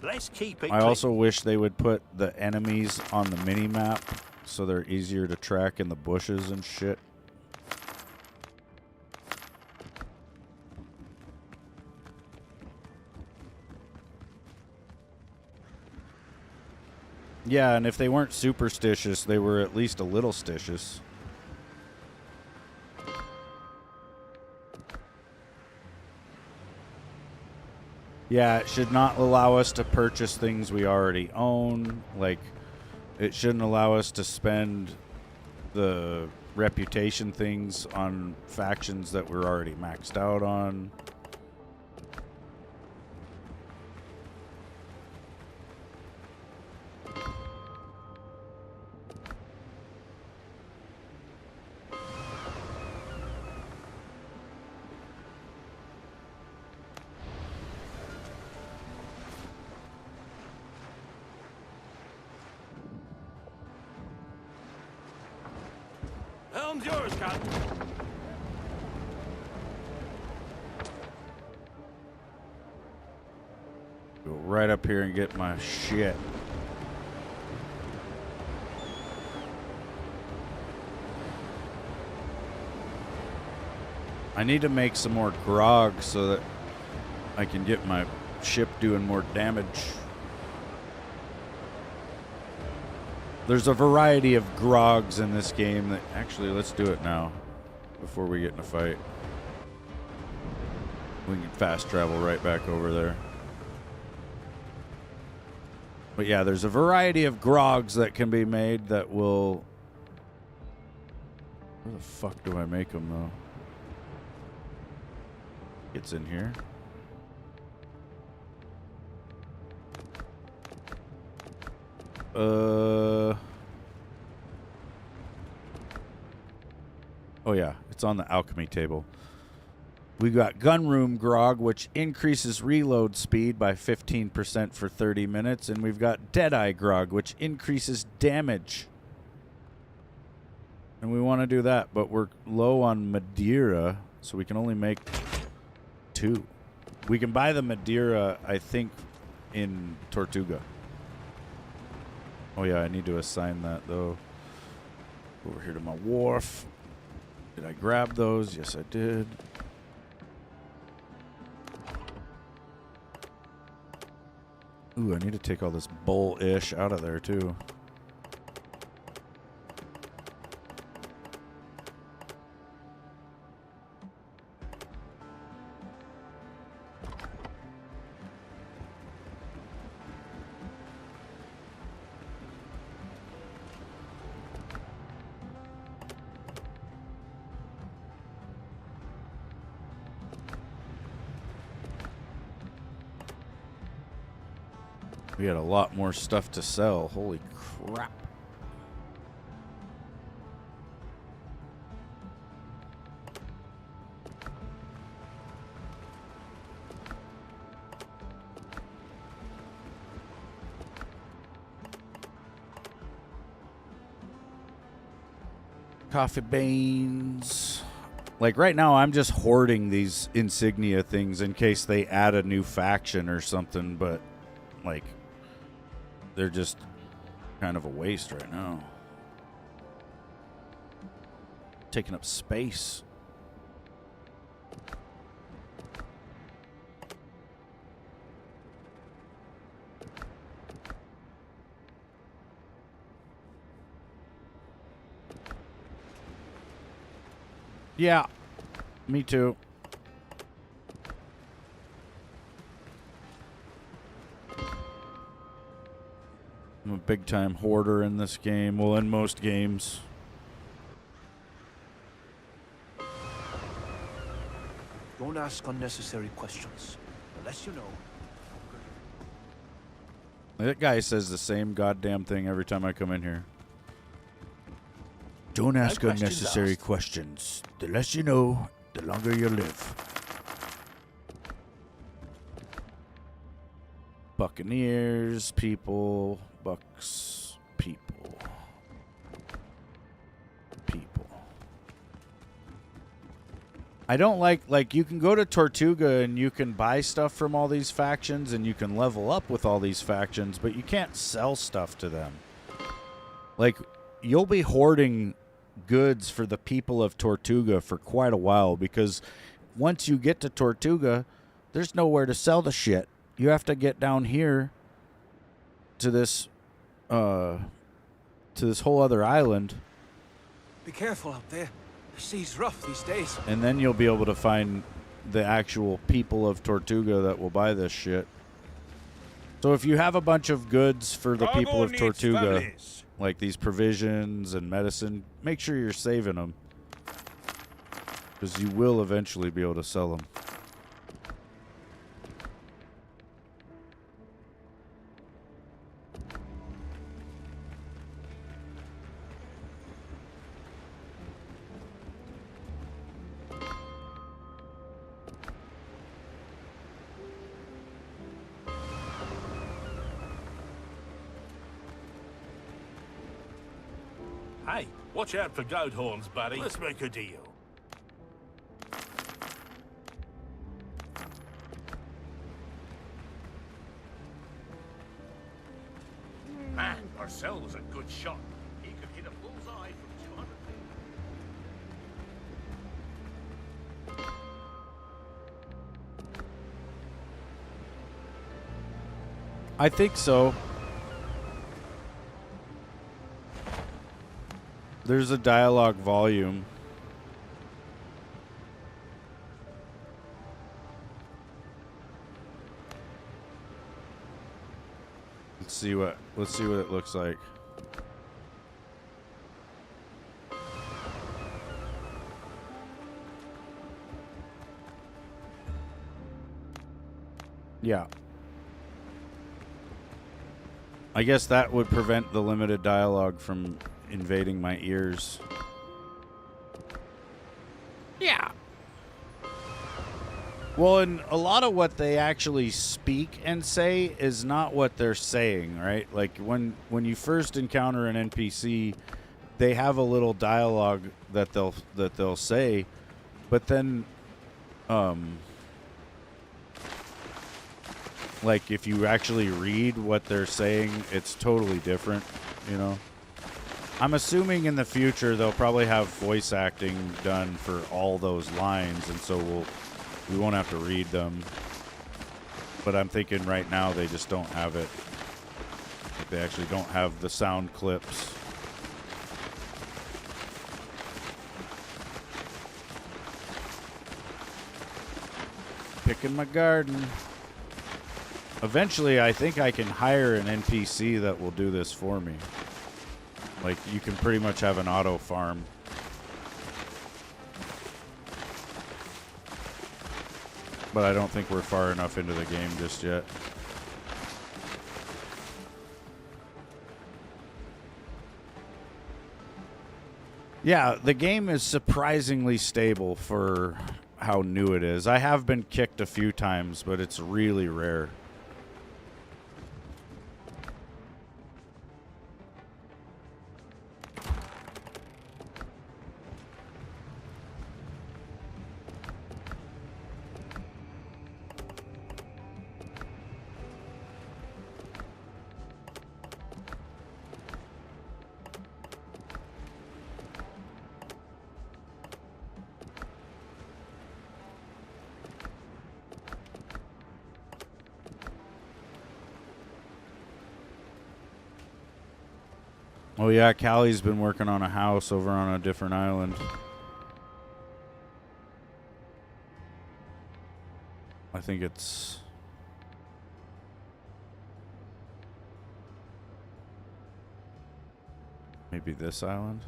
Let's keep it I also wish they would put the enemies on the mini-map so they're easier to track in the bushes and shit. Yeah, and if they weren't superstitious, they were at least a little stitious. Yeah, it should not allow us to purchase things we already own. Like, it shouldn't allow us to spend the reputation things on factions that we're already maxed out on. Helm's yours, Captain. Go right up here and get my shit. I need to make some more grog so that I can get my ship doing more damage. There's a variety of grogs in this game that... Actually, let's do it now before we get in a fight. We can fast travel right back over there. But yeah, there's a variety of grogs that can be made that will... Where the fuck do I make them, though? It's in here. Oh yeah, it's on the alchemy table. We got gunroom grog, which increases reload speed by 15% for 30 minutes, and we've got deadeye grog, which increases damage. And we want to do that, but we're low on Madeira, so we can only make 2. We can buy the Madeira, I think, in Tortuga. Oh yeah, I need to assign that though. Over here to my wharf. Did I grab those? Yes, I did. Ooh, I need to take all this bull-ish out of there too. We had a lot more stuff to sell. Holy crap. Coffee beans. Like right now, I'm just hoarding these insignia things in case they add a new faction or something, but like... They're just kind of a waste right now. Taking up space. Yeah, me too. I'm a big-time hoarder in this game. Well, in most games. Don't ask unnecessary questions. Unless you know. That guy says the same goddamn thing every time I come in here. Don't ask questions unnecessary asked. questions. The less you know, the longer you live. Buccaneers, people, bucks, people. People. I don't like you can go to Tortuga and you can buy stuff from all these factions and you can level up with all these factions, but you can't sell stuff to them. Like, you'll be hoarding goods for the people of Tortuga for quite a while, because once you get to Tortuga, there's nowhere to sell the shit. You have to get down here to this whole other island, Be careful out there. The sea's rough these days. and then you'll be able to find the actual people of Tortuga that will buy this shit. So if you have a bunch of goods for the people of Tortuga, like these provisions and medicine, make sure you're saving them, because you will eventually be able to sell them. Hey, watch out for goat horns, buddy. Let's make a deal. Man, Marcel was a good shot. He could hit a bullseye from 200 feet. I think so. There's a dialogue volume. Let's see what it looks like. Yeah. I guess that would prevent the limited dialogue from invading my ears. Yeah. Well, and a lot of what they actually speak and say is not what they're saying, right? Like when you first encounter an NPC, they have a little dialogue that they'll say, but then like if you actually read what they're saying, it's totally different, you know? I'm assuming in the future they'll probably have voice acting done for all those lines, and so we won't have to read them. But I'm thinking right now they just don't have it. Like they actually don't have the sound clips. Picking my garden. Eventually, I think I can hire an NPC that will do this for me. Like, you can pretty much have an auto farm. But I don't think we're far enough into the game just yet. Yeah, the game is surprisingly stable for how new it is. I have been kicked a few times, but it's really rare. Oh yeah, Callie's been working on a house over on a different island. I think it's... maybe this island?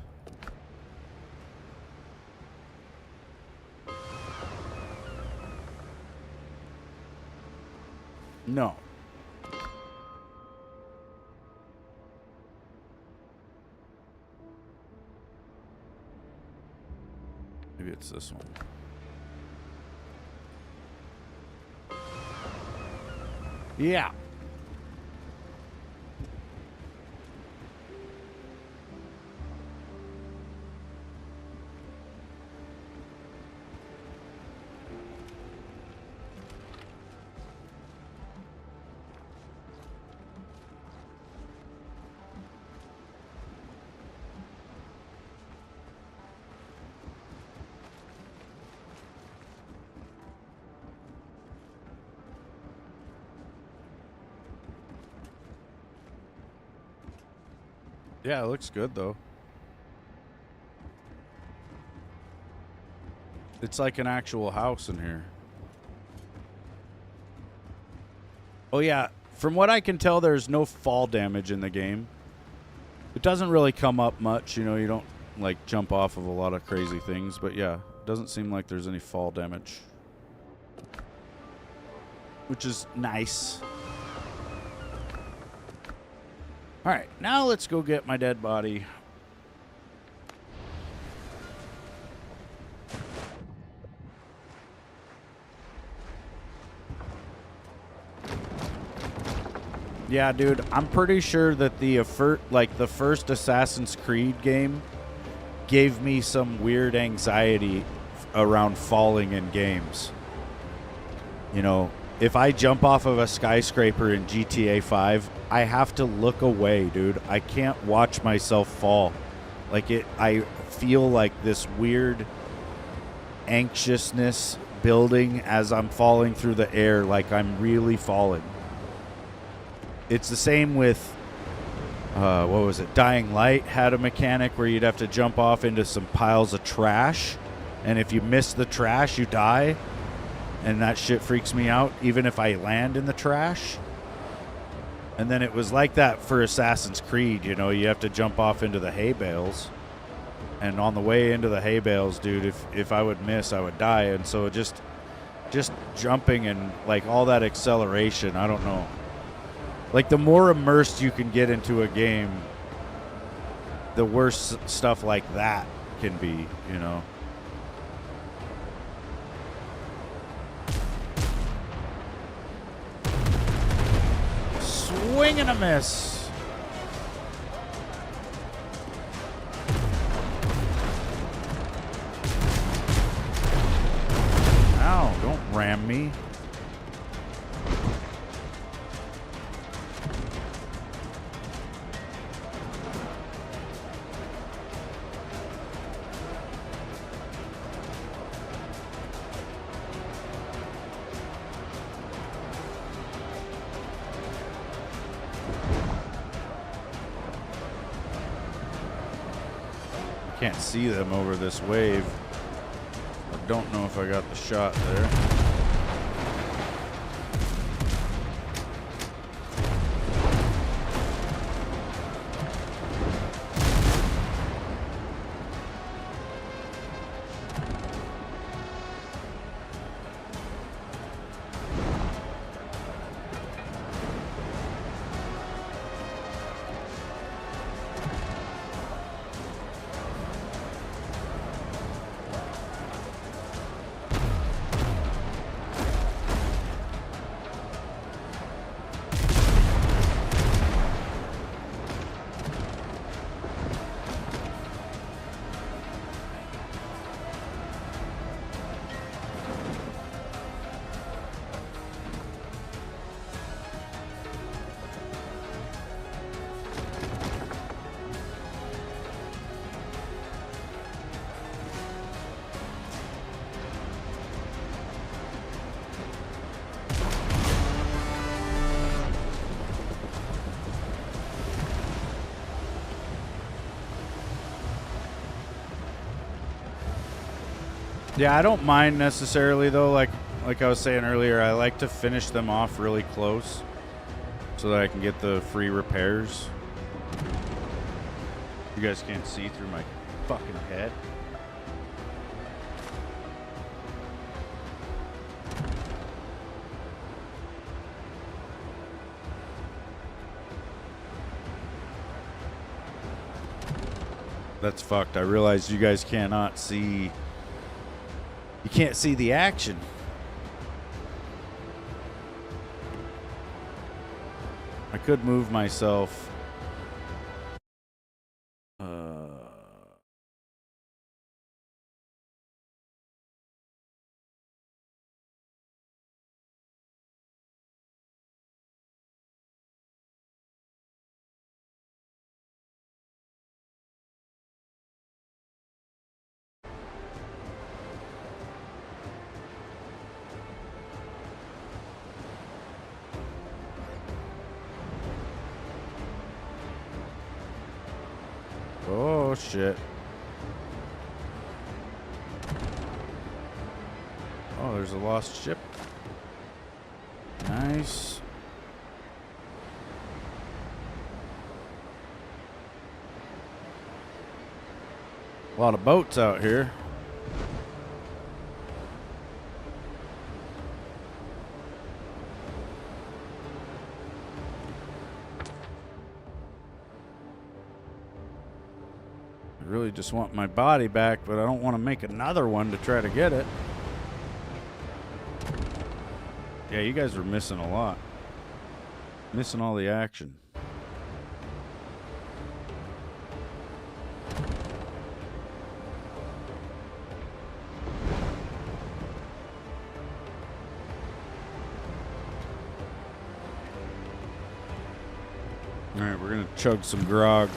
No. Maybe it's this one. Yeah. Yeah, it looks good though. It's like an actual house in here. Oh yeah, from what I can tell, there's no fall damage in the game. It doesn't really come up much, you know, you don't like jump off of a lot of crazy things, but yeah, it doesn't seem like there's any fall damage. Which is nice. Alright, now let's go get my dead body. Yeah, dude, I'm pretty sure that the first Assassin's Creed game gave me some weird anxiety around falling in games. You know, if I jump off of a skyscraper in GTA 5, I have to look away, dude. I can't watch myself fall. I feel like this weird anxiousness building as I'm falling through the air, like I'm really falling. It's the same with, what was it? Dying Light had a mechanic where you'd have to jump off into some piles of trash, and if you miss the trash, you die. And that shit freaks me out, even if I land in the trash. And then it was like that for Assassin's Creed, you know, you have to jump off into the hay bales. And on the way into the hay bales, dude, if I would miss, I would die. And so just jumping and like all that acceleration, I don't know. Like the more immersed you can get into a game, the worse stuff like that can be, you know. Swing and a miss. Ow, don't ram me. Can't see them over this wave. I don't know if I got the shot there. Yeah, I don't mind necessarily though. Like like I was saying earlier, I like to finish them off really close so that I can get the free repairs. You guys can't see through my fucking head. That's fucked. I realized you guys cannot see. You can't see the action. I could move myself. Oh, shit. Oh, there's a lost ship. Nice. A lot of boats out here. I really just want my body back, but I don't want to make another one to try to get it. Yeah, you guys were missing a lot. Missing all the action. All right, we're gonna chug some grog.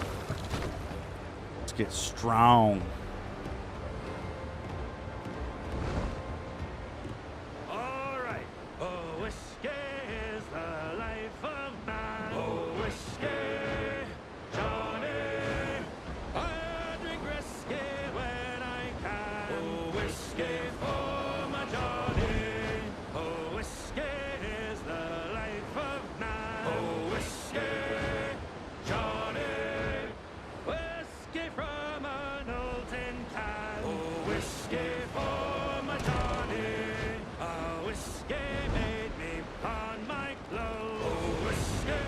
Let's get strong. All right. Oh, whiskey is the life of man. Oh, whiskey, Johnny. I drink whiskey when I can. Oh, whiskey for my Johnny. Oh, whiskey is the life of man. Oh, whiskey, Johnny. Whiskey from an old tin can. Oh, whiskey for my Johnny. Oh, whiskey made me pawn my clothes. Oh, whiskey.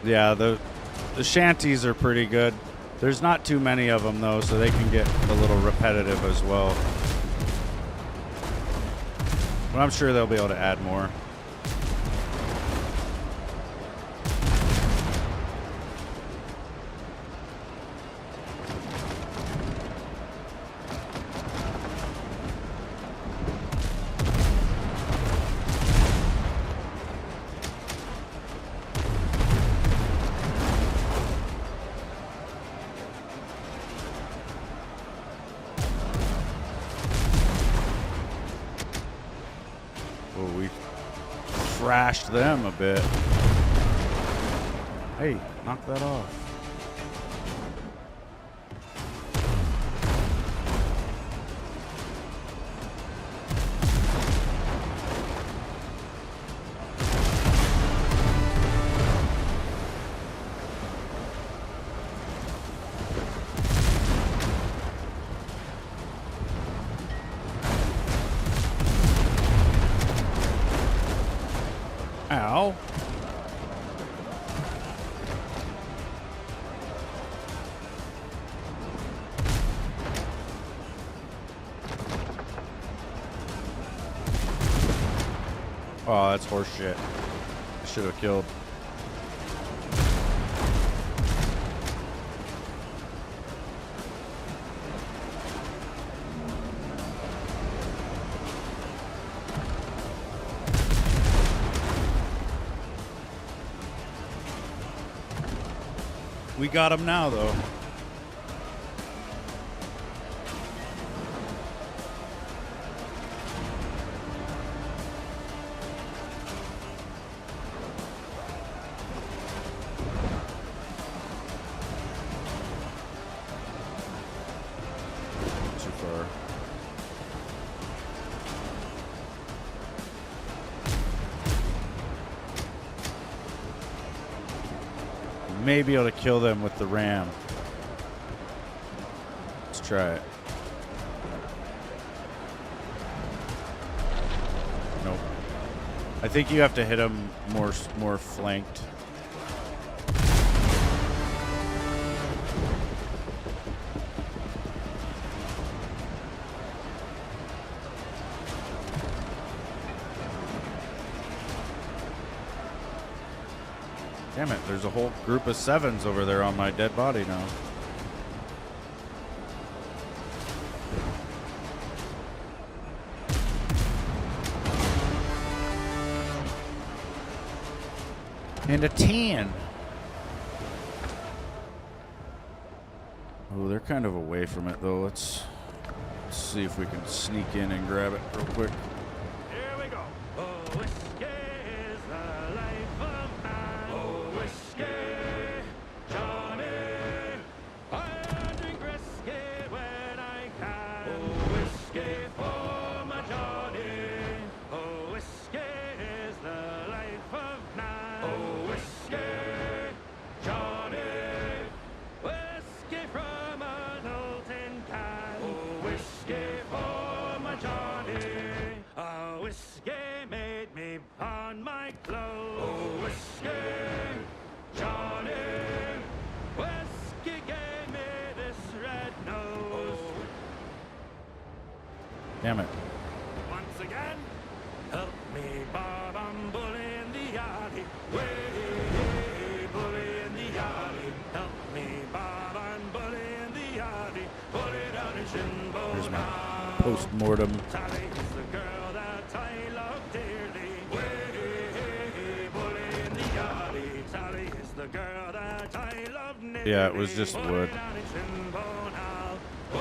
Yeah, the shanties are pretty good. There's not too many of them though, so they can get a little repetitive as well. But I'm sure they'll be able to add more. Oh, we thrashed them a bit. Hey, knock that off. Ow. Oh, that's horse shit. I should have killed. We got him now, though. Too far. may be able to kill them with the ram. Let's try it. Nope. I think you have to hit them more flanked. Damn it, there's a whole group of 7s over there on my dead body now. And a 10. Oh, they're kind of away from it though. Let's see if we can sneak in and grab it real quick. Here we go. Oh, whiskey is the life of man. Oh, whiskey, Johnny. I drink whiskey when I can. Oh, whiskey for my Johnny. Oh, whiskey is the life of man. Oh, whiskey, Johnny. Whiskey from an old tin can. Oh, whiskey for my Johnny. Oh, whiskey made me pawn my clothes. Oh, whiskey, Johnny. Whiskey gave me this red nose. Damn it. Once again, help me, Bob, I'm bullying the alley. Way, bullying the alley. Help me, Bob, I'm bullying the alley. Bully down in Shinbone. Here's my post-mortem. Sally is the girl that I love dearly. Way, bullying the alley. Sally is the girl that I love nearly. Yeah, it was just wood. Down in Shinbone Hall. Oh,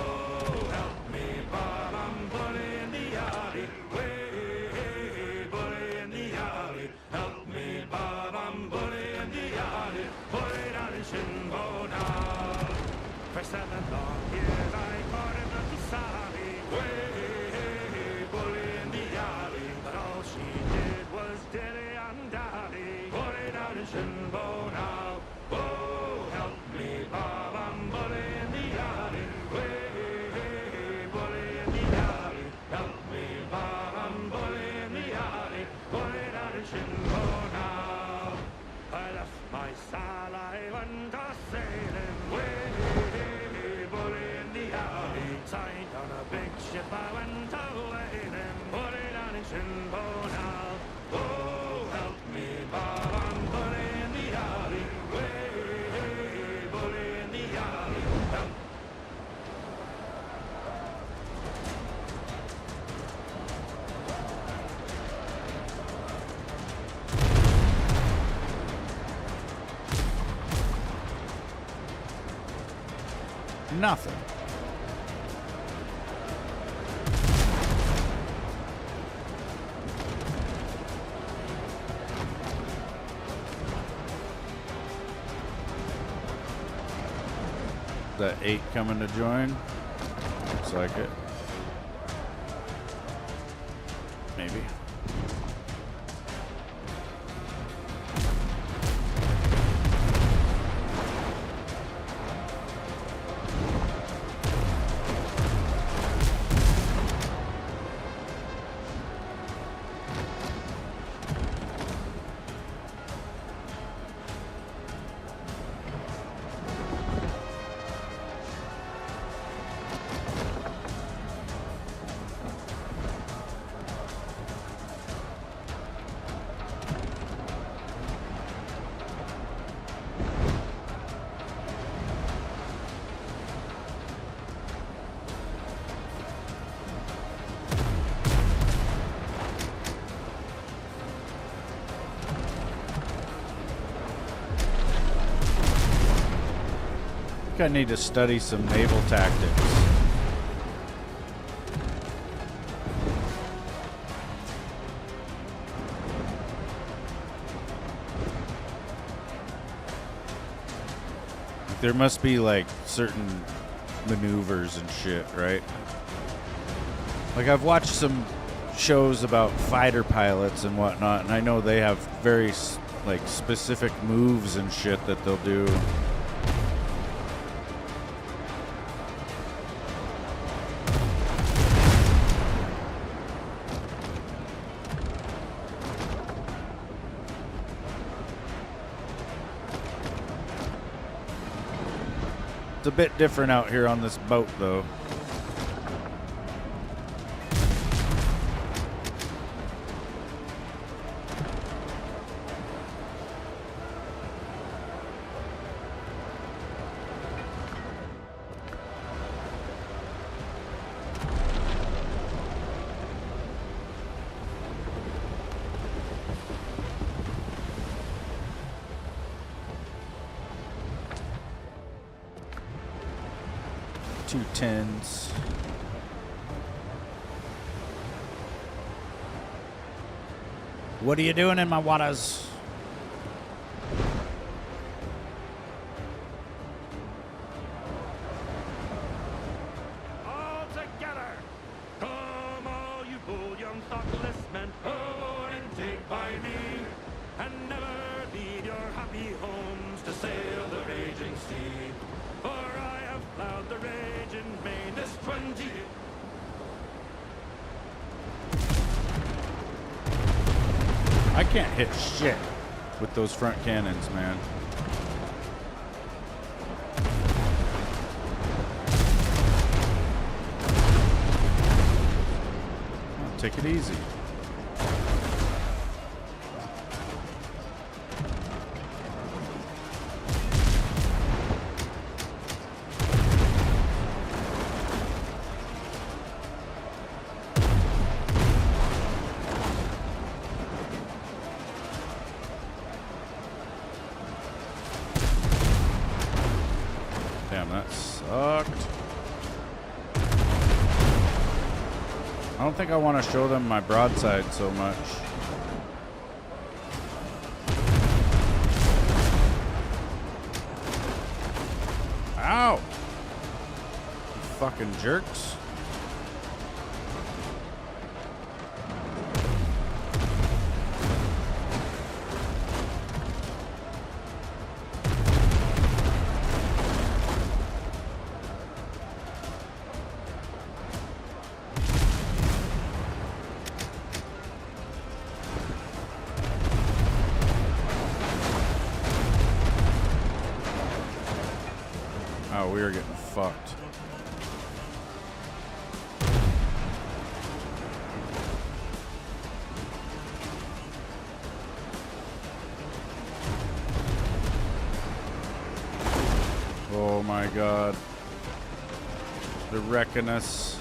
help me, Bob, I'm bullying the alley. Way, bullying the alley. Help me, Bob, I'm bullying the alley. Bully down in Shinbone Hall. For 7 long years I courted little Sally. Way, bullying the alley. But all she did was dilly and dally. Bully down in Shinbone Hall. Oh, help me, Bob, I'm bullying the alley. Way, bullying the alley. Help me, Bob, I'm bullying the alley. Bully down in Shinbone Hall. I left my stall, I went a sailing. Way, bullying the alley. Signed on a big ship, I went a whaling. Bully down in Shinbone Hall. Oh, help me, Bob, I'm bullying the alley. Way, bullying the alley. Help. Nothing. That 8 coming to join? Looks like it. Maybe. I need to study some naval tactics. There must be like certain maneuvers and shit, right? Like I've watched some shows about fighter pilots and whatnot, and I know they have very like specific moves and shit that they'll do. It's a bit different out here on this boat, though. Two tens. What are you doing in my waters? All together! Come all you bold young thoughtless men, oh, and take by me, and never leave your happy homes to sail the raging sea. For I have plowed the raging main this 20 years. I can't hit shit with those front cannons, man. Oh, take it easy. Damn, that sucked. I don't think I want to show them my broadside so much. Ow! You fucking jerks. Oh, we are getting fucked. Oh my god. They're wrecking us.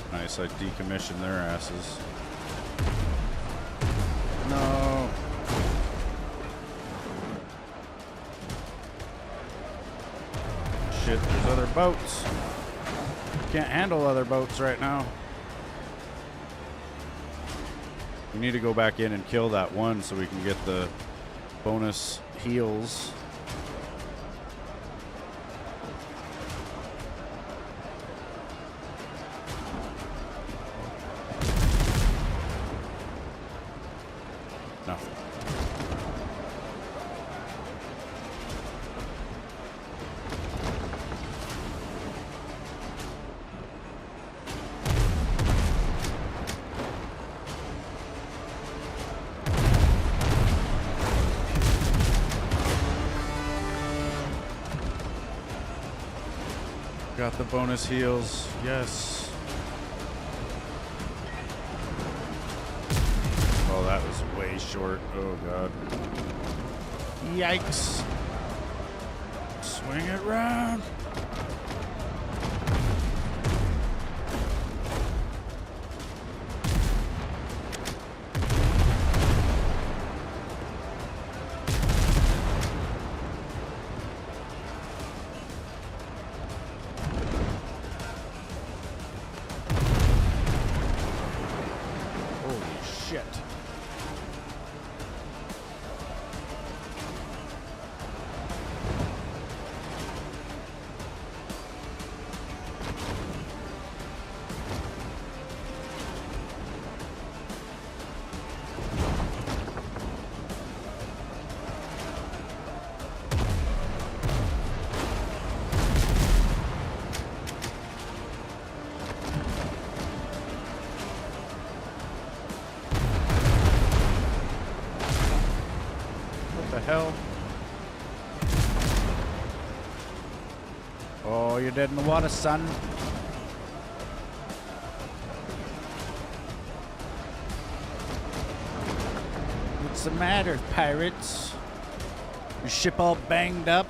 Nice, I decommissioned their asses. No. Shit, there's other boats. Can't handle other boats right now. We need to go back in and kill that one so we can get the bonus heals. Nothing. Got the bonus heals. Yes. Oh, that was way short. Oh, God. Yikes. Swing it round. dead in the water, son. What's the matter, pirates? Your ship all banged up?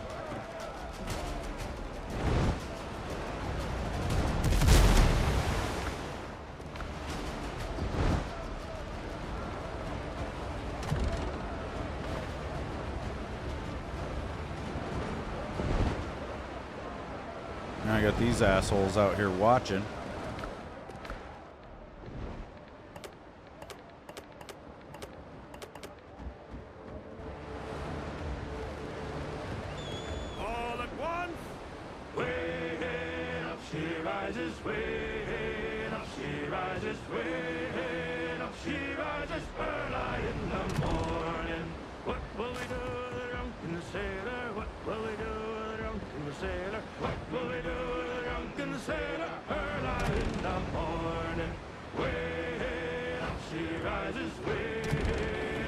Now I got these assholes out here watching. All at once, way up she rises, way up she rises, way up she rises, early in the morning. What will we do with the drunken sailor? What will we do with the drunken sailor? What will we do with the drunken sailor? Early in the morning. Way up she rises, way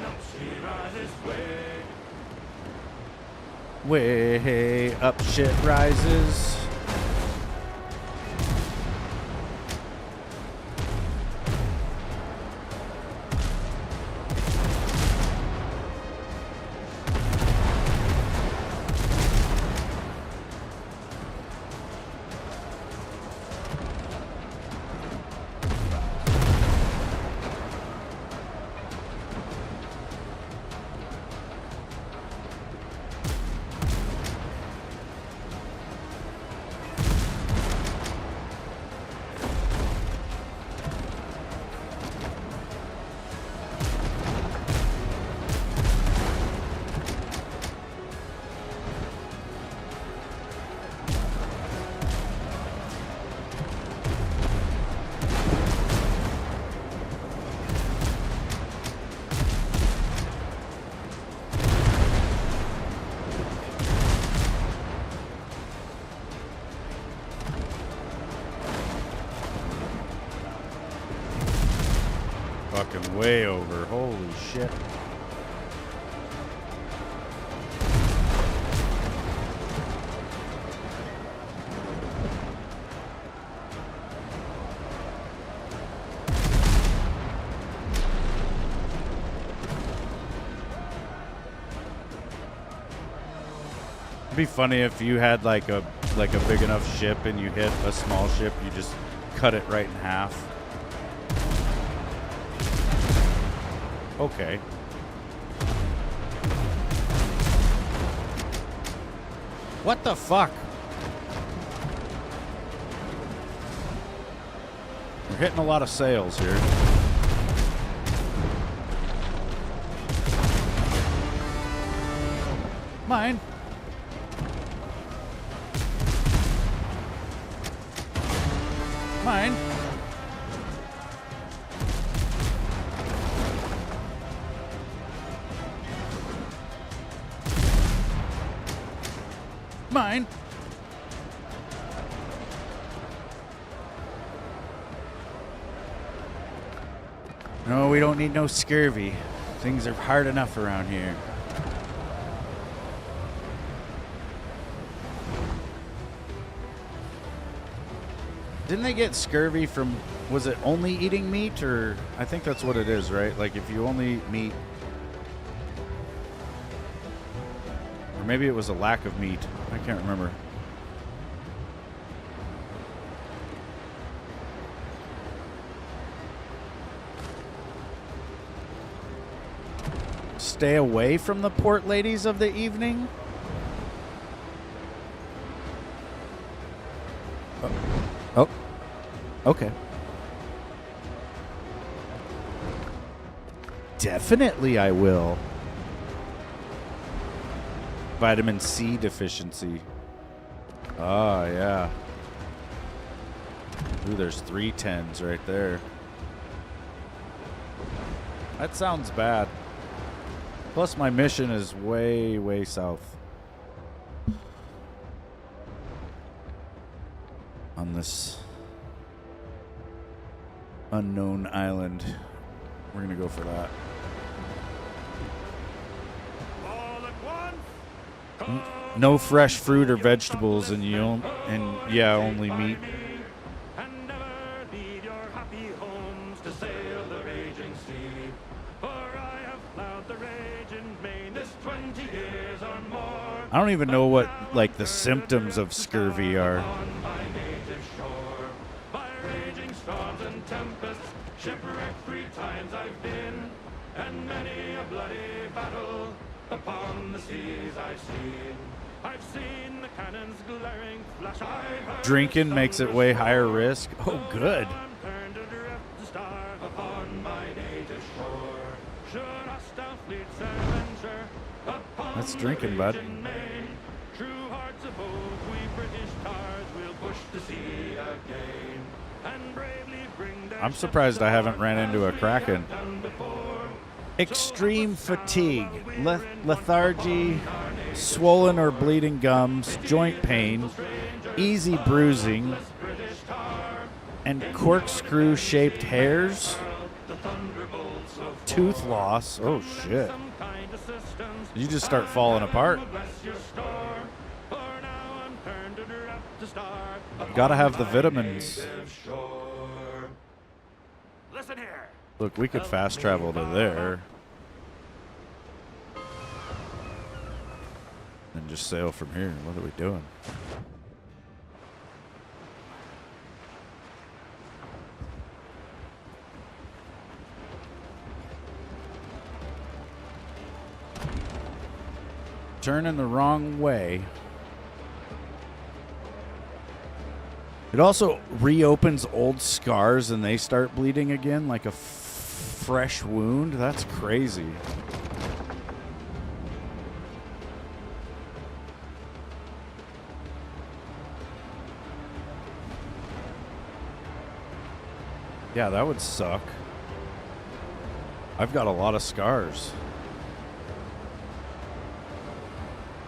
up she rises, Way up shit rises. Fucking way over. Holy shit. It'd be funny if you had like a big enough ship and you hit a small ship, you just cut it right in half. Okay. What the fuck? We're hitting a lot of sails here. Mine. Mine. Mine. No, we don't need no scurvy. Things are hard enough around here. Didn't they get scurvy from, was it only eating meat, or I think that's what it is, right? Like if you only eat meat, or maybe it was a lack of meat. I can't remember. Stay away from the port ladies of the evening? Oh. Okay. Definitely I will. Vitamin C deficiency. Oh, yeah. Ooh, there's 3 10s right there. That sounds bad. Plus, my mission is way, way south. On this unknown island. We're going to go for that. all at once. No fresh fruit or vegetables, and only meat. And never leave your happy homes to sail the raging sea. For I have plowed the raging main this 20 years or more. I don't even know what like the symptoms of scurvy are. On my native shore, by raging storms and tempests, shipwrecked 3 times I've been, and many a bloody battle upon the seas I've seen. I've seen the cannons glaring flash. I've heard Drinking makes it way higher risk. Oh, good. I'm turned adrift to starve upon my native shore. Should hostile fleets adventure upon That's the drinking, bud. raging main, true hearts of oak, we British tars will push to sea again, and bravely bring their I'm surprised I haven't ran into a kraken. done before. Extreme fatigue, lethargy, swollen or bleeding gums, joint pain, easy bruising, and corkscrew-shaped hairs, tooth loss. Oh, shit. You just start falling apart. Gotta have the vitamins. Listen here. Look, we could fast travel to there. And just sail from here. What are we doing? Turning the wrong way. It also reopens old scars and they start bleeding again like a fresh wound. That's crazy. Yeah, that would suck. I've got a lot of scars.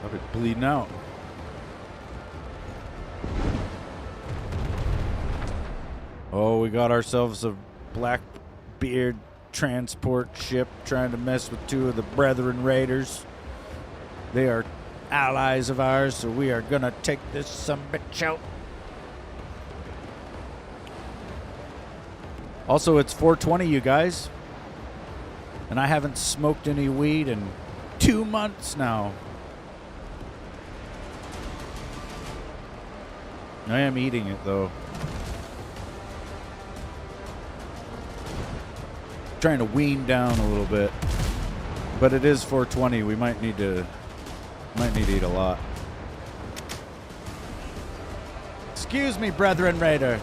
I've been bleeding out. Oh, we got ourselves a Blackbeard transport ship trying to mess with 2 of the Brethren Raiders. They are allies of ours, so we are gonna take this sumbitch out. Also, it's 420, you guys. And I haven't smoked any weed in 2 months now. I am eating it, though. Trying to wean down a little bit. But it is 420. We might need to eat a lot. Excuse me, Brethren Raider.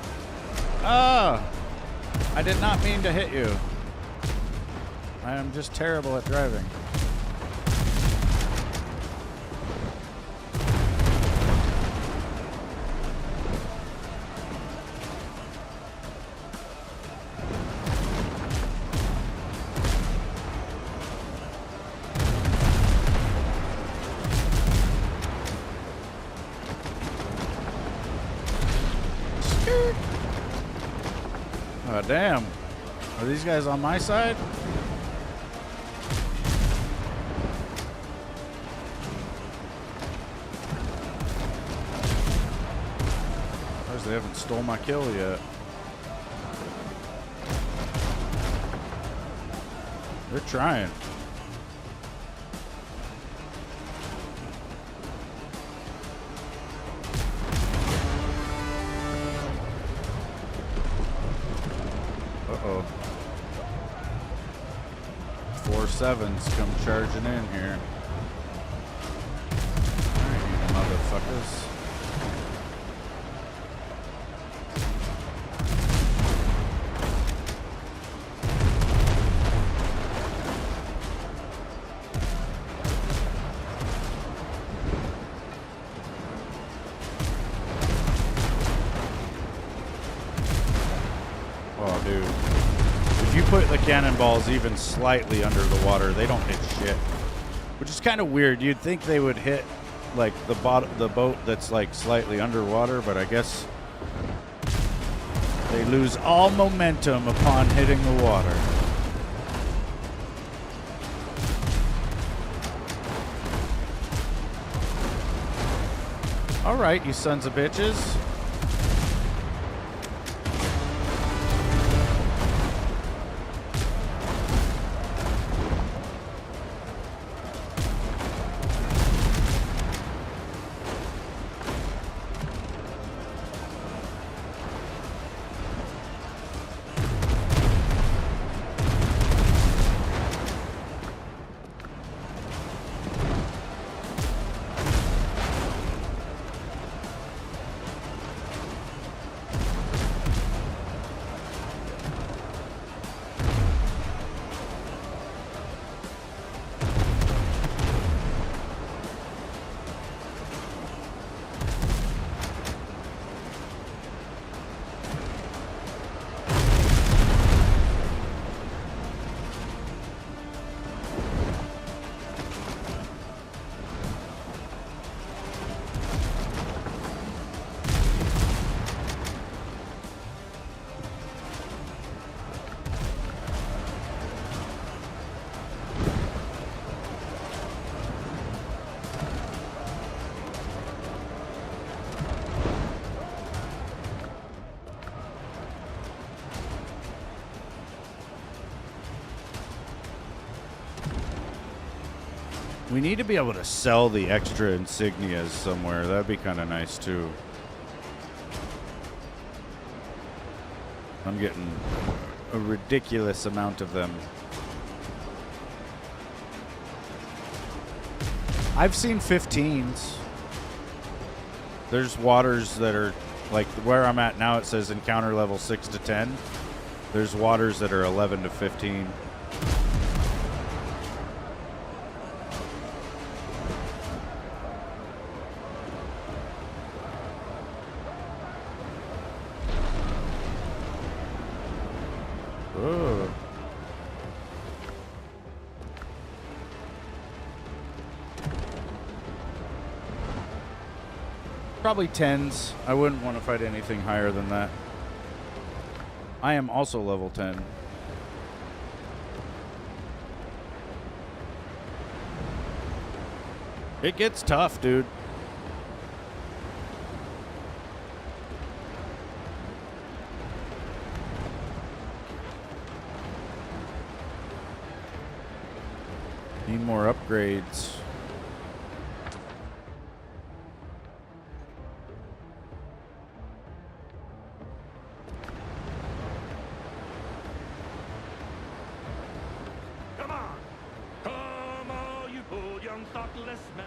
Oh, I did not mean to hit you. I am just terrible at driving. Oh, damn. Are these guys on my side? Because they haven't stole my kill yet. They're trying. Uh-oh. 4-7s come charging in here. Alright, you motherfuckers. Oh, dude. If you put the cannonballs even slightly under the water, they don't hit shit. Which is kind of weird. You'd think they would hit, like, the boat that's, like, slightly underwater, but I guess they lose all momentum upon hitting the water. All right, you sons of bitches. We need to be able to sell the extra insignias somewhere. That'd be kind of nice too. I'm getting a ridiculous amount of them. I've seen 15s. There's waters that are like where I'm at now. It says encounter level 6 to 10. There's waters that are 11 to 15. Oh. Probably 10s. I wouldn't want to fight anything higher than that. I am also level 10. It gets tough, dude. Need more upgrades. Come on! Come all you bold young thoughtless men.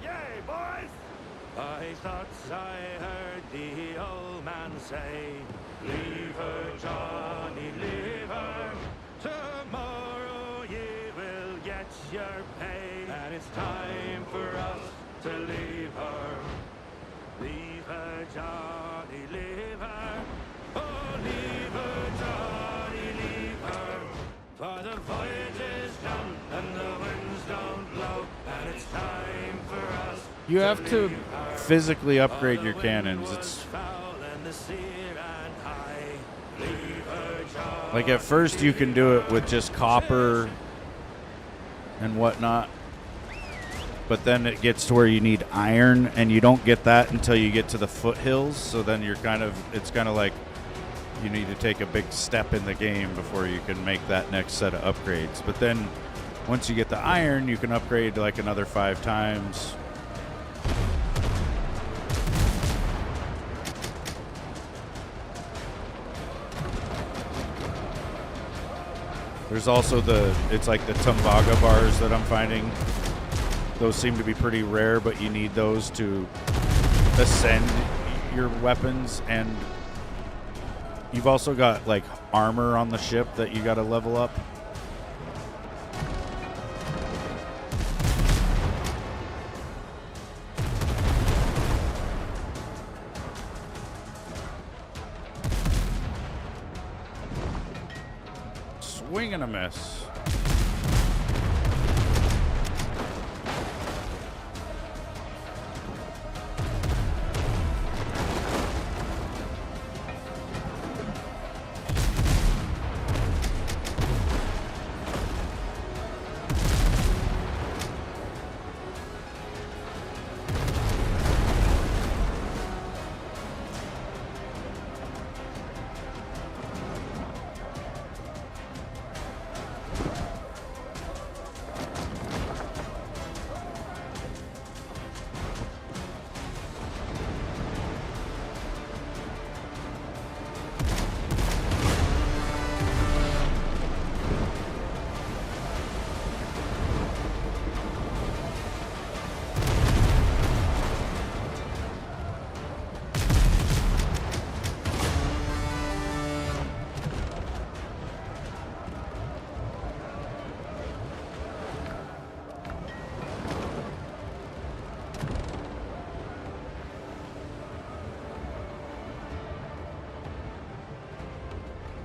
Yay, boys! I thought I heard the old man say, leave her, Johnny, leave her. Tomorrow you will get your pay. And it's time for us to leave her. Leave her, Johnny, leave her. Oh, leave her, Johnny, leave her. For the voyage is done and the winds don't blow. And it's time for us. You have to physically upgrade your cannons. It's like at first you can do it with just copper and whatnot, but then it gets to where you need iron, and you don't get that until you get to the foothills. So then you're it's kind of like you need to take a big step in the game before you can make that next set of upgrades. But then once you get the iron, you can upgrade like another 5 times. There's also it's like the Tumbaga bars that I'm finding. Those seem to be pretty rare, but you need those to ascend your weapons. And you've also got like armor on the ship that you got to level up. Swing and a miss.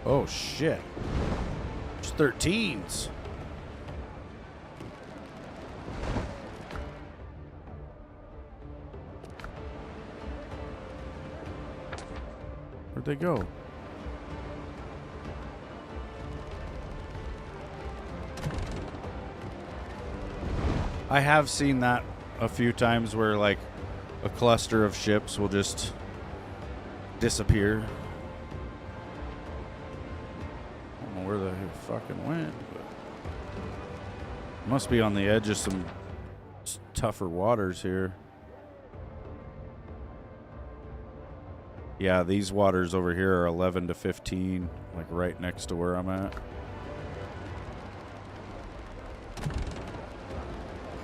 Oh, shit. It's 13s. Where'd they go? I have seen that a few times where, like, a cluster of ships will just disappear. I don't know where the fucking went, but must be on the edge of some tougher waters here. Yeah, these waters over here are 11 to 15, like right next to where I'm at.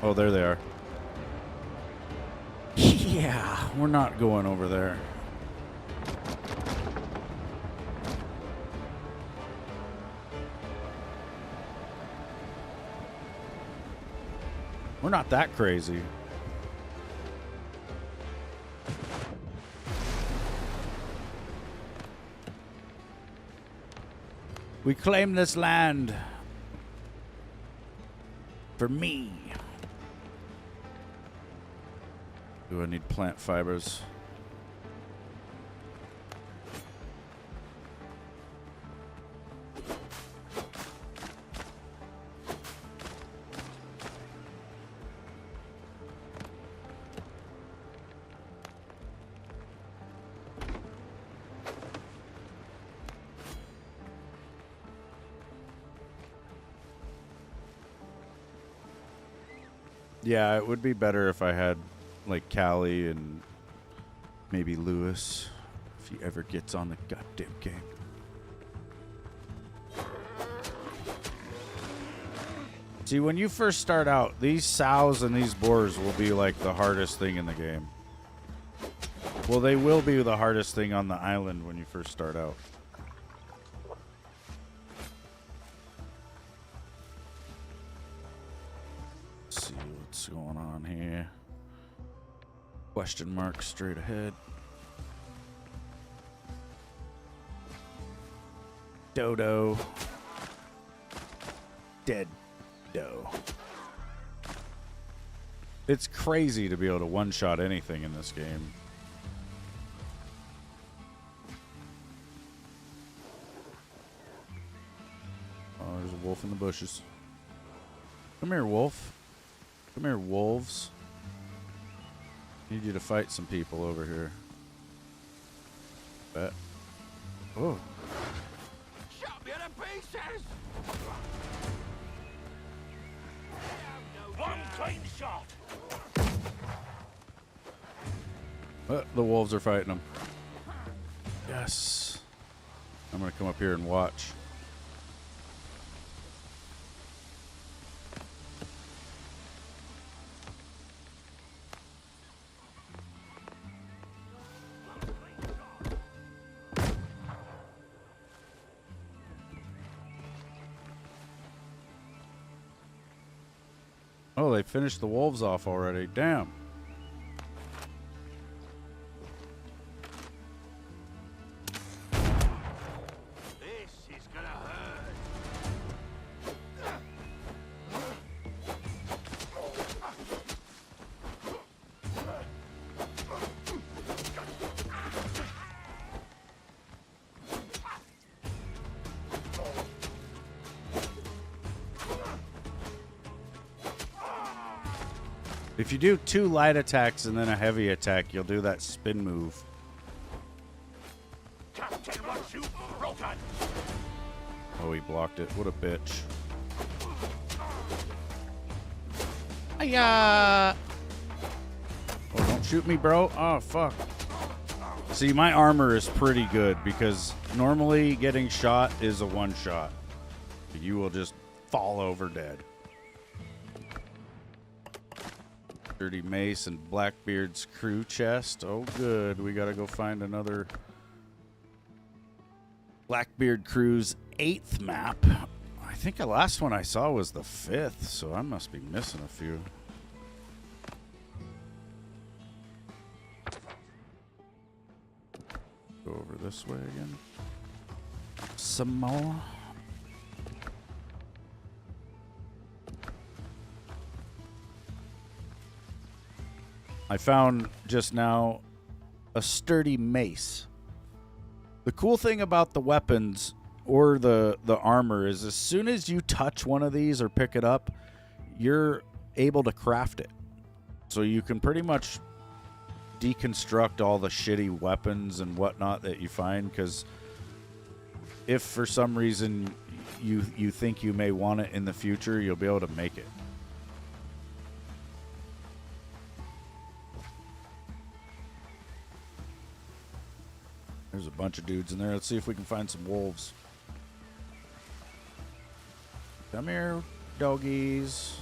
Oh, there they are. Yeah, we're not going over there. We're not that crazy. We claim this land for me. Do I need plant fibers? Yeah, it would be better if I had like Callie and maybe Lewis, if he ever gets on the goddamn game. See, when you first start out, these sows and these boars will be like the hardest thing in the game. Well, they will be the hardest thing on the island when you first start out. Let's see what's going on here. Question mark straight ahead. Dodo. Dead doe. It's crazy to be able to one-shot anything in this game. Oh, there's a wolf in the bushes. Come here, wolf. Come here, wolves. Need you to fight some people over here. Bet. Oh. Chop you to pieces! One clean shot. The wolves are fighting them. Yes. I'm going to come up here and watch. Oh, they finished the wolves off already. Damn. This is gonna hurt. If you do 2 light attacks and then a heavy attack, you'll do that spin move. Captain wants you broken. Oh, he blocked it. What a bitch. Hiya! Oh, don't shoot me, bro. Oh, fuck. See, my armor is pretty good because normally getting shot is a one-shot. You will just fall over dead. Dirty Mace and Blackbeard's crew chest. Oh, good. We gotta go find another Blackbeard crew's 8th map. I think the last one I saw was the 5th, so I must be missing a few. Go over this way again. some more. I found just now a sturdy mace. The cool thing about the weapons or the armor is as soon as you touch one of these or pick it up, you're able to craft it. So you can pretty much deconstruct all the shitty weapons and whatnot that you find, because if for some reason you think you may want it in the future, you'll be able to make it. There's a bunch of dudes in there. Let's see if we can find some wolves. Come here, doggies.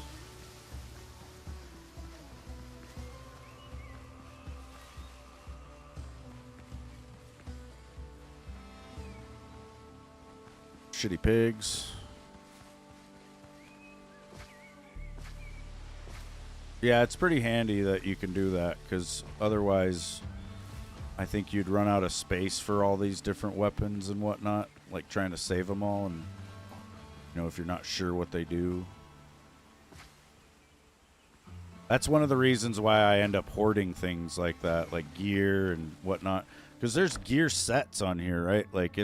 Shitty pigs. Yeah, it's pretty handy that you can do that, because otherwise I think you'd run out of space for all these different weapons and whatnot, like trying to save them all, and you know, if you're not sure what they do. That's one of the reasons why I end up hoarding things like that, like gear and whatnot, because there's gear sets on here, right? Like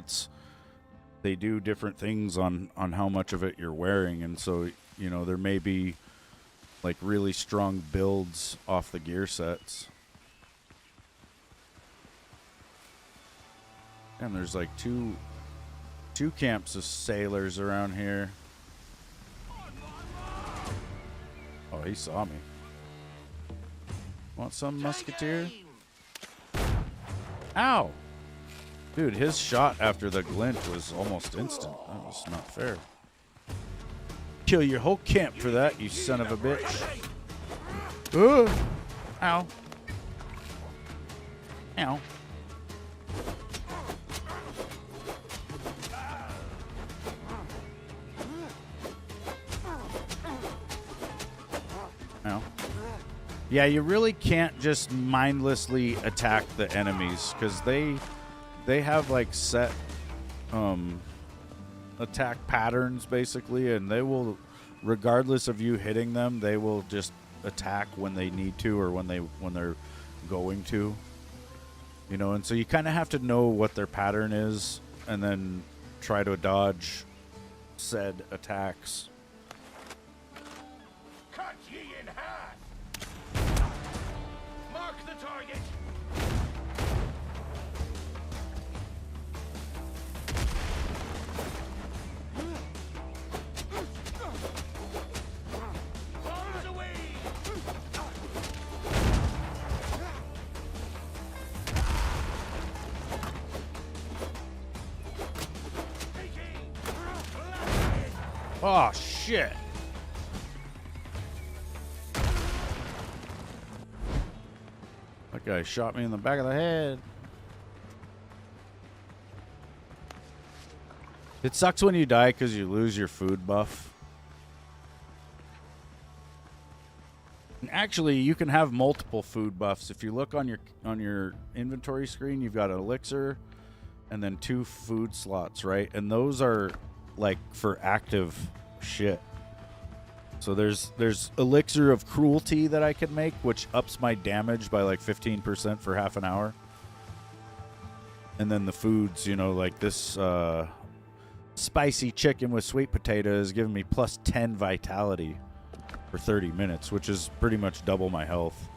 they do different things on how much of it you're wearing, and so, you know, there may be like really strong builds off the gear sets. And there's like two camps of sailors around here. Oh, he saw me. Want some, musketeer? Ow! Dude, his shot after the glint was almost instant. That was not fair. Kill your whole camp for that, you son of a bitch. Ooh. Ow. Ow. Ow. Yeah, you really can't just mindlessly attack the enemies, because they have like set attack patterns basically, and they will, regardless of you hitting them, they will just attack when they need to, or when they're going to, you know. And so you kind of have to know what their pattern is and then try to dodge said attacks. Cut ye in half! Mark the target! Bombs away! Oh shit. That guy shot me in the back of the head. It sucks when you die because you lose your food buff. And actually, you can have multiple food buffs. If you look on your inventory screen, you've got an elixir and then 2 food slots, right? And those are like for active shit. So there's elixir of cruelty that I can make, which ups my damage by like 15% for half an hour. And then the foods, you know, like this spicy chicken with sweet potato is giving me plus 10 vitality for 30 minutes, which is pretty much double my health.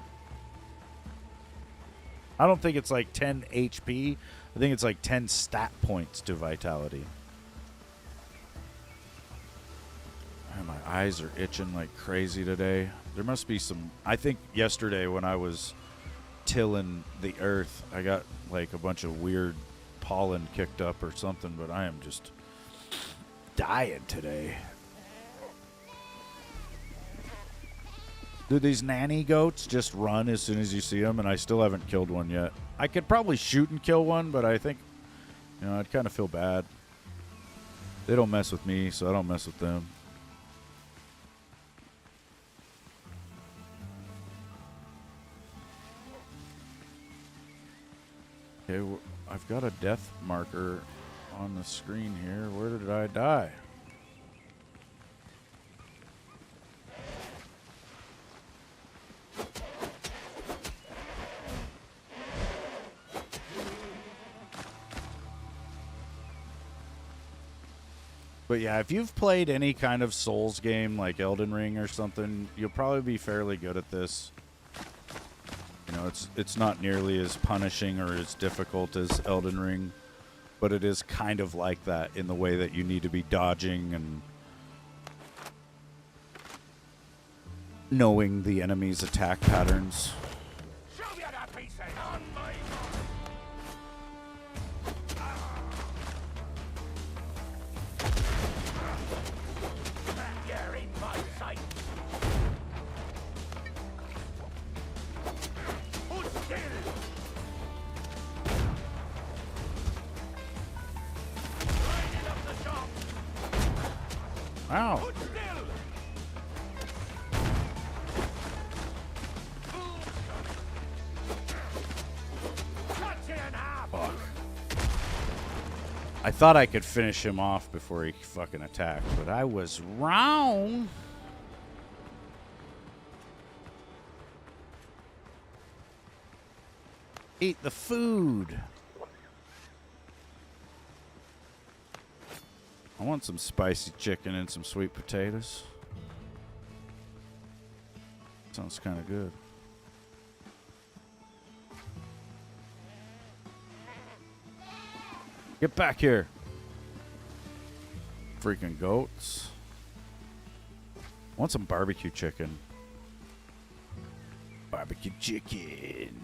I don't think it's like 10 HP. I think it's like 10 stat points to vitality. Man, my eyes are itching like crazy today. There must be some... I think yesterday when I was tilling the earth, I got like a bunch of weird pollen kicked up or something, but I am just dying today. Dude, these nanny goats just run as soon as you see them, and I still haven't killed one yet. I could probably shoot and kill one, but I think, you know, I'd kind of feel bad. They don't mess with me, so I don't mess with them. Okay, I've got a death marker on the screen here. Where did I die? But yeah, if you've played any kind of Souls game like Elden Ring or something, you'll probably be fairly good at this. You know, it's not nearly as punishing or as difficult as Elden Ring, but it is kind of like that in the way that you need to be dodging and knowing the enemy's attack patterns. Show me that piece on my You're in my sight. Hold still. Lining up the shop. Wow. Hold still. Cut you in half. Fuck. I thought I could finish him off before he fucking attacked, but I was wrong. Eat the food. I want some spicy chicken and some sweet potatoes. Sounds kind of good. Get back here. Freaking goats. I want some barbecue chicken. Barbecue chicken.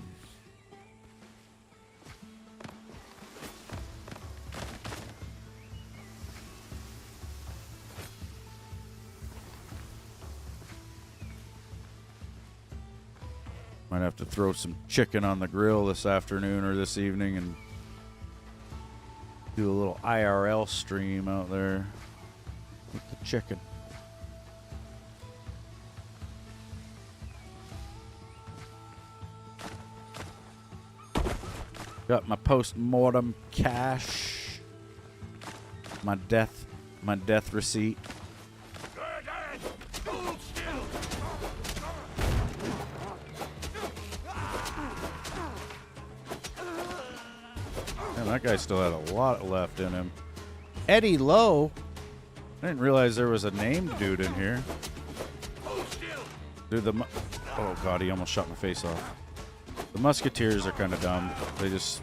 Might have to throw some chicken on the grill this afternoon or this evening and do a little IRL stream out there with the chicken. Got my post-mortem cash. My death receipt. Hold still. Man, that guy still had a lot left in him. Eddie Lowe. I didn't realize there was a named dude in here. Hold still. Dude, oh god, he almost shot my face off. The Musketeers are kind of dumb. They just,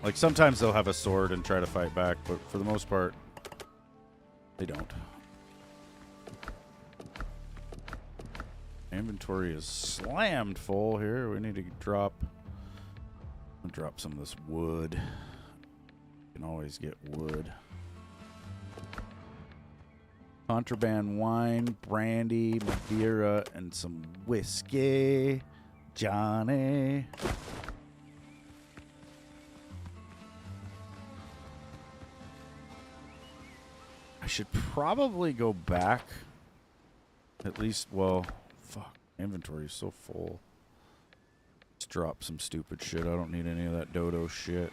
like, sometimes they'll have a sword and try to fight back, but for the most part, they don't. Inventory is slammed full here. We need to drop some of this wood. You can always get wood. Contraband wine, brandy, Madeira, and some whiskey. Johnny. I should probably go back. At least, well, fuck. Inventory is so full. Let's drop some stupid shit. I don't need any of that dodo shit.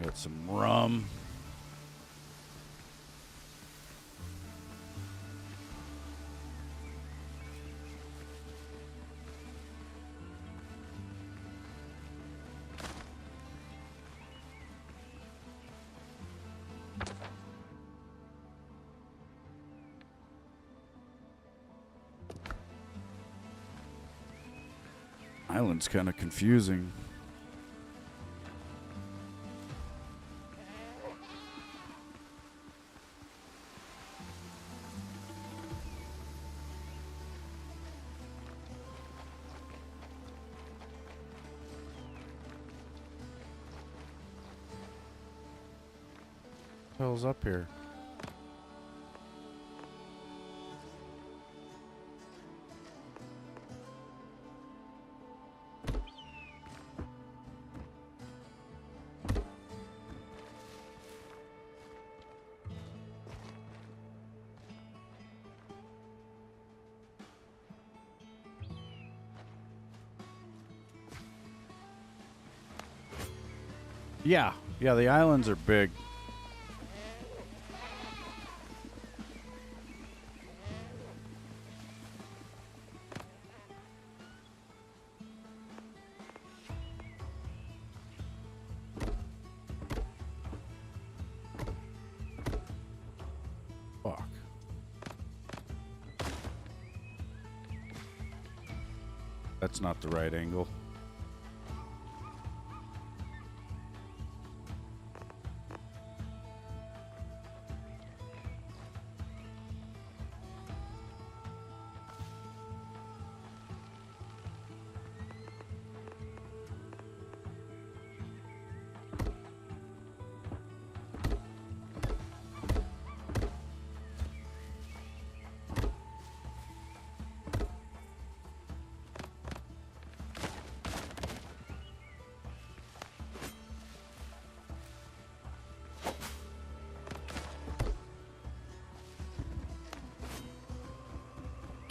Got some rum. Island's kind of confusing. What the hell's up here? Yeah, yeah, the islands are big. Fuck. That's not the right angle.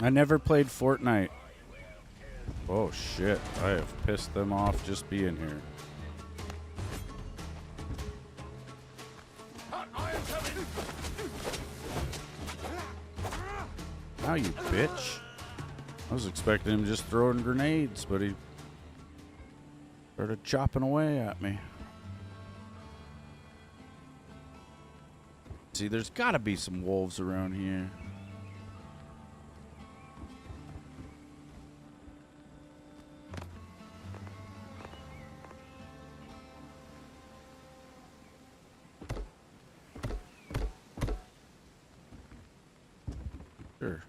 I never played Fortnite. Oh shit, I have pissed them off just being here. Now you bitch. I was expecting him just throwing grenades, but he started chopping away at me. See, there's gotta be some wolves around here. Sure.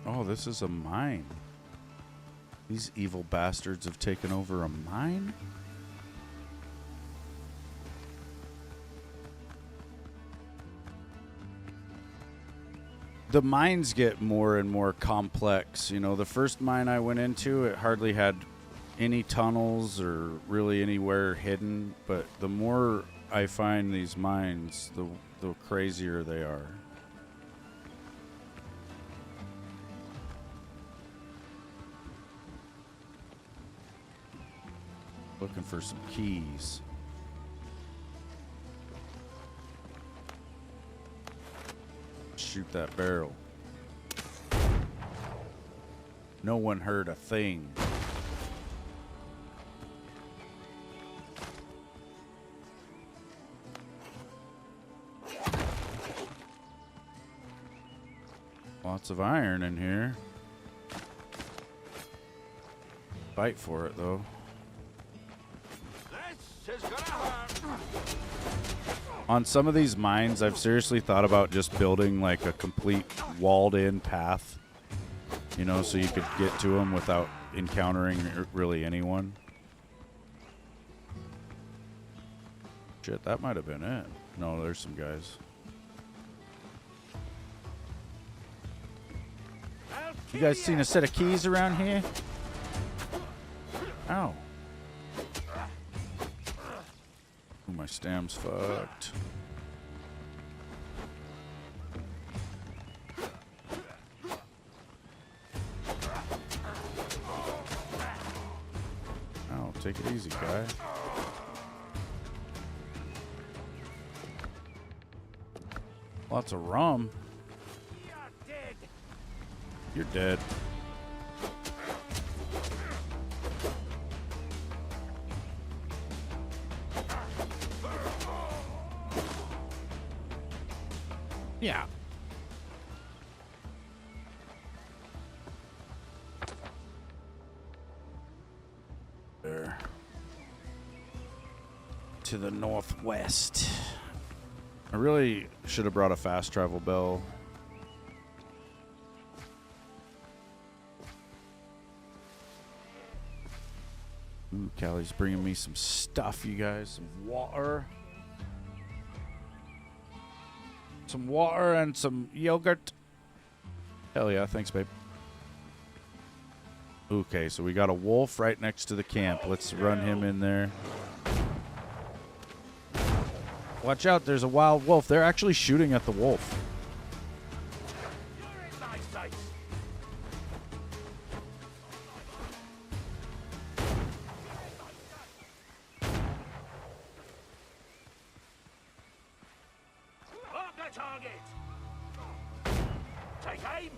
Oh, this is a mine. These evil bastards have taken over a mine? The mines get more and more complex. You know, the first mine I went into, it hardly had any tunnels or really anywhere hidden. But the more I find these mines, the crazier they are. Looking for some keys. Shoot that barrel. No one heard a thing. Lots of iron in here. Fight for it though. On some of these mines, I've seriously thought about just building like a complete walled-in path, you know, so you could get to them without encountering really anyone. Shit, that might have been it. No, there's some guys. You guys seen a set of keys around here? Ow. Ooh, my stam's fucked. Oh, take it easy, guy. Lots of rum. You're dead. Yeah. There. To the northwest. I really should have brought a fast travel bell. Ooh, Callie's bringing me some stuff, you guys. Some water. Some water and some yogurt. Hell yeah, thanks, babe. Okay, so we got a wolf right next to the camp. Let's run him in there. Watch out, there's a wild wolf. They're actually shooting at the wolf. You're in my sights. Mark the target. Take aim.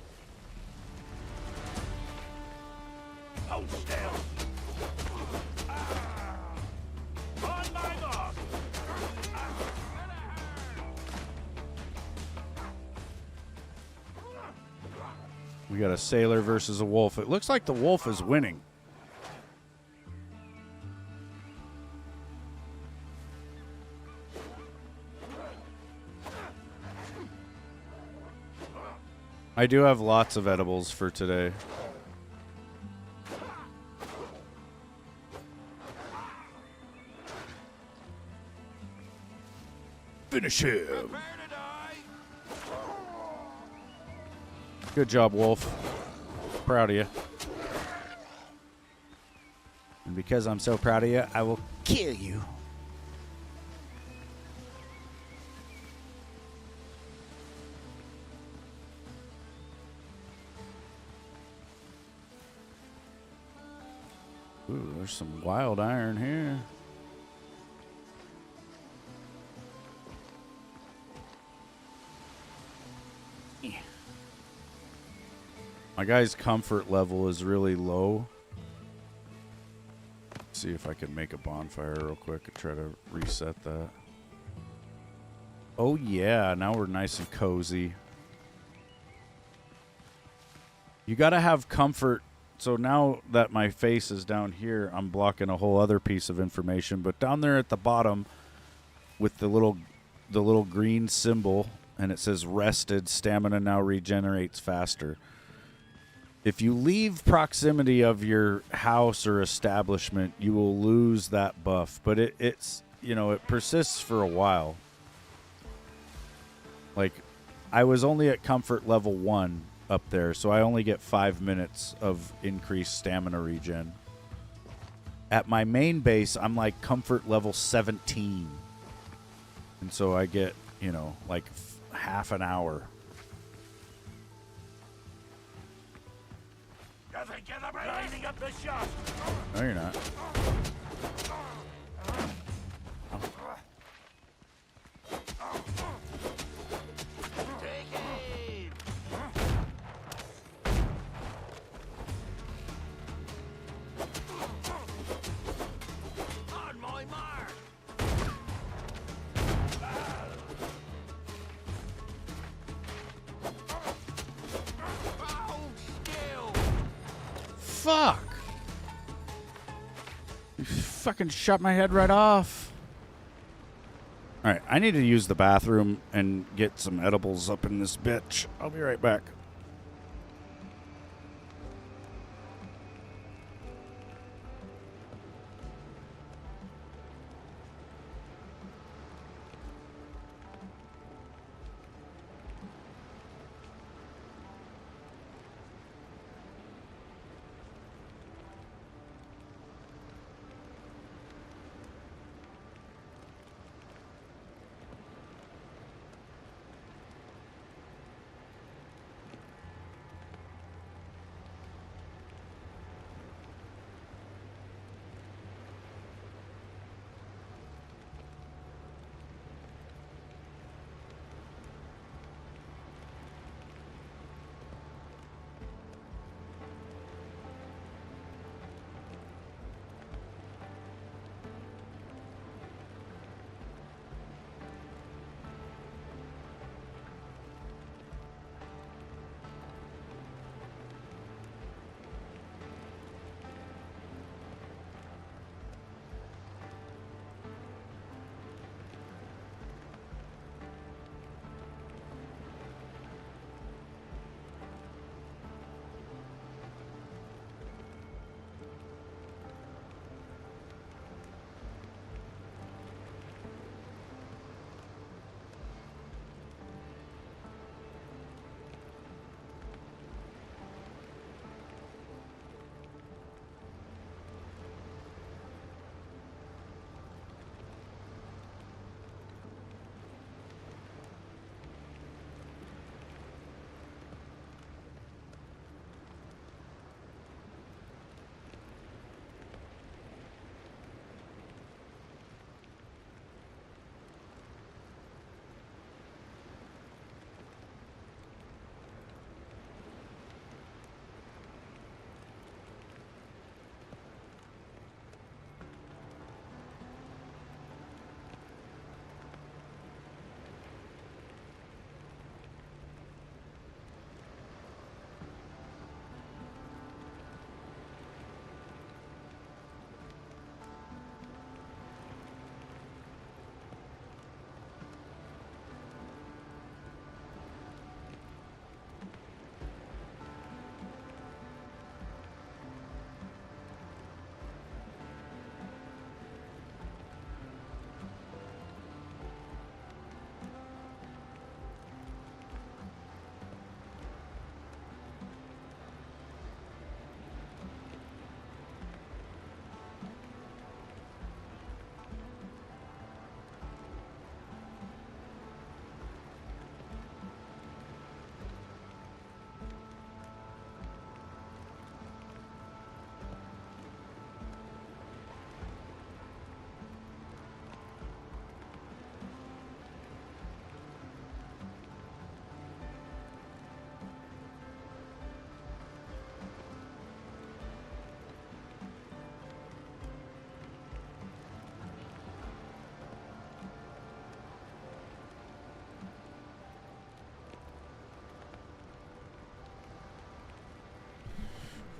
Hold still. On my mark. We got a sailor versus a wolf. It looks like the wolf is winning. I do have lots of edibles for today. Finish him. Prepare to die. Good job, Wolf. Proud of you. And because I'm so proud of you, I will kill you. Ooh, there's some wild iron here. My guy's comfort level is really low. Let's see if I can make a bonfire real quick and try to reset that. Oh yeah, now we're nice and cozy. You gotta have comfort. So now that my face is down here, I'm blocking a whole other piece of information. But down there at the bottom with the little green symbol, and it says rested, stamina now regenerates faster. If you leave proximity of your house or establishment, you will lose that buff. But it's you know, it persists for a while. Like, I was only at comfort level 1 up there, so I only get 5 minutes of increased stamina regen. At my main base, I'm like comfort level 17. And so I get, you know, like half an hour. You think you're the lining up the shot? No, you're not. Take aim. On my mark. Hold still. Fuck! You fucking shot my head right off. Alright, I need to use the bathroom and get some edibles up in this bitch. I'll be right back.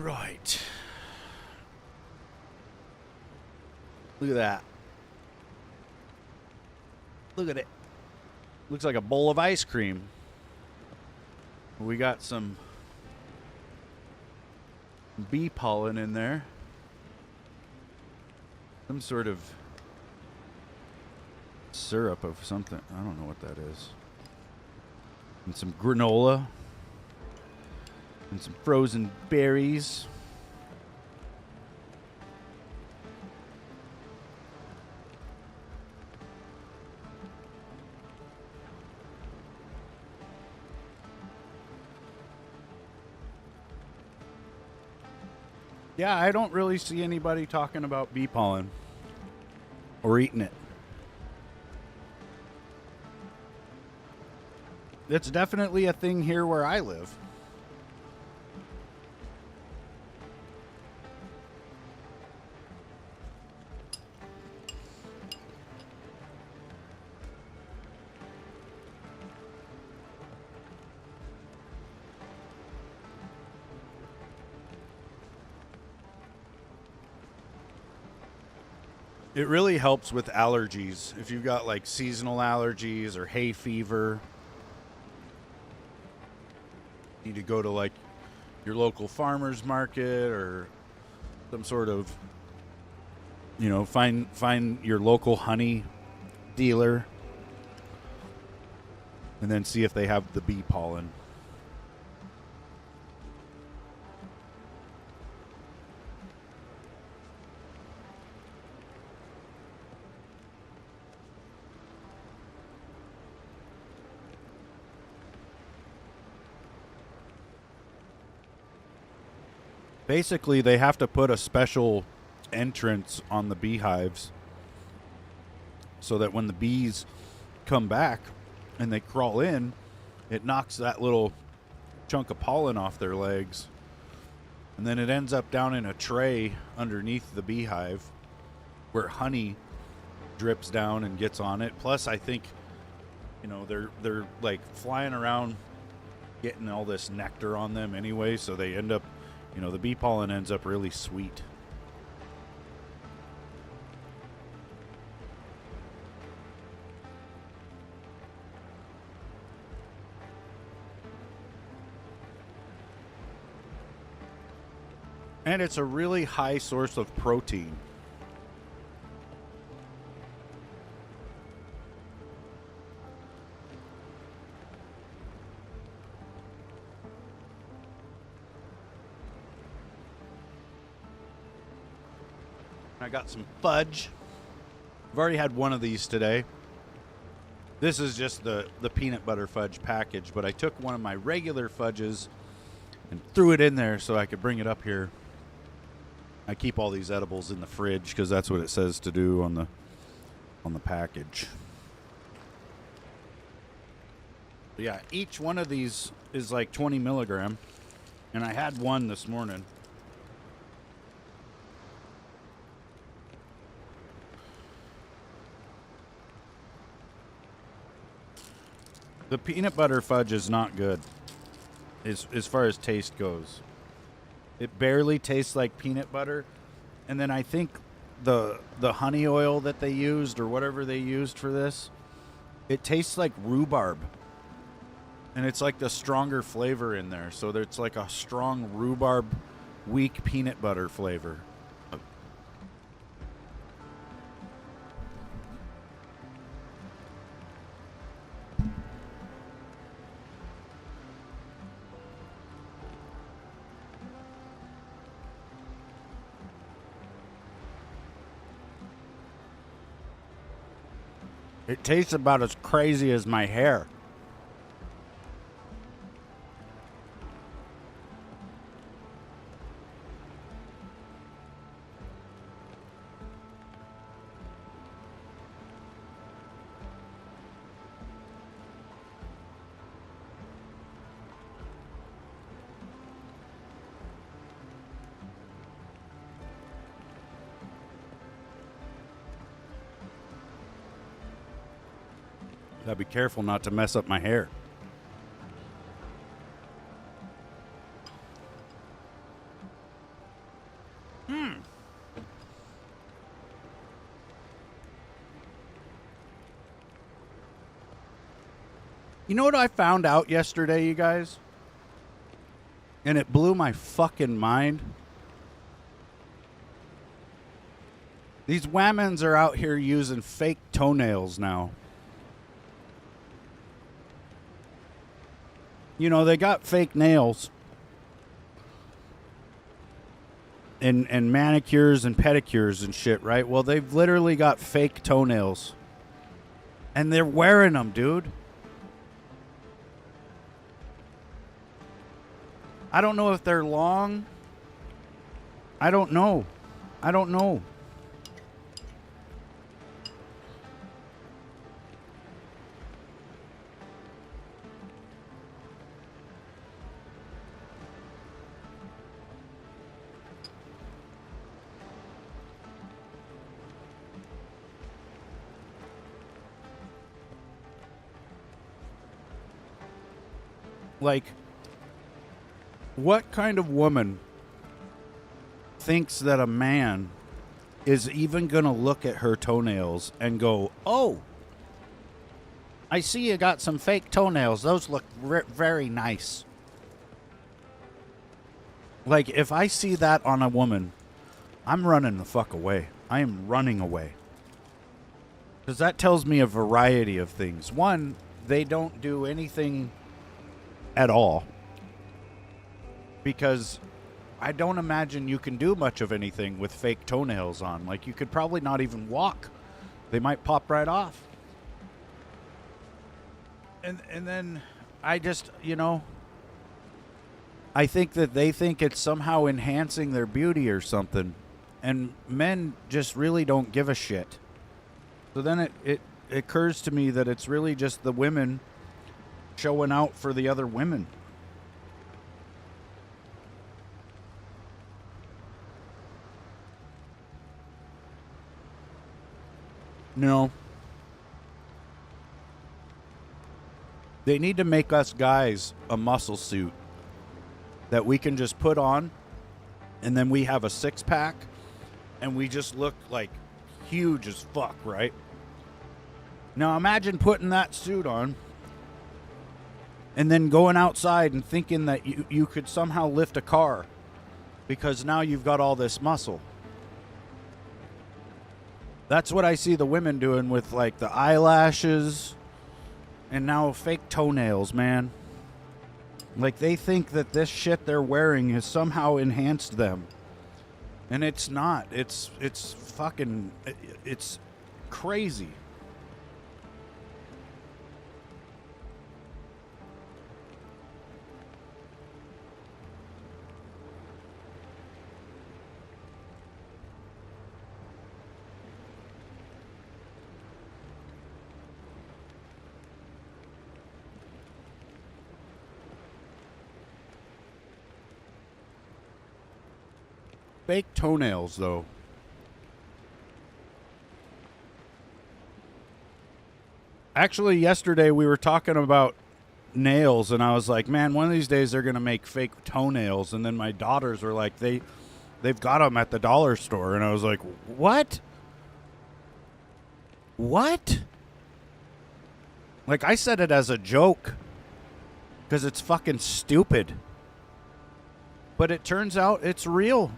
Right. Look at that. Look at it. Looks like a bowl of ice cream. We got some bee pollen in there. Some sort of syrup of something. I don't know what that is. And some granola. And some frozen berries. Yeah, I don't really see anybody talking about bee pollen or eating it. It's definitely a thing here where I live. It really helps with allergies. If you've got like seasonal allergies or hay fever, you need to go to like your local farmer's market or some sort of, find your local honey dealer and then see if they have the bee pollen. Basically, they have to put a special entrance on the beehives so that when the bees come back and they crawl in, it knocks that little chunk of pollen off their legs. And then it ends up down in a tray underneath the beehive where honey drips down and gets on it. Plus, I think, they're like flying around getting all this nectar on them anyway, so they end up, the bee pollen ends up really sweet. And it's a really high source of protein. I got some fudge. I've already had one of these today. This is just the peanut butter fudge package, but I took one of my regular fudges and threw it in there so I could bring it up here. I keep all these edibles in the fridge because that's what it says to do on the package. But yeah, each one of these is like 20 milligram, and I had one this morning. The peanut butter fudge is not good as far as taste goes. It barely tastes like peanut butter. And then I think the honey oil that they used or whatever they used for this, it tastes like rhubarb. And it's like the stronger flavor in there. So it's like a strong rhubarb, weak peanut butter flavor. It tastes about as crazy as my hair. Gotta be careful not to mess up my hair. You know what I found out yesterday, you guys? And it blew my fucking mind. These whammons are out here using fake toenails now. You know, they got fake nails. And manicures and pedicures and shit, right? Well, they've literally got fake toenails. And they're wearing them, dude. I don't know if they're long. I don't know. I don't know. Like, what kind of woman thinks that a man is even going to look at her toenails and go, oh, I see you got some fake toenails. Those look very nice. Like, if I see that on a woman, I'm running the fuck away. I am running away. Because that tells me a variety of things. One, they don't do anything at all. Because I don't imagine you can do much of anything with fake toenails on. Like, you could probably not even walk. They might pop right off. And then I just, you know, I think that they think it's somehow enhancing their beauty or something. And men just really don't give a shit. So then it occurs to me that it's really just the women showing out for the other women. No. They need to make us guys a muscle suit that we can just put on, and then we have a six-pack, and we just look like huge as fuck, right? Now imagine putting that suit on and then going outside and thinking that you could somehow lift a car because now you've got all this muscle. That's what I see the women doing with, like, the eyelashes and now fake toenails, man. Like, they think that this shit they're wearing has somehow enhanced them. And it's not. It's fucking... It's crazy. Fake toenails, though. Actually, yesterday we were talking about nails, and I was like, man, one of these days they're going to make fake toenails. And then my daughters were like, they've got them at the dollar store. And I was like, what? What? Like, I said it as a joke because it's fucking stupid. But it turns out it's real.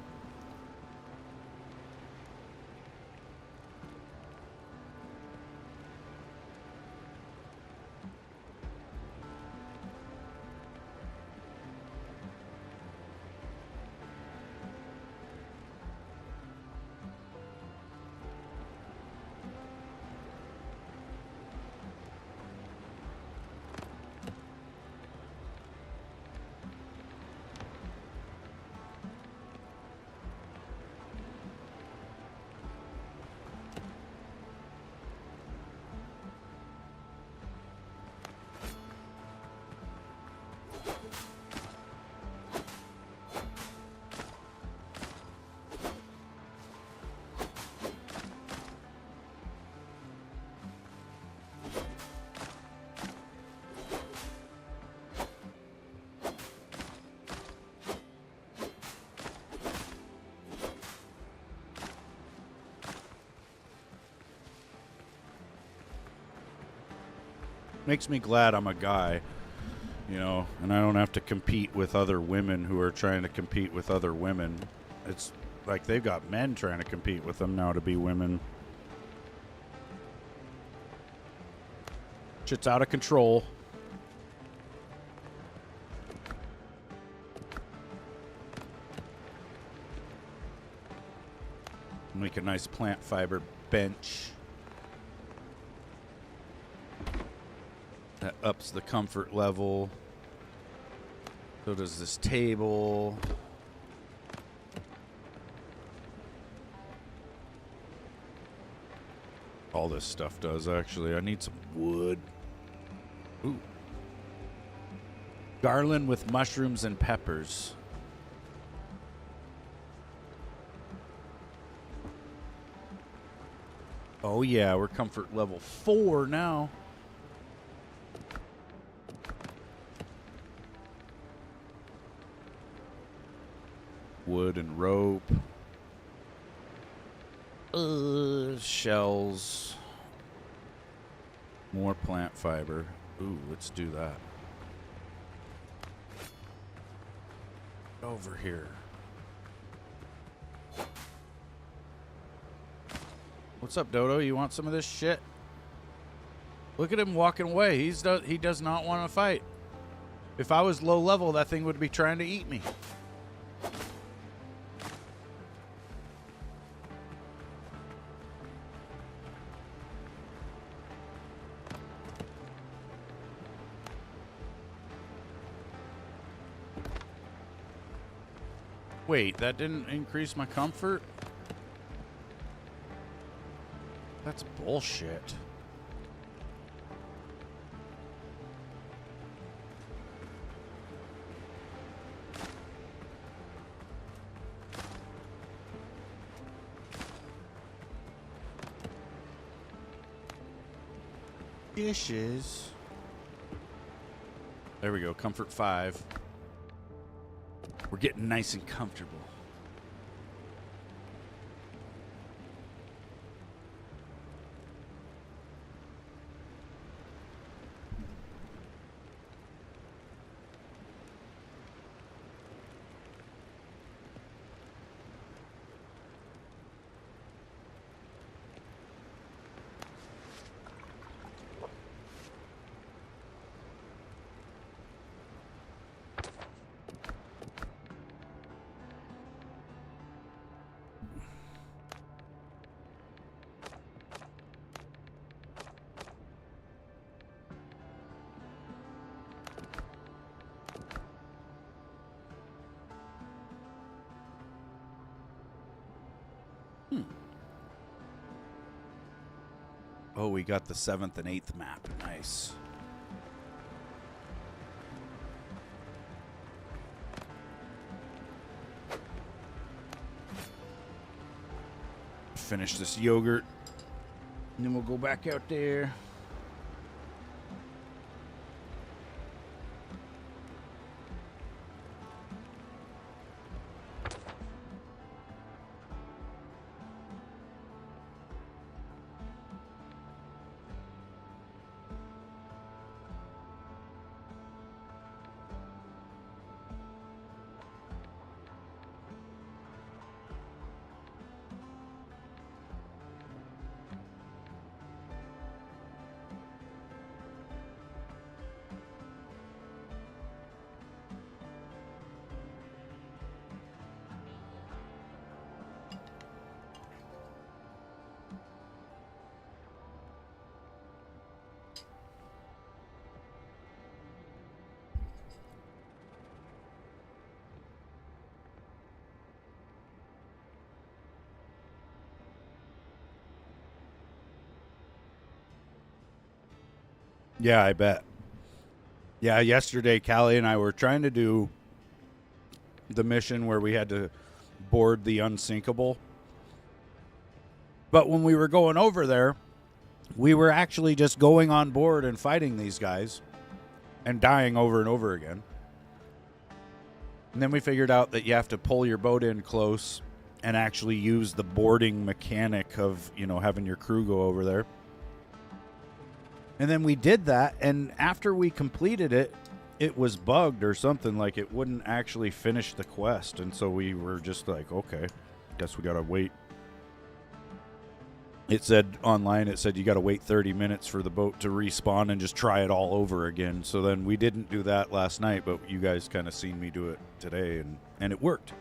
makes me glad I'm a guy, you know, and I don't have to compete with other women who are trying to compete with other women. It's like they've got men trying to compete with them now to be women. Shit's out of control. Make a nice plant fiber bench. That ups the comfort level. So does this table. All this stuff does, actually. I need some wood. Ooh. Garland with mushrooms and peppers. Oh yeah, we're comfort level 4 now. Wood and rope. Shells. More plant fiber. Ooh, let's do that. Over here. What's up, Dodo? You want some of this shit? Look at him walking away. He does not want to fight. If I was low level, that thing would be trying to eat me. Wait, that didn't increase my comfort? That's bullshit. Dishes. There we go, comfort 5. We're getting nice and comfortable. Oh, we got the 7th and 8th map. Nice. Finish this yogurt, and then we'll go back out there. Yeah, I bet. Yeah, yesterday, Callie and I were trying to do the mission where we had to board the unsinkable. But when we were going over there, we were actually just going on board and fighting these guys and dying over and over again. And then we figured out that you have to pull your boat in close and actually use the boarding mechanic of, you know, having your crew go over there. And then we did that, and after we completed it, it was bugged or something, like it wouldn't actually finish the quest. And so we were just like, okay, guess we gotta wait. It said online, it said you gotta wait 30 minutes for the boat to respawn and just try it all over again. So then we didn't do that last night, but you guys kind of seen me do it today, and it worked.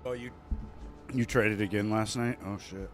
Oh, you tried it again last night? Oh, shit.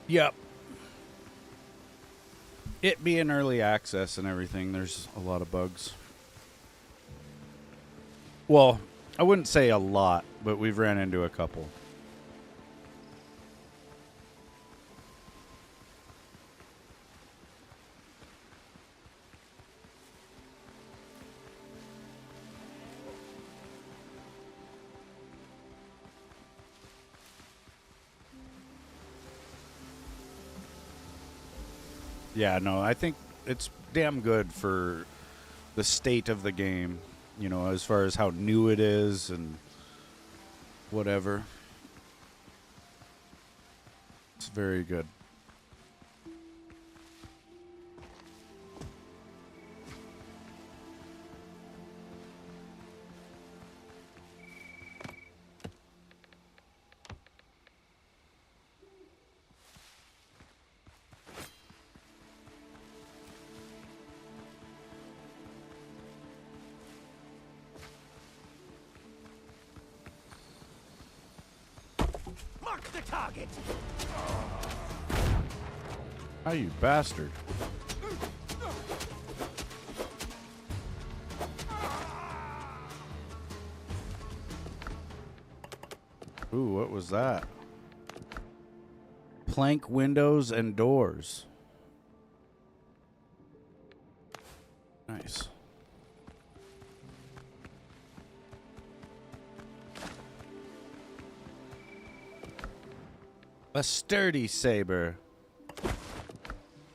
Yep. It being early access and everything, there's a lot of bugs. Well, I wouldn't say a lot, but we've ran into a couple. Yeah, no, I think it's damn good for the state of the game, you know, as far as how new it is and whatever. It's very good. Mark the target! Oh, you bastard. Ooh, what was that? Plank windows and doors. Nice. A sturdy saber.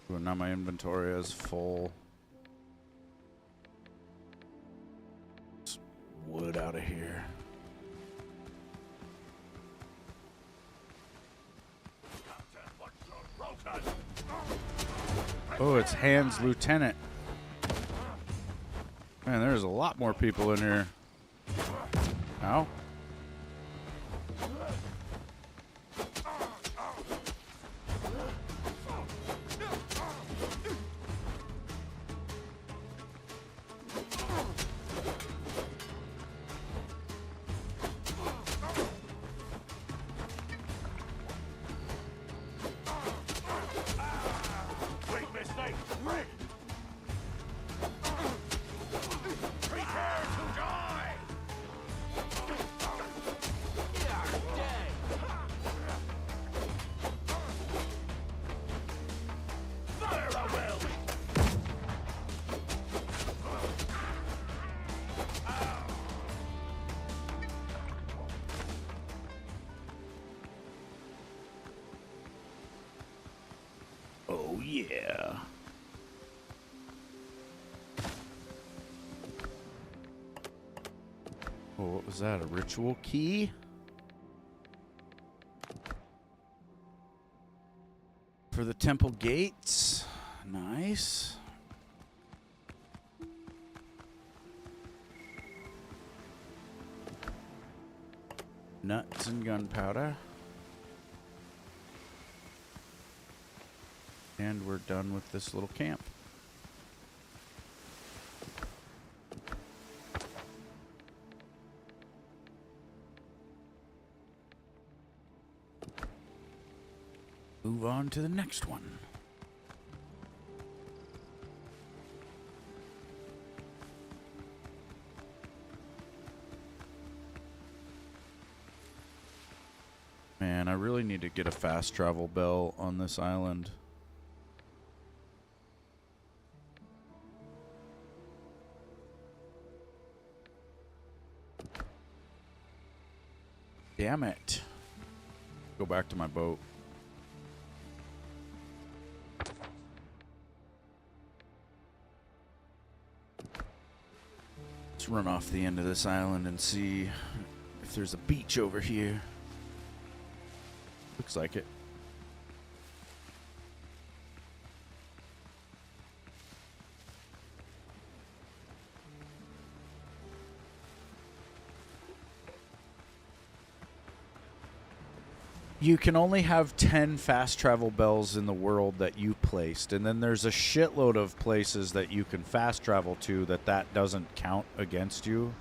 Ooh, now my inventory is full. Let's wood out of here. Oh, it's Hans Lieutenant. Man, there's a lot more people in here. Ow. Yeah. Oh, what was that? A ritual key? For the temple gates. Nice. Nuts and gunpowder. And we're done with this little camp. Move on to the next one. Man, I really need to get a fast travel bell on this island. Damn it. Go back to my boat. Let's run off the end of this island and see if there's a beach over here. Looks like it. You can only have 10 fast travel bells in the world that you placed, and then there's a shitload of places that you can fast travel to that doesn't count against you.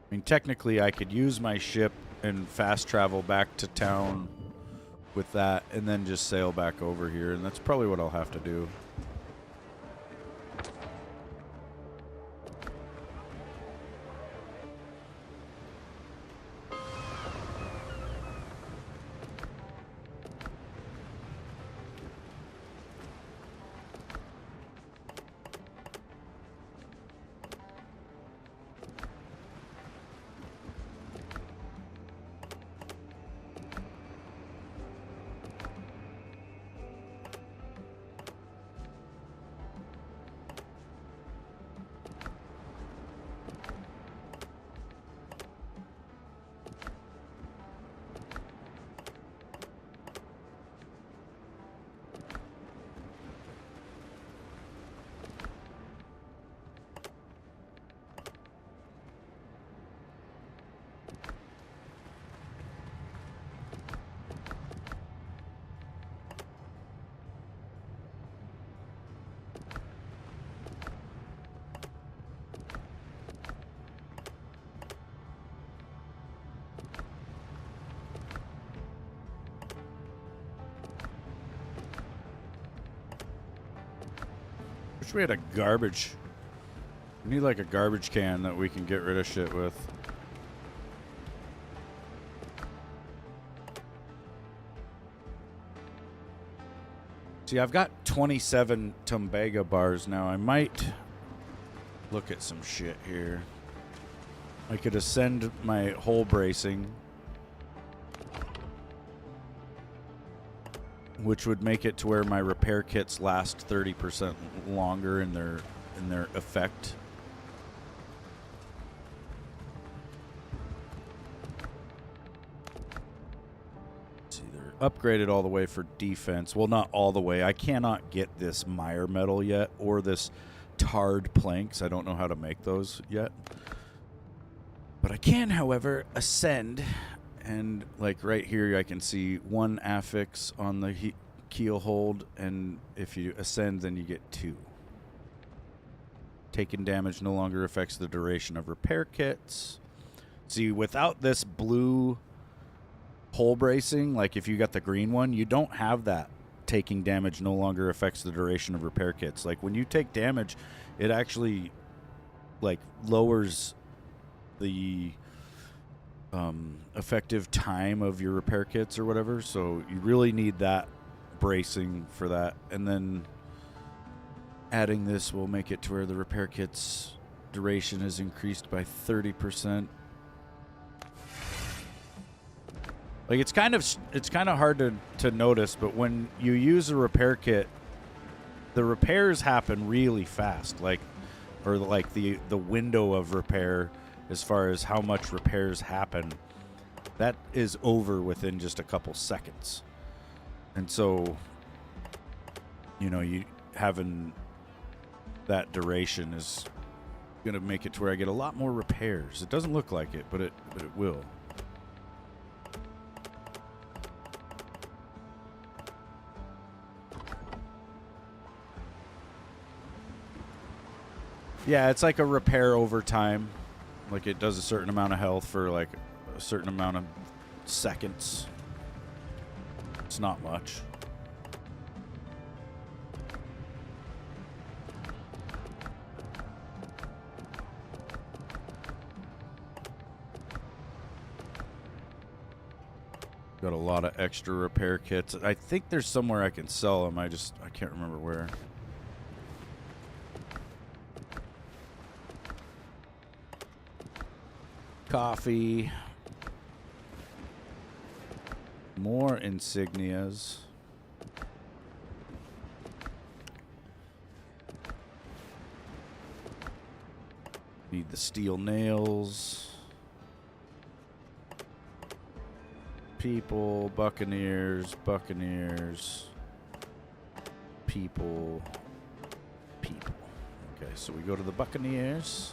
I mean, technically I could use my ship and fast travel back to town with that and then just sail back over here, and that's probably what I'll have to do. Wish we had a garbage. We need like a garbage can that we can get rid of shit with. See, I've got 27 Tumbaga bars now. I might look at some shit here. I could ascend my hull bracing, which would make it to where my repair kits last 30% longer in their effect. See, they're upgraded all the way for defense. Well, not all the way. I cannot get this mire metal yet or this tarred planks. I don't know how to make those yet. But I can, however, ascend. And like right here, I can see one affix on the keel hold, and if you ascend, then you get 2. Taking damage no longer affects the duration of repair kits. See, without this blue hull bracing, like if you got the green one, you don't have that. Taking damage no longer affects the duration of repair kits. Like when you take damage, it actually like lowers the effective time of your repair kits or whatever, so you really need that bracing for that. And then Adding this will make it to where the repair kit's duration is increased by 30%. Like, it's kind of hard to notice, but when you use a repair kit, the repairs happen really fast. Like, or like the window of repair, as far as how much repairs happen, that is over within just a couple seconds. And so, you know, you having that duration is going to make it to where I get a lot more repairs. It doesn't look like it, but it will. Yeah, it's like a repair over time. Like, it does a certain amount of health for like a certain amount of seconds. It's not much. Got a lot of extra repair kits. I think there's somewhere I can sell them. I can't remember where. Coffee. More insignias. Need the steel nails. People, Buccaneers, people. Okay, so we go to the Buccaneers.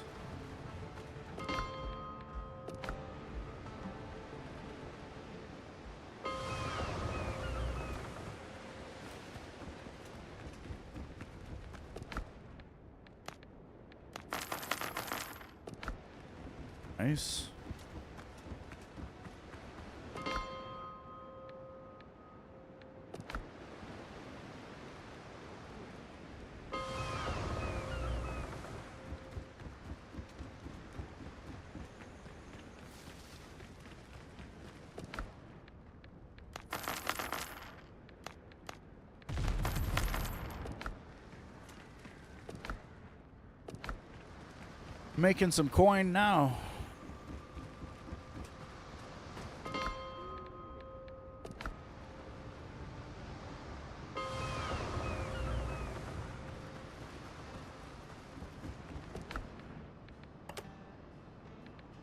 Nice. Making some coin now.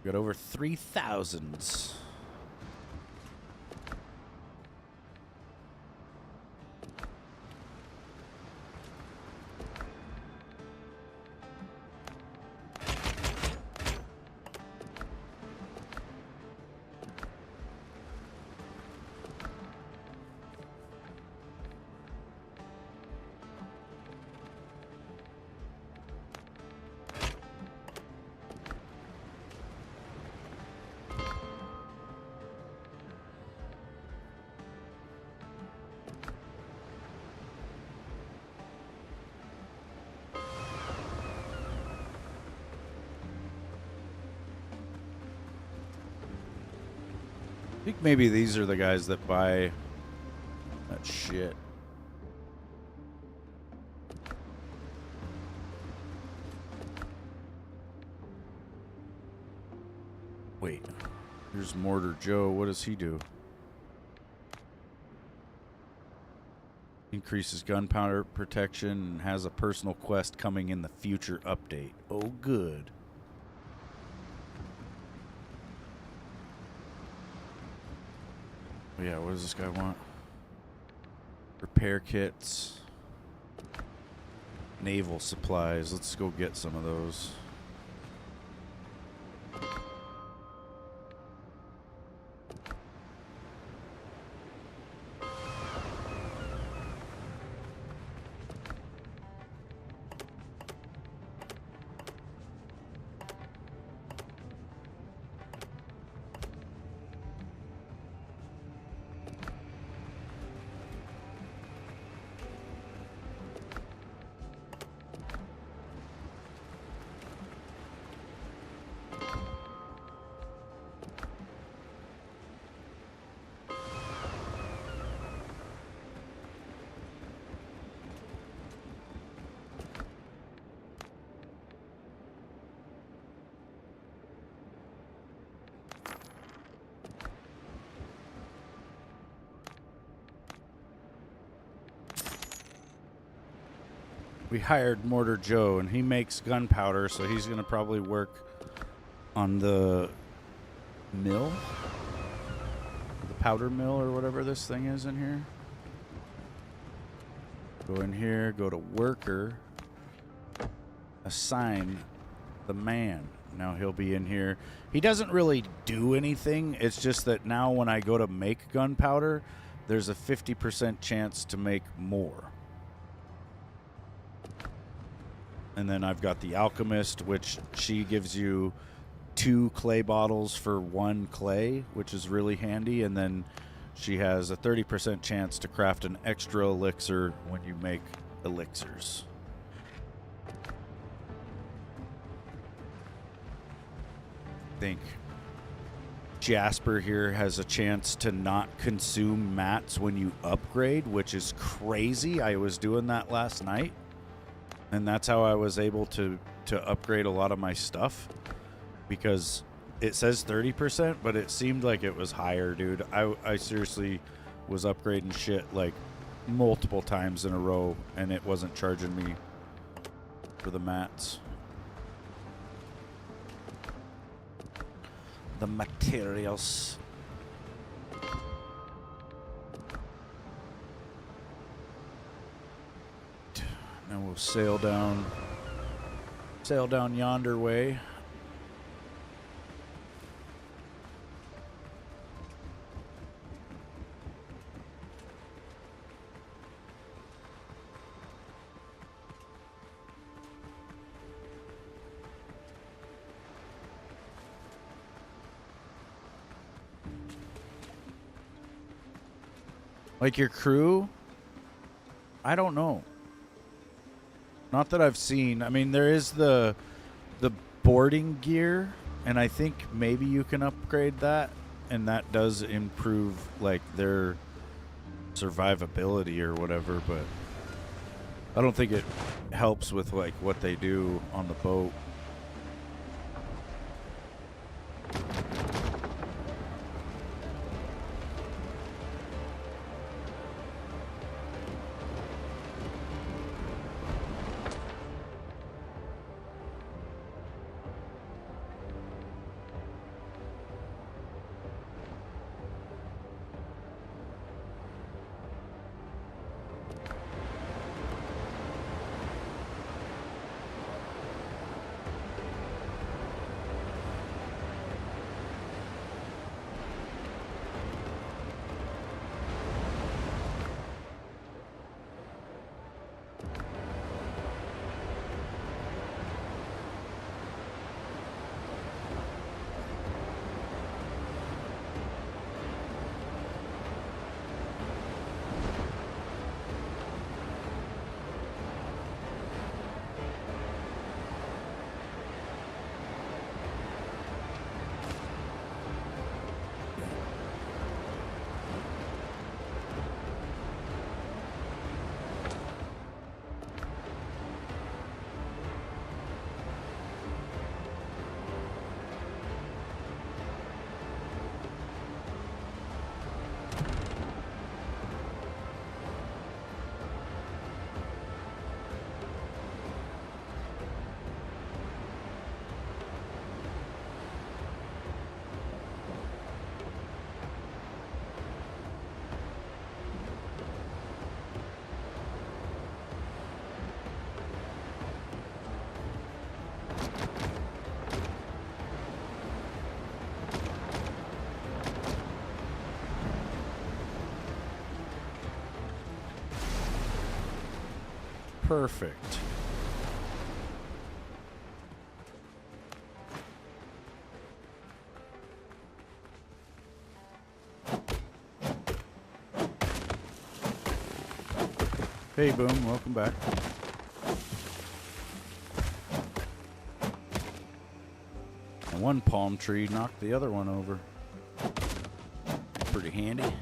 Got over 3,000s. I think maybe these are the guys that buy that shit. Wait, here's Mortar Joe. What does he do? Increases gunpowder protection and has a personal quest coming in the future update. Oh, good. Yeah, what does this guy want? Repair kits. Naval supplies. Let's go get some of those. we hired Mortar Joe, and he makes gunpowder, so he's going to probably work on the mill, the powder mill or whatever this thing is in here. Go in here, go to worker, assign the man. Now he'll be in here. He doesn't really do anything. It's just that now when I go to make gunpowder, there's a 50% chance to make more. And then I've got the alchemist, which she gives you 2 clay bottles for 1 clay, which is really handy. And then she has a 30% chance to craft an extra elixir when you make elixirs. I think Jasper here has a chance to not consume mats when you upgrade, which is crazy. I was doing that last night, and that's how I was able to upgrade a lot of my stuff, because it says 30%, but it seemed like it was higher, dude. I seriously was upgrading shit like multiple times in a row, and it wasn't charging me for the mats. The materials. And we'll sail down yonder way. Like your crew? I don't know. Not that I've seen. I mean, there is the boarding gear, and I think maybe you can upgrade that, and that does improve like their survivability or whatever, but I don't think it helps with like what they do on the boat. Perfect. Hey, Boom, welcome back. And one palm tree knocked the other one over. Pretty handy.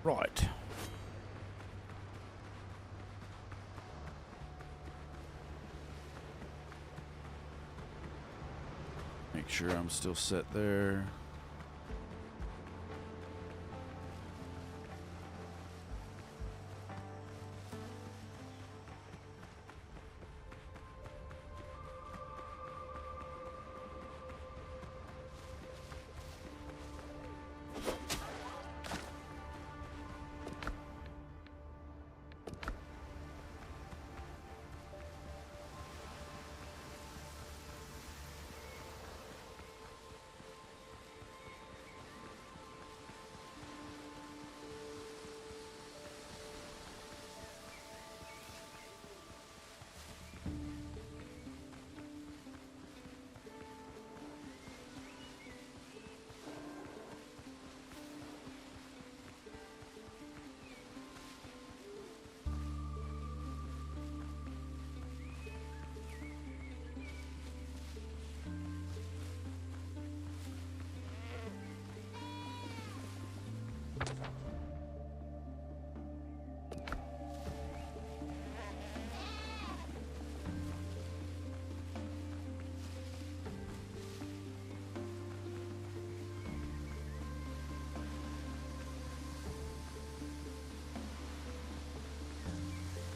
Right. Make sure I'm still set there.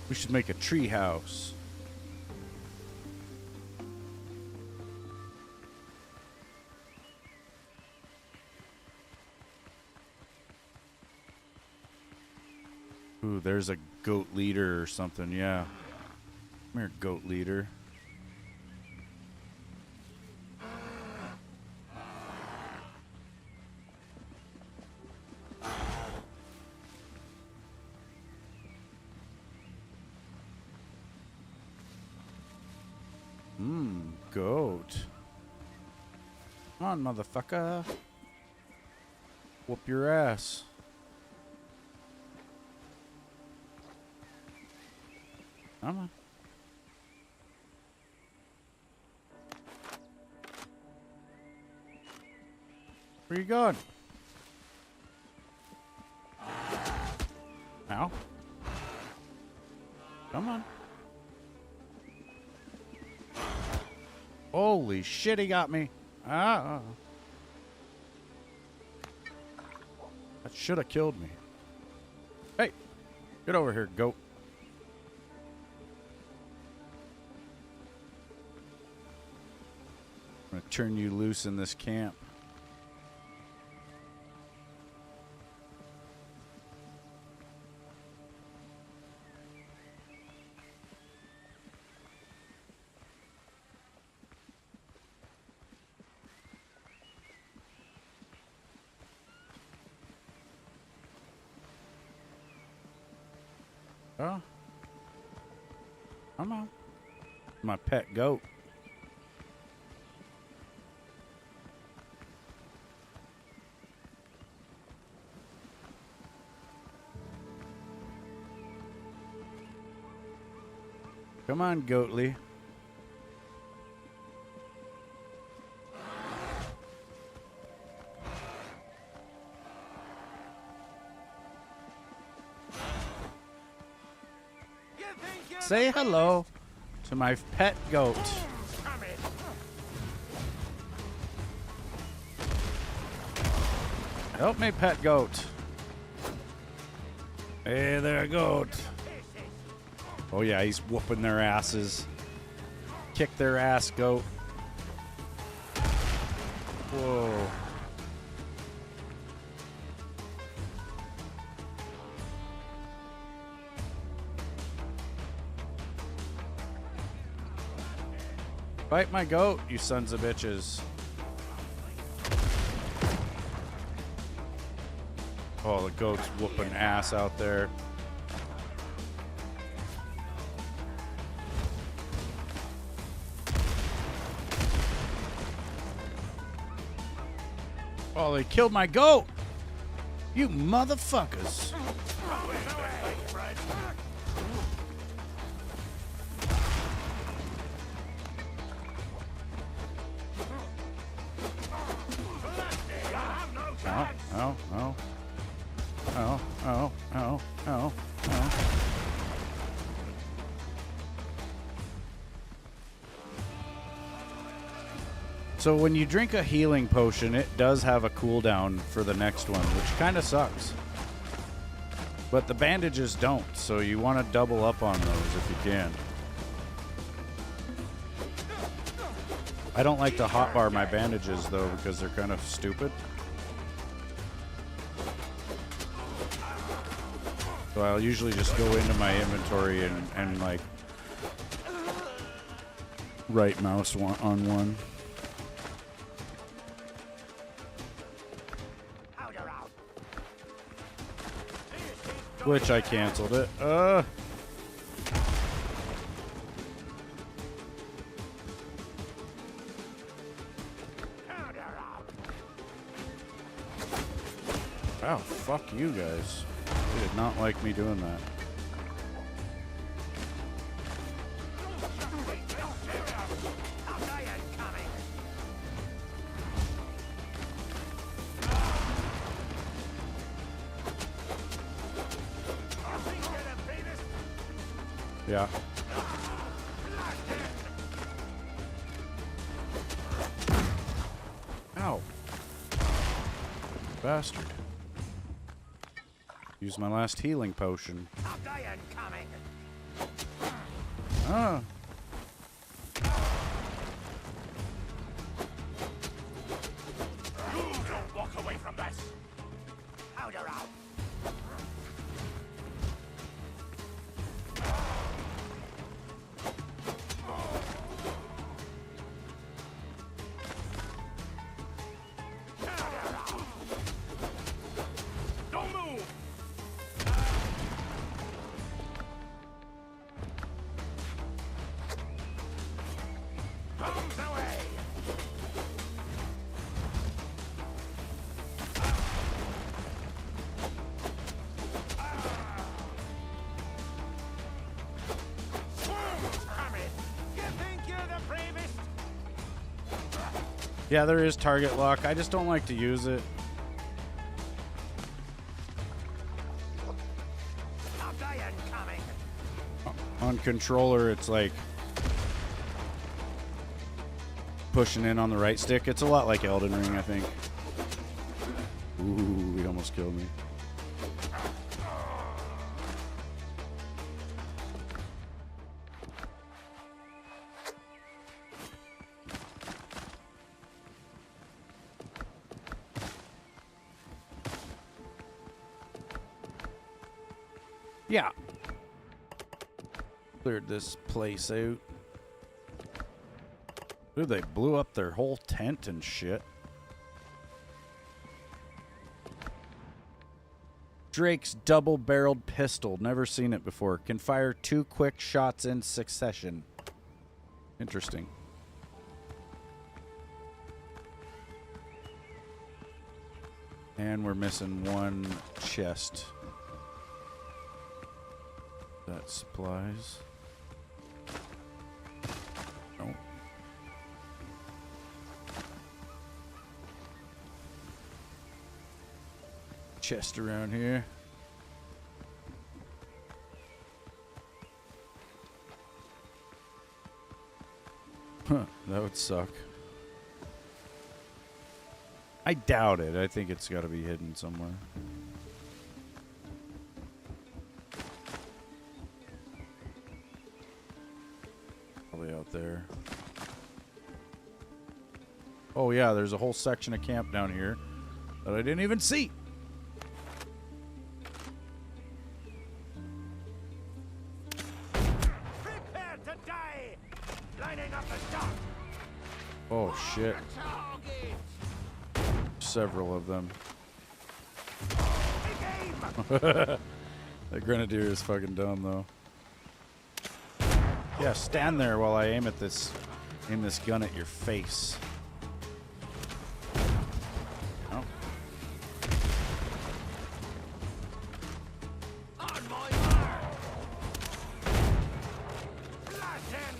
We should make a tree house. Ooh, there's a goat leader or something, yeah. Come here, goat leader. Goat. Come on, motherfucker. Whoop your ass. Come on. Where you going? Ow. Come on. Holy shit, he got me. Ah. That should have killed me. Hey, get over here, goat. I'm gonna turn you loose in this camp. Oh. Come on. My pet goat. Come on, Goatly. Say hello to my pet goat. Help me, pet goat. Hey there, goat. Oh yeah, he's whooping their asses. Kick their ass, goat. Whoa. Fight my goat, you sons of bitches. Oh, the goat's whooping ass out there. Oh, they killed my goat! You motherfuckers! Oh, oh, oh. Oh, oh. So when you drink a healing potion, it does have a cooldown for the next one, which kind of sucks. But the bandages don't, so you want to double up on those if you can. I don't like to hotbar my bandages, though, because they're kind of stupid. So I'll usually just go into my inventory and like, right mouse on one. Which I canceled it. Wow, fuck you guys. They did not like me doing that. Yeah. Ow. Bastard. Use my last healing potion. Ah. You don't walk away from this. Powder out. Don't move. Bombs away. Yeah, there is target lock. I just don't like to use it. On controller, it's like pushing in on the right stick. It's a lot like Elden Ring, I think. Ooh, he almost killed me. Yeah. Cleared this place out. Dude, they blew up their whole tent and shit. Drake's double-barreled pistol. Never seen it before. Can fire 2 quick shots in succession. Interesting. And we're missing 1 chest. That supplies. Nope. Chest around here. Huh, that would suck. I doubt it. I think it's got to be hidden somewhere. Probably out there. Oh yeah, there's a whole section of camp down here that I didn't even see. Prepare to die. Lining up the dock. Oh shit. Several of them. That grenadier is fucking dumb though. Yeah, stand there while I aim this gun at your face. Oh. On my mark. Flatten.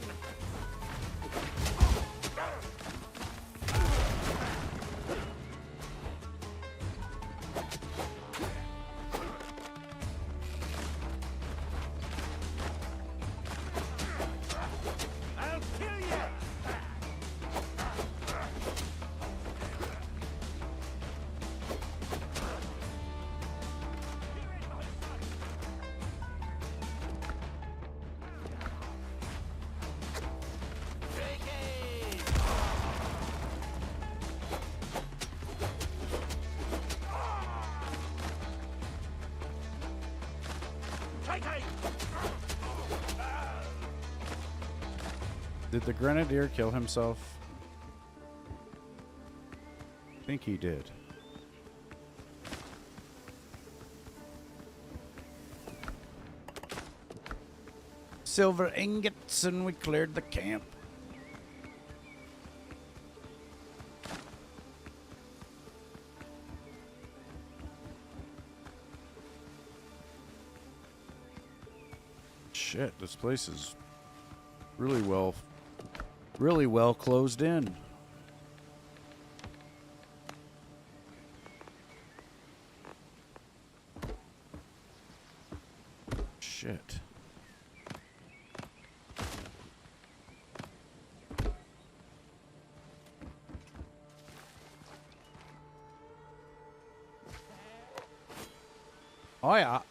I'll kill you. Did the grenadier kill himself? I think he did. Silver ingots, and we cleared the camp. Shit, this place is really well closed in. Shit. Oh yeah.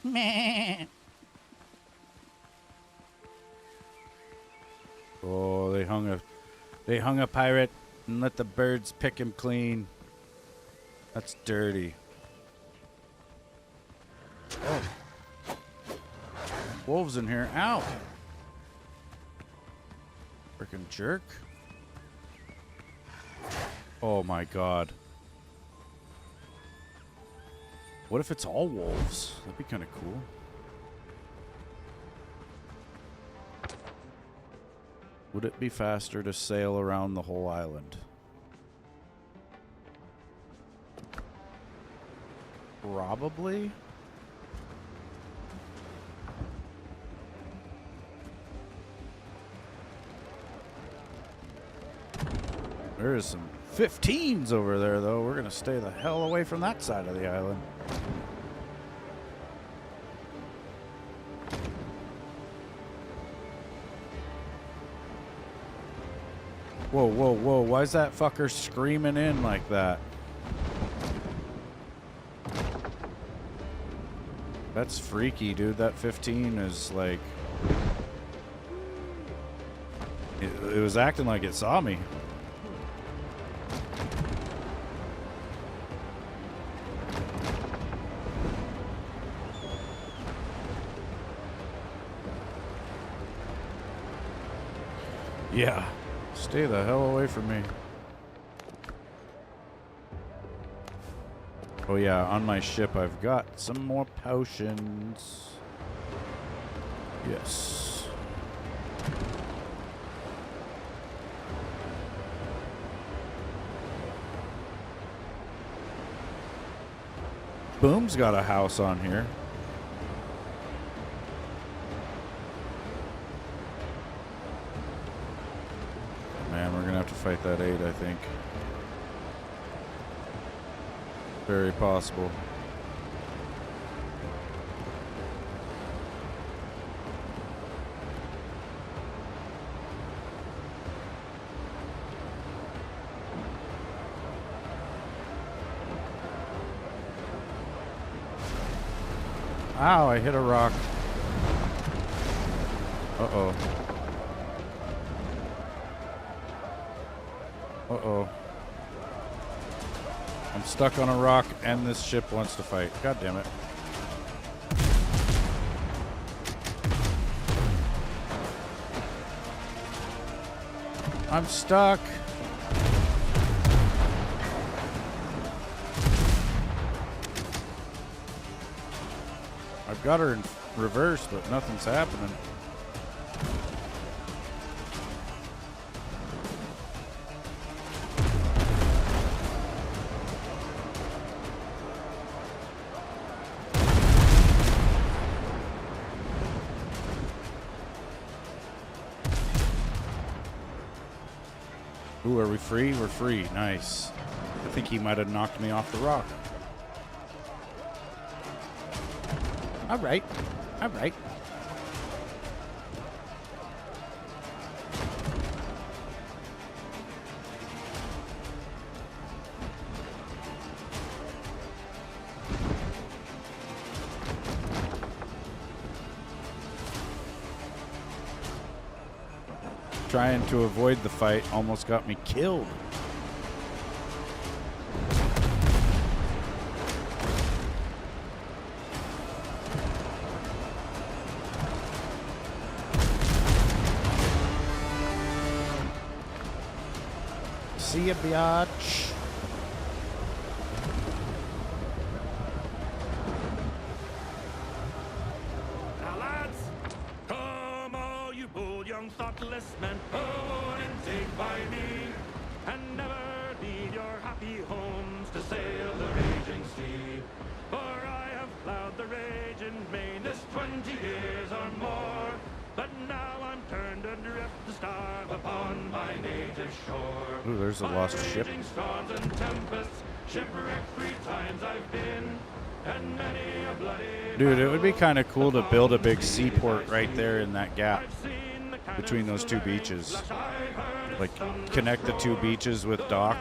Meh. Oh, they hung a pirate and let the birds pick him clean. That's dirty. Oh. Wolves in here. Ow. Frickin' jerk. Oh my god. What if it's all wolves? That'd be kind of cool. Would it be faster to sail around the whole island? Probably. There is some 15s over there, though. We're going to stay the hell away from that side of the island. Whoa, whoa, whoa. Why is that fucker screaming in like that? That's freaky, dude. That 15 is like... It was acting like it saw me. Yeah. Stay the hell away from me. Oh yeah, on my ship I've got some more potions. Yes. Boom's got a house on here. Man, we're gonna have to fight that 8, I think. Very possible. Ow, I hit a rock. Uh-oh. Uh-oh. I'm stuck on a rock and this ship wants to fight. God damn it. I'm stuck. I've got her in reverse, but nothing's happening. Ooh, are we free? We're free. Nice. I think he might have knocked me off the rock. All right. All right. trying to avoid the fight almost got me killed. See ya, biatch. Now, lads, come all you bold young thoughtless men, own and take by me, and never leave your happy homes to sail the raging sea. For I have plowed the raging main this 20 years or more, but now I'm turned adrift to starve upon my native shore. Ooh, there's a lost ship. Raging storms and tempests, shipwrecked 3 times I've been, and many a bloody Dude, it would be kind of cool to build a big seaport right there in that gap between those 2 beaches. Like, connect the 2 beaches with dock,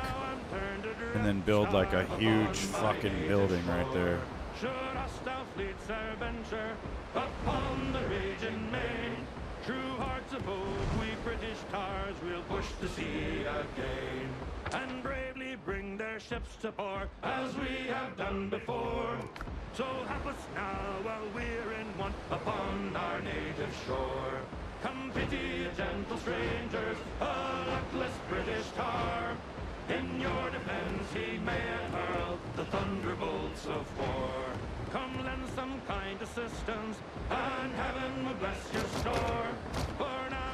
and then build like a huge fucking building right there. Should hostile fleets e'er venture upon the raging main, true hearts of oak, we British tars will push the sea again, and bravely bring their ships to port as we have done before. So help us now while we're in want upon our native shore. Come pity gentle strangers, a luckless British tar. In your defense he may hurl the thunderbolts of war. Come lend some kind assistance, and heaven will bless your store. For now,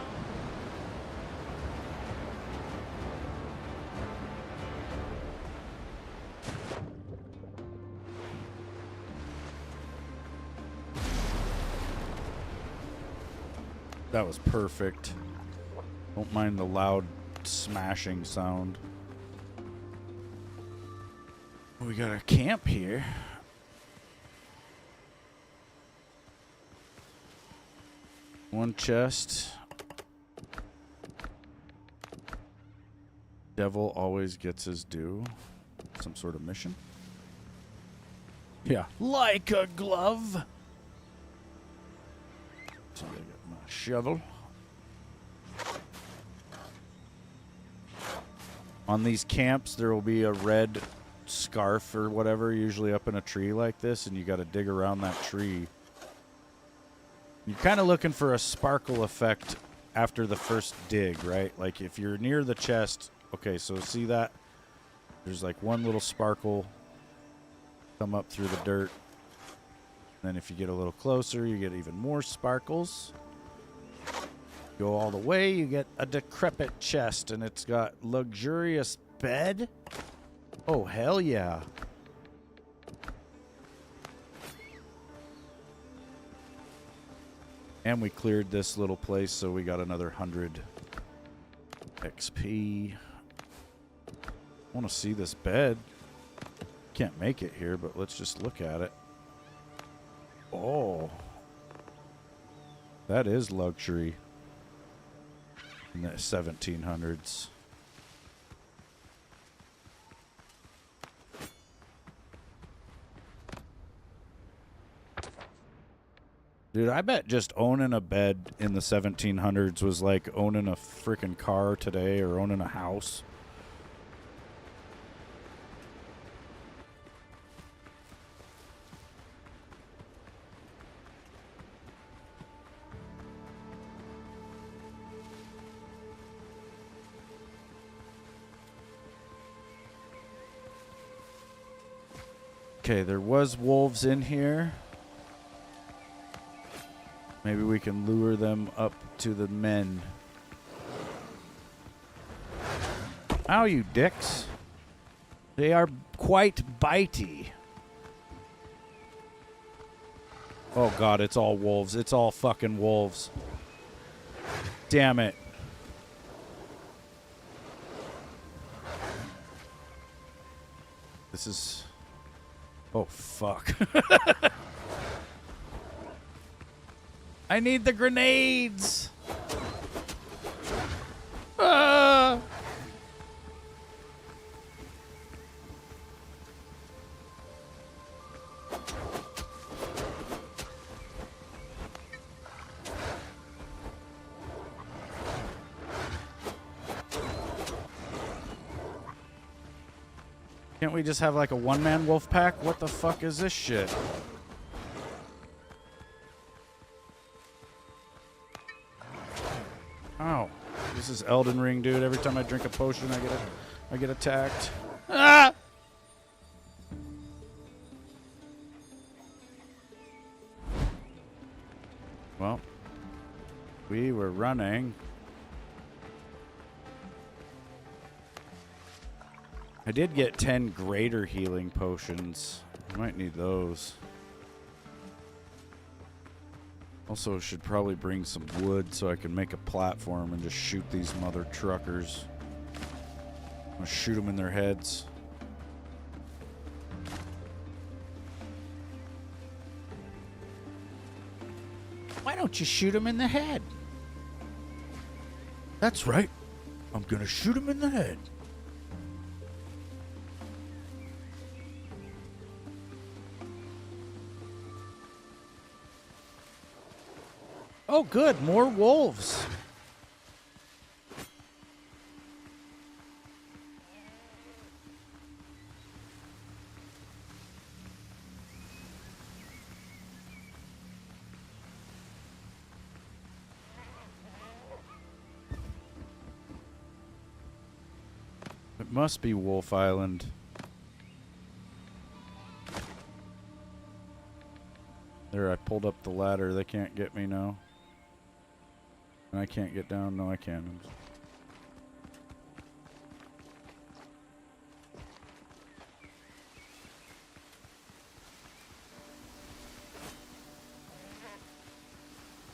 That was perfect. Don't mind the loud smashing sound. We got a camp here. One chest. Devil always gets his due. Some sort of mission. Yeah. Like a glove. So I got my shovel. On these camps, there will be a red scarf or whatever, usually up in a tree like this, and you got to dig around that tree. You're kind of looking for a sparkle effect after the first dig, right? Like if you're near the chest, okay, so see that? There's like one little sparkle come up through the dirt. Then if you get a little closer, you get even more sparkles. Go all the way, you get a decrepit chest, and it's got luxurious bed. Oh, hell yeah. And we cleared this little place, so we got another 100 XP. I want to see this bed. Can't make it here, but let's just look at it. Oh. That is luxury. In the 1700s. Dude, I bet just owning a bed in the 1700s was like owning a freaking car today or owning a house. Okay, there was wolves in here. Maybe we can lure them up to the men. Ow, you dicks. They are quite bitey. Oh god, it's all wolves. It's all fucking wolves. Damn it. This is... Oh, fuck. I need the grenades! Ah! Can't we just have like a one-man wolf pack? What the fuck is this shit? Ow. This is Elden Ring, dude. Every time I drink a potion, I get attacked. Ah! Well, we were running. I did get 10 greater healing potions. I might need those. Also, should probably bring some wood so I can make a platform and just shoot these mother truckers. I'm gonna shoot them in their heads. Why don't you shoot him in the head? That's right. I'm gonna shoot him in the head. Oh, good. More wolves. It must be Wolf Island. There, I pulled up the ladder. They can't get me now. And I can't get down. No, I can.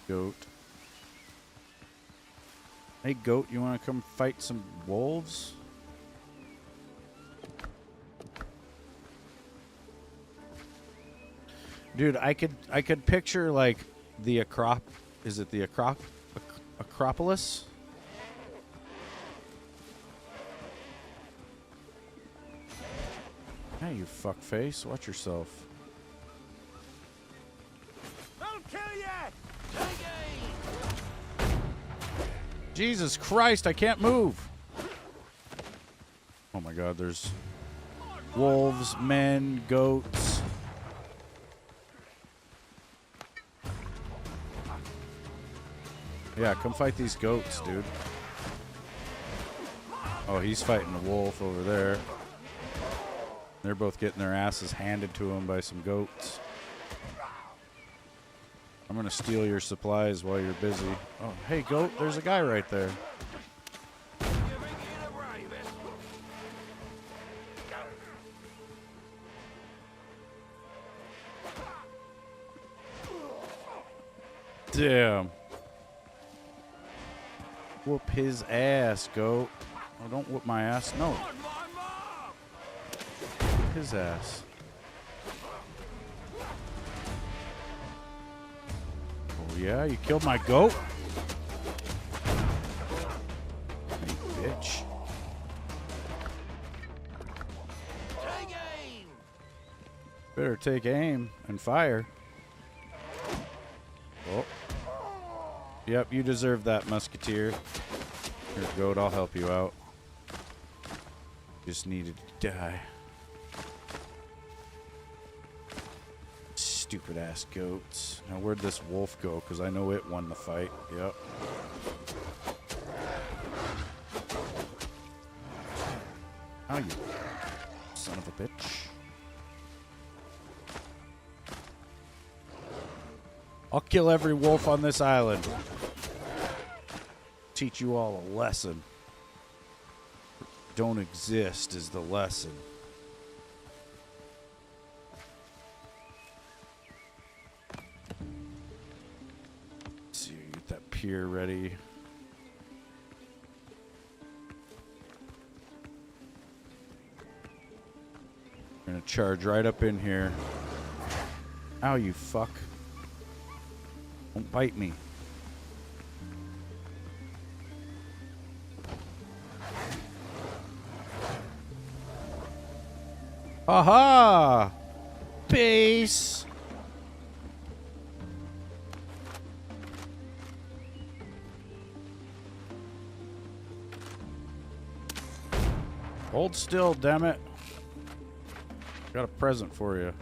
Goat. Hey, goat, you want to come fight some wolves? Dude, I could picture like the is it the Acropolis? Hey, you fuckface, watch yourself. I'll kill ya! Jesus Christ, I can't move. Oh my God, there's wolves, men, goats. Yeah, come fight these goats, dude. Oh, he's fighting a wolf over there. They're both getting their asses handed to them by some goats. I'm gonna steal your supplies while you're busy. Oh, hey, goat, there's a guy right there. Damn. Whoop his ass, goat. Oh, don't whoop my ass. No. Whoop his ass. Oh, yeah? You killed my goat? You bitch. Take aim! Better take aim and fire. Oh. Yep, you deserve that, musketeer. Here, goat, I'll help you out. Just needed to die. Stupid ass goats. Now where'd this wolf go? Because I know it won the fight. Yep. How you son of a bitch. I'll kill every wolf on this island. Teach you all a lesson. Don't exist is the lesson. Let's see, get that pier ready. We're gonna charge right up in here. Ow, you fuck. Don't bite me. Aha! Base! Hold still, damn it. Got a present for you.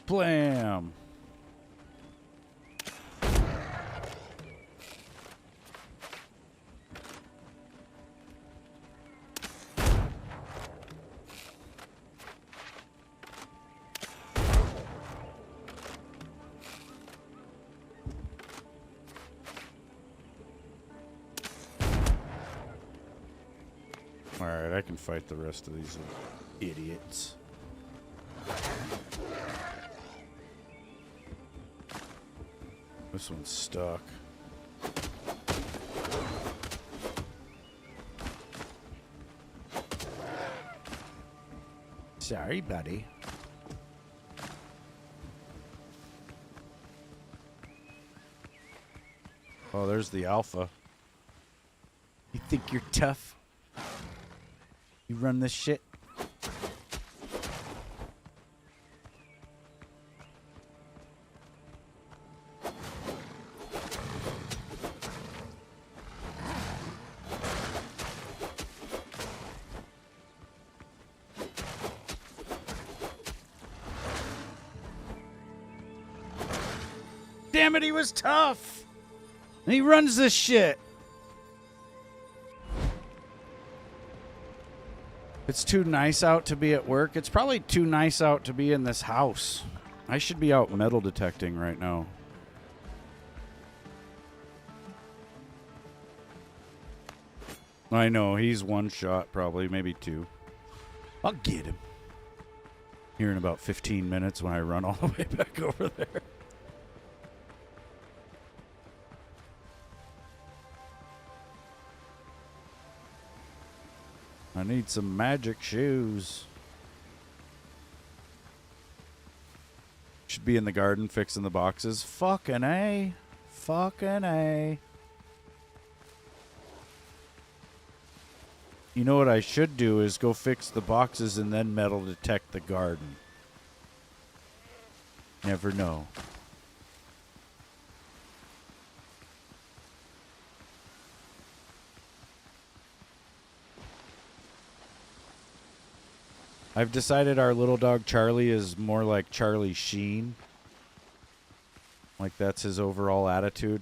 Blam! Alright, I can fight the rest of these idiots. This one's stuck. Sorry, buddy. Oh, there's the alpha. You think you're tough? You run this shit? Damn it, he was tough. And he runs this shit. It's too nice out to be at work. It's probably too nice out to be in this house. I should be out metal detecting right now. I know, he's one shot probably, maybe two. I'll get him. Here in about 15 minutes when I run all the way back over there. I need some magic shoes. Should be in the garden fixing the boxes. Fucking A. Fucking A. You know what I should do is go fix the boxes and then metal detect the garden. Never know. I've decided our little dog Charlie is more like Charlie Sheen. Like that's his overall attitude.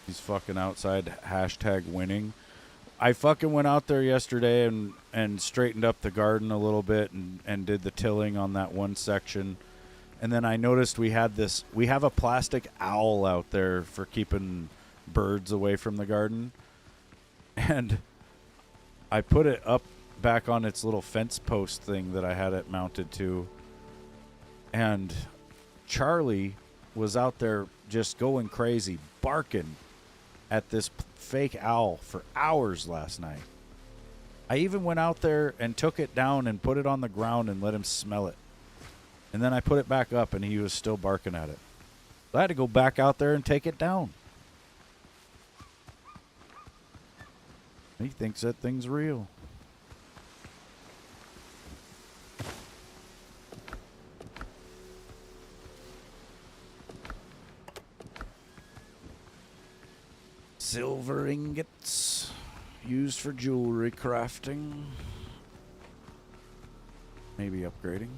He's fucking outside #winning. I fucking went out there yesterday and straightened up the garden a little bit and did the tilling on that one section. And then I noticed we have a plastic owl out there for keeping birds away from the garden. And I put it up back on its little fence post thing that I had it mounted to. And Charlie was out there just going crazy, barking at this fake owl for hours last night. I even went out there and took it down and put it on the ground and let him smell it. And then I put it back up and he was still barking at it. So I had to go back out there and take it down. He thinks that thing's real. Silver ingots used for jewelry crafting. Maybe upgrading.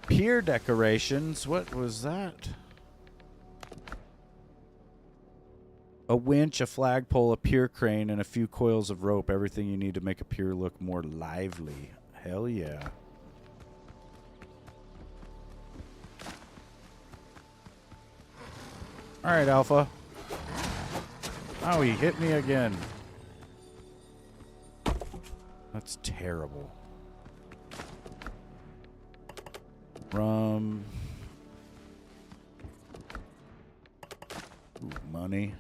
Pier decorations. What was that? A winch, a flagpole, a pier crane, and a few coils of rope. Everything you need to make a pier look more lively. Hell yeah. All right, Alpha. Oh, he hit me again. That's terrible. Rum. Ooh, money.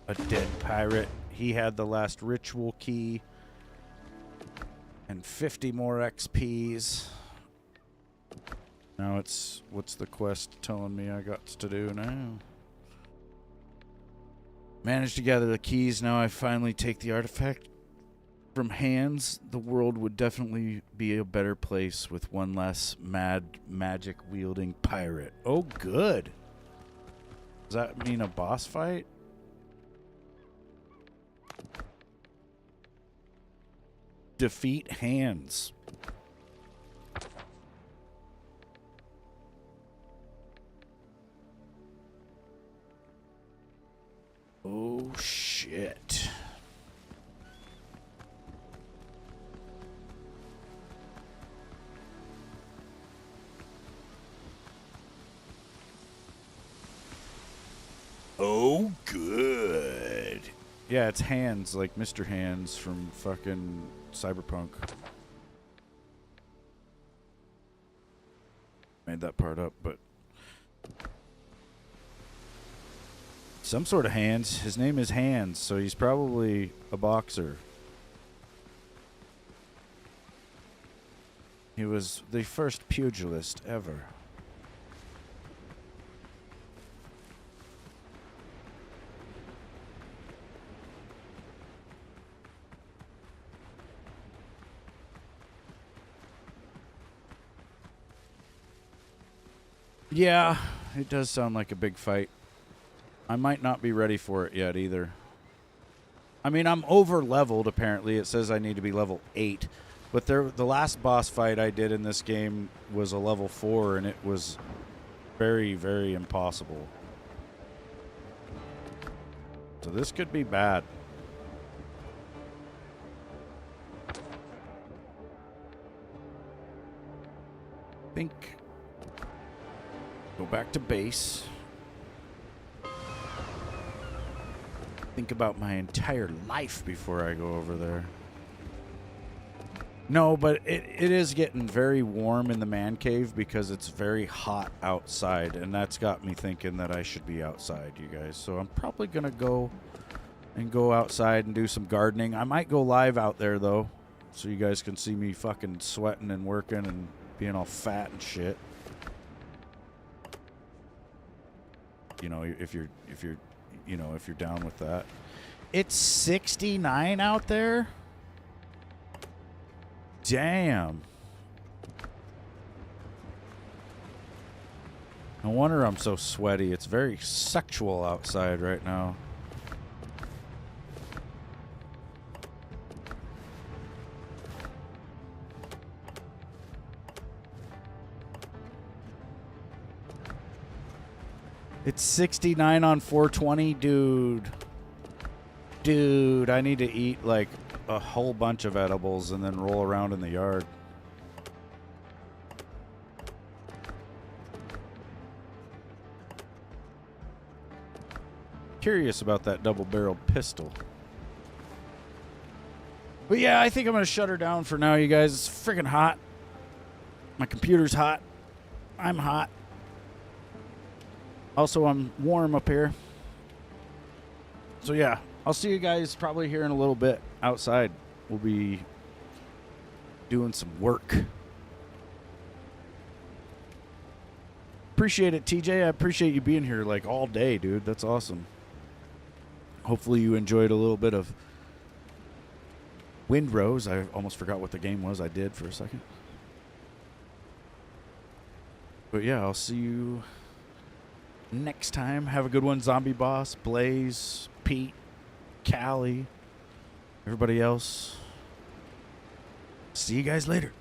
A dead pirate. He had the last ritual key. And 50 more XPs. Now it's... What's the quest telling me I got to do now? Managed to gather the keys. Now I finally take the artifact from hands. The world would definitely be a better place with one less mad magic-wielding pirate. Oh, good. Does that mean a boss fight? Defeat Hands. Oh, shit. Oh, good. Yeah, it's Hands, like Mr. Hands from fucking Cyberpunk. Made that part up, but... Some sort of Hands. His name is Hands, so he's probably a boxer. He was the first pugilist ever. Yeah, it does sound like a big fight. I might not be ready for it yet either. I mean, I'm over leveled apparently. It says I need to be level 8. But the last boss fight I did in this game was a level 4 and it was very, very impossible. So this could be bad. Think. Go back to base. Think about my entire life before I go over there. No, but it is getting very warm in the man cave because it's very hot outside, and that's got me thinking that I should be outside, you guys. So I'm probably going to go outside and do some gardening. I might go live out there, though, so you guys can see me fucking sweating and working and being all fat and shit. You know, if you're down with that. It's 69 out there? Damn. No wonder I'm so sweaty. It's very sexual outside right now. It's 69 on 420, dude. Dude, I need to eat like a whole bunch of edibles and then roll around in the yard. Curious about that double-barreled pistol. But yeah, I think I'm going to shut her down for now, you guys. It's freaking hot. My computer's hot. I'm hot. Also, I'm warm up here. So yeah, I'll see you guys probably here in a little bit outside. We'll be doing some work. Appreciate it, TJ. I appreciate you being here like all day, dude. That's awesome. Hopefully you enjoyed a little bit of Windrose. I almost forgot what the game was. I did for a second. But yeah, I'll see you next time. Have a good one, Zombie Boss, Blaze, Pete, Callie, everybody else. See you guys later.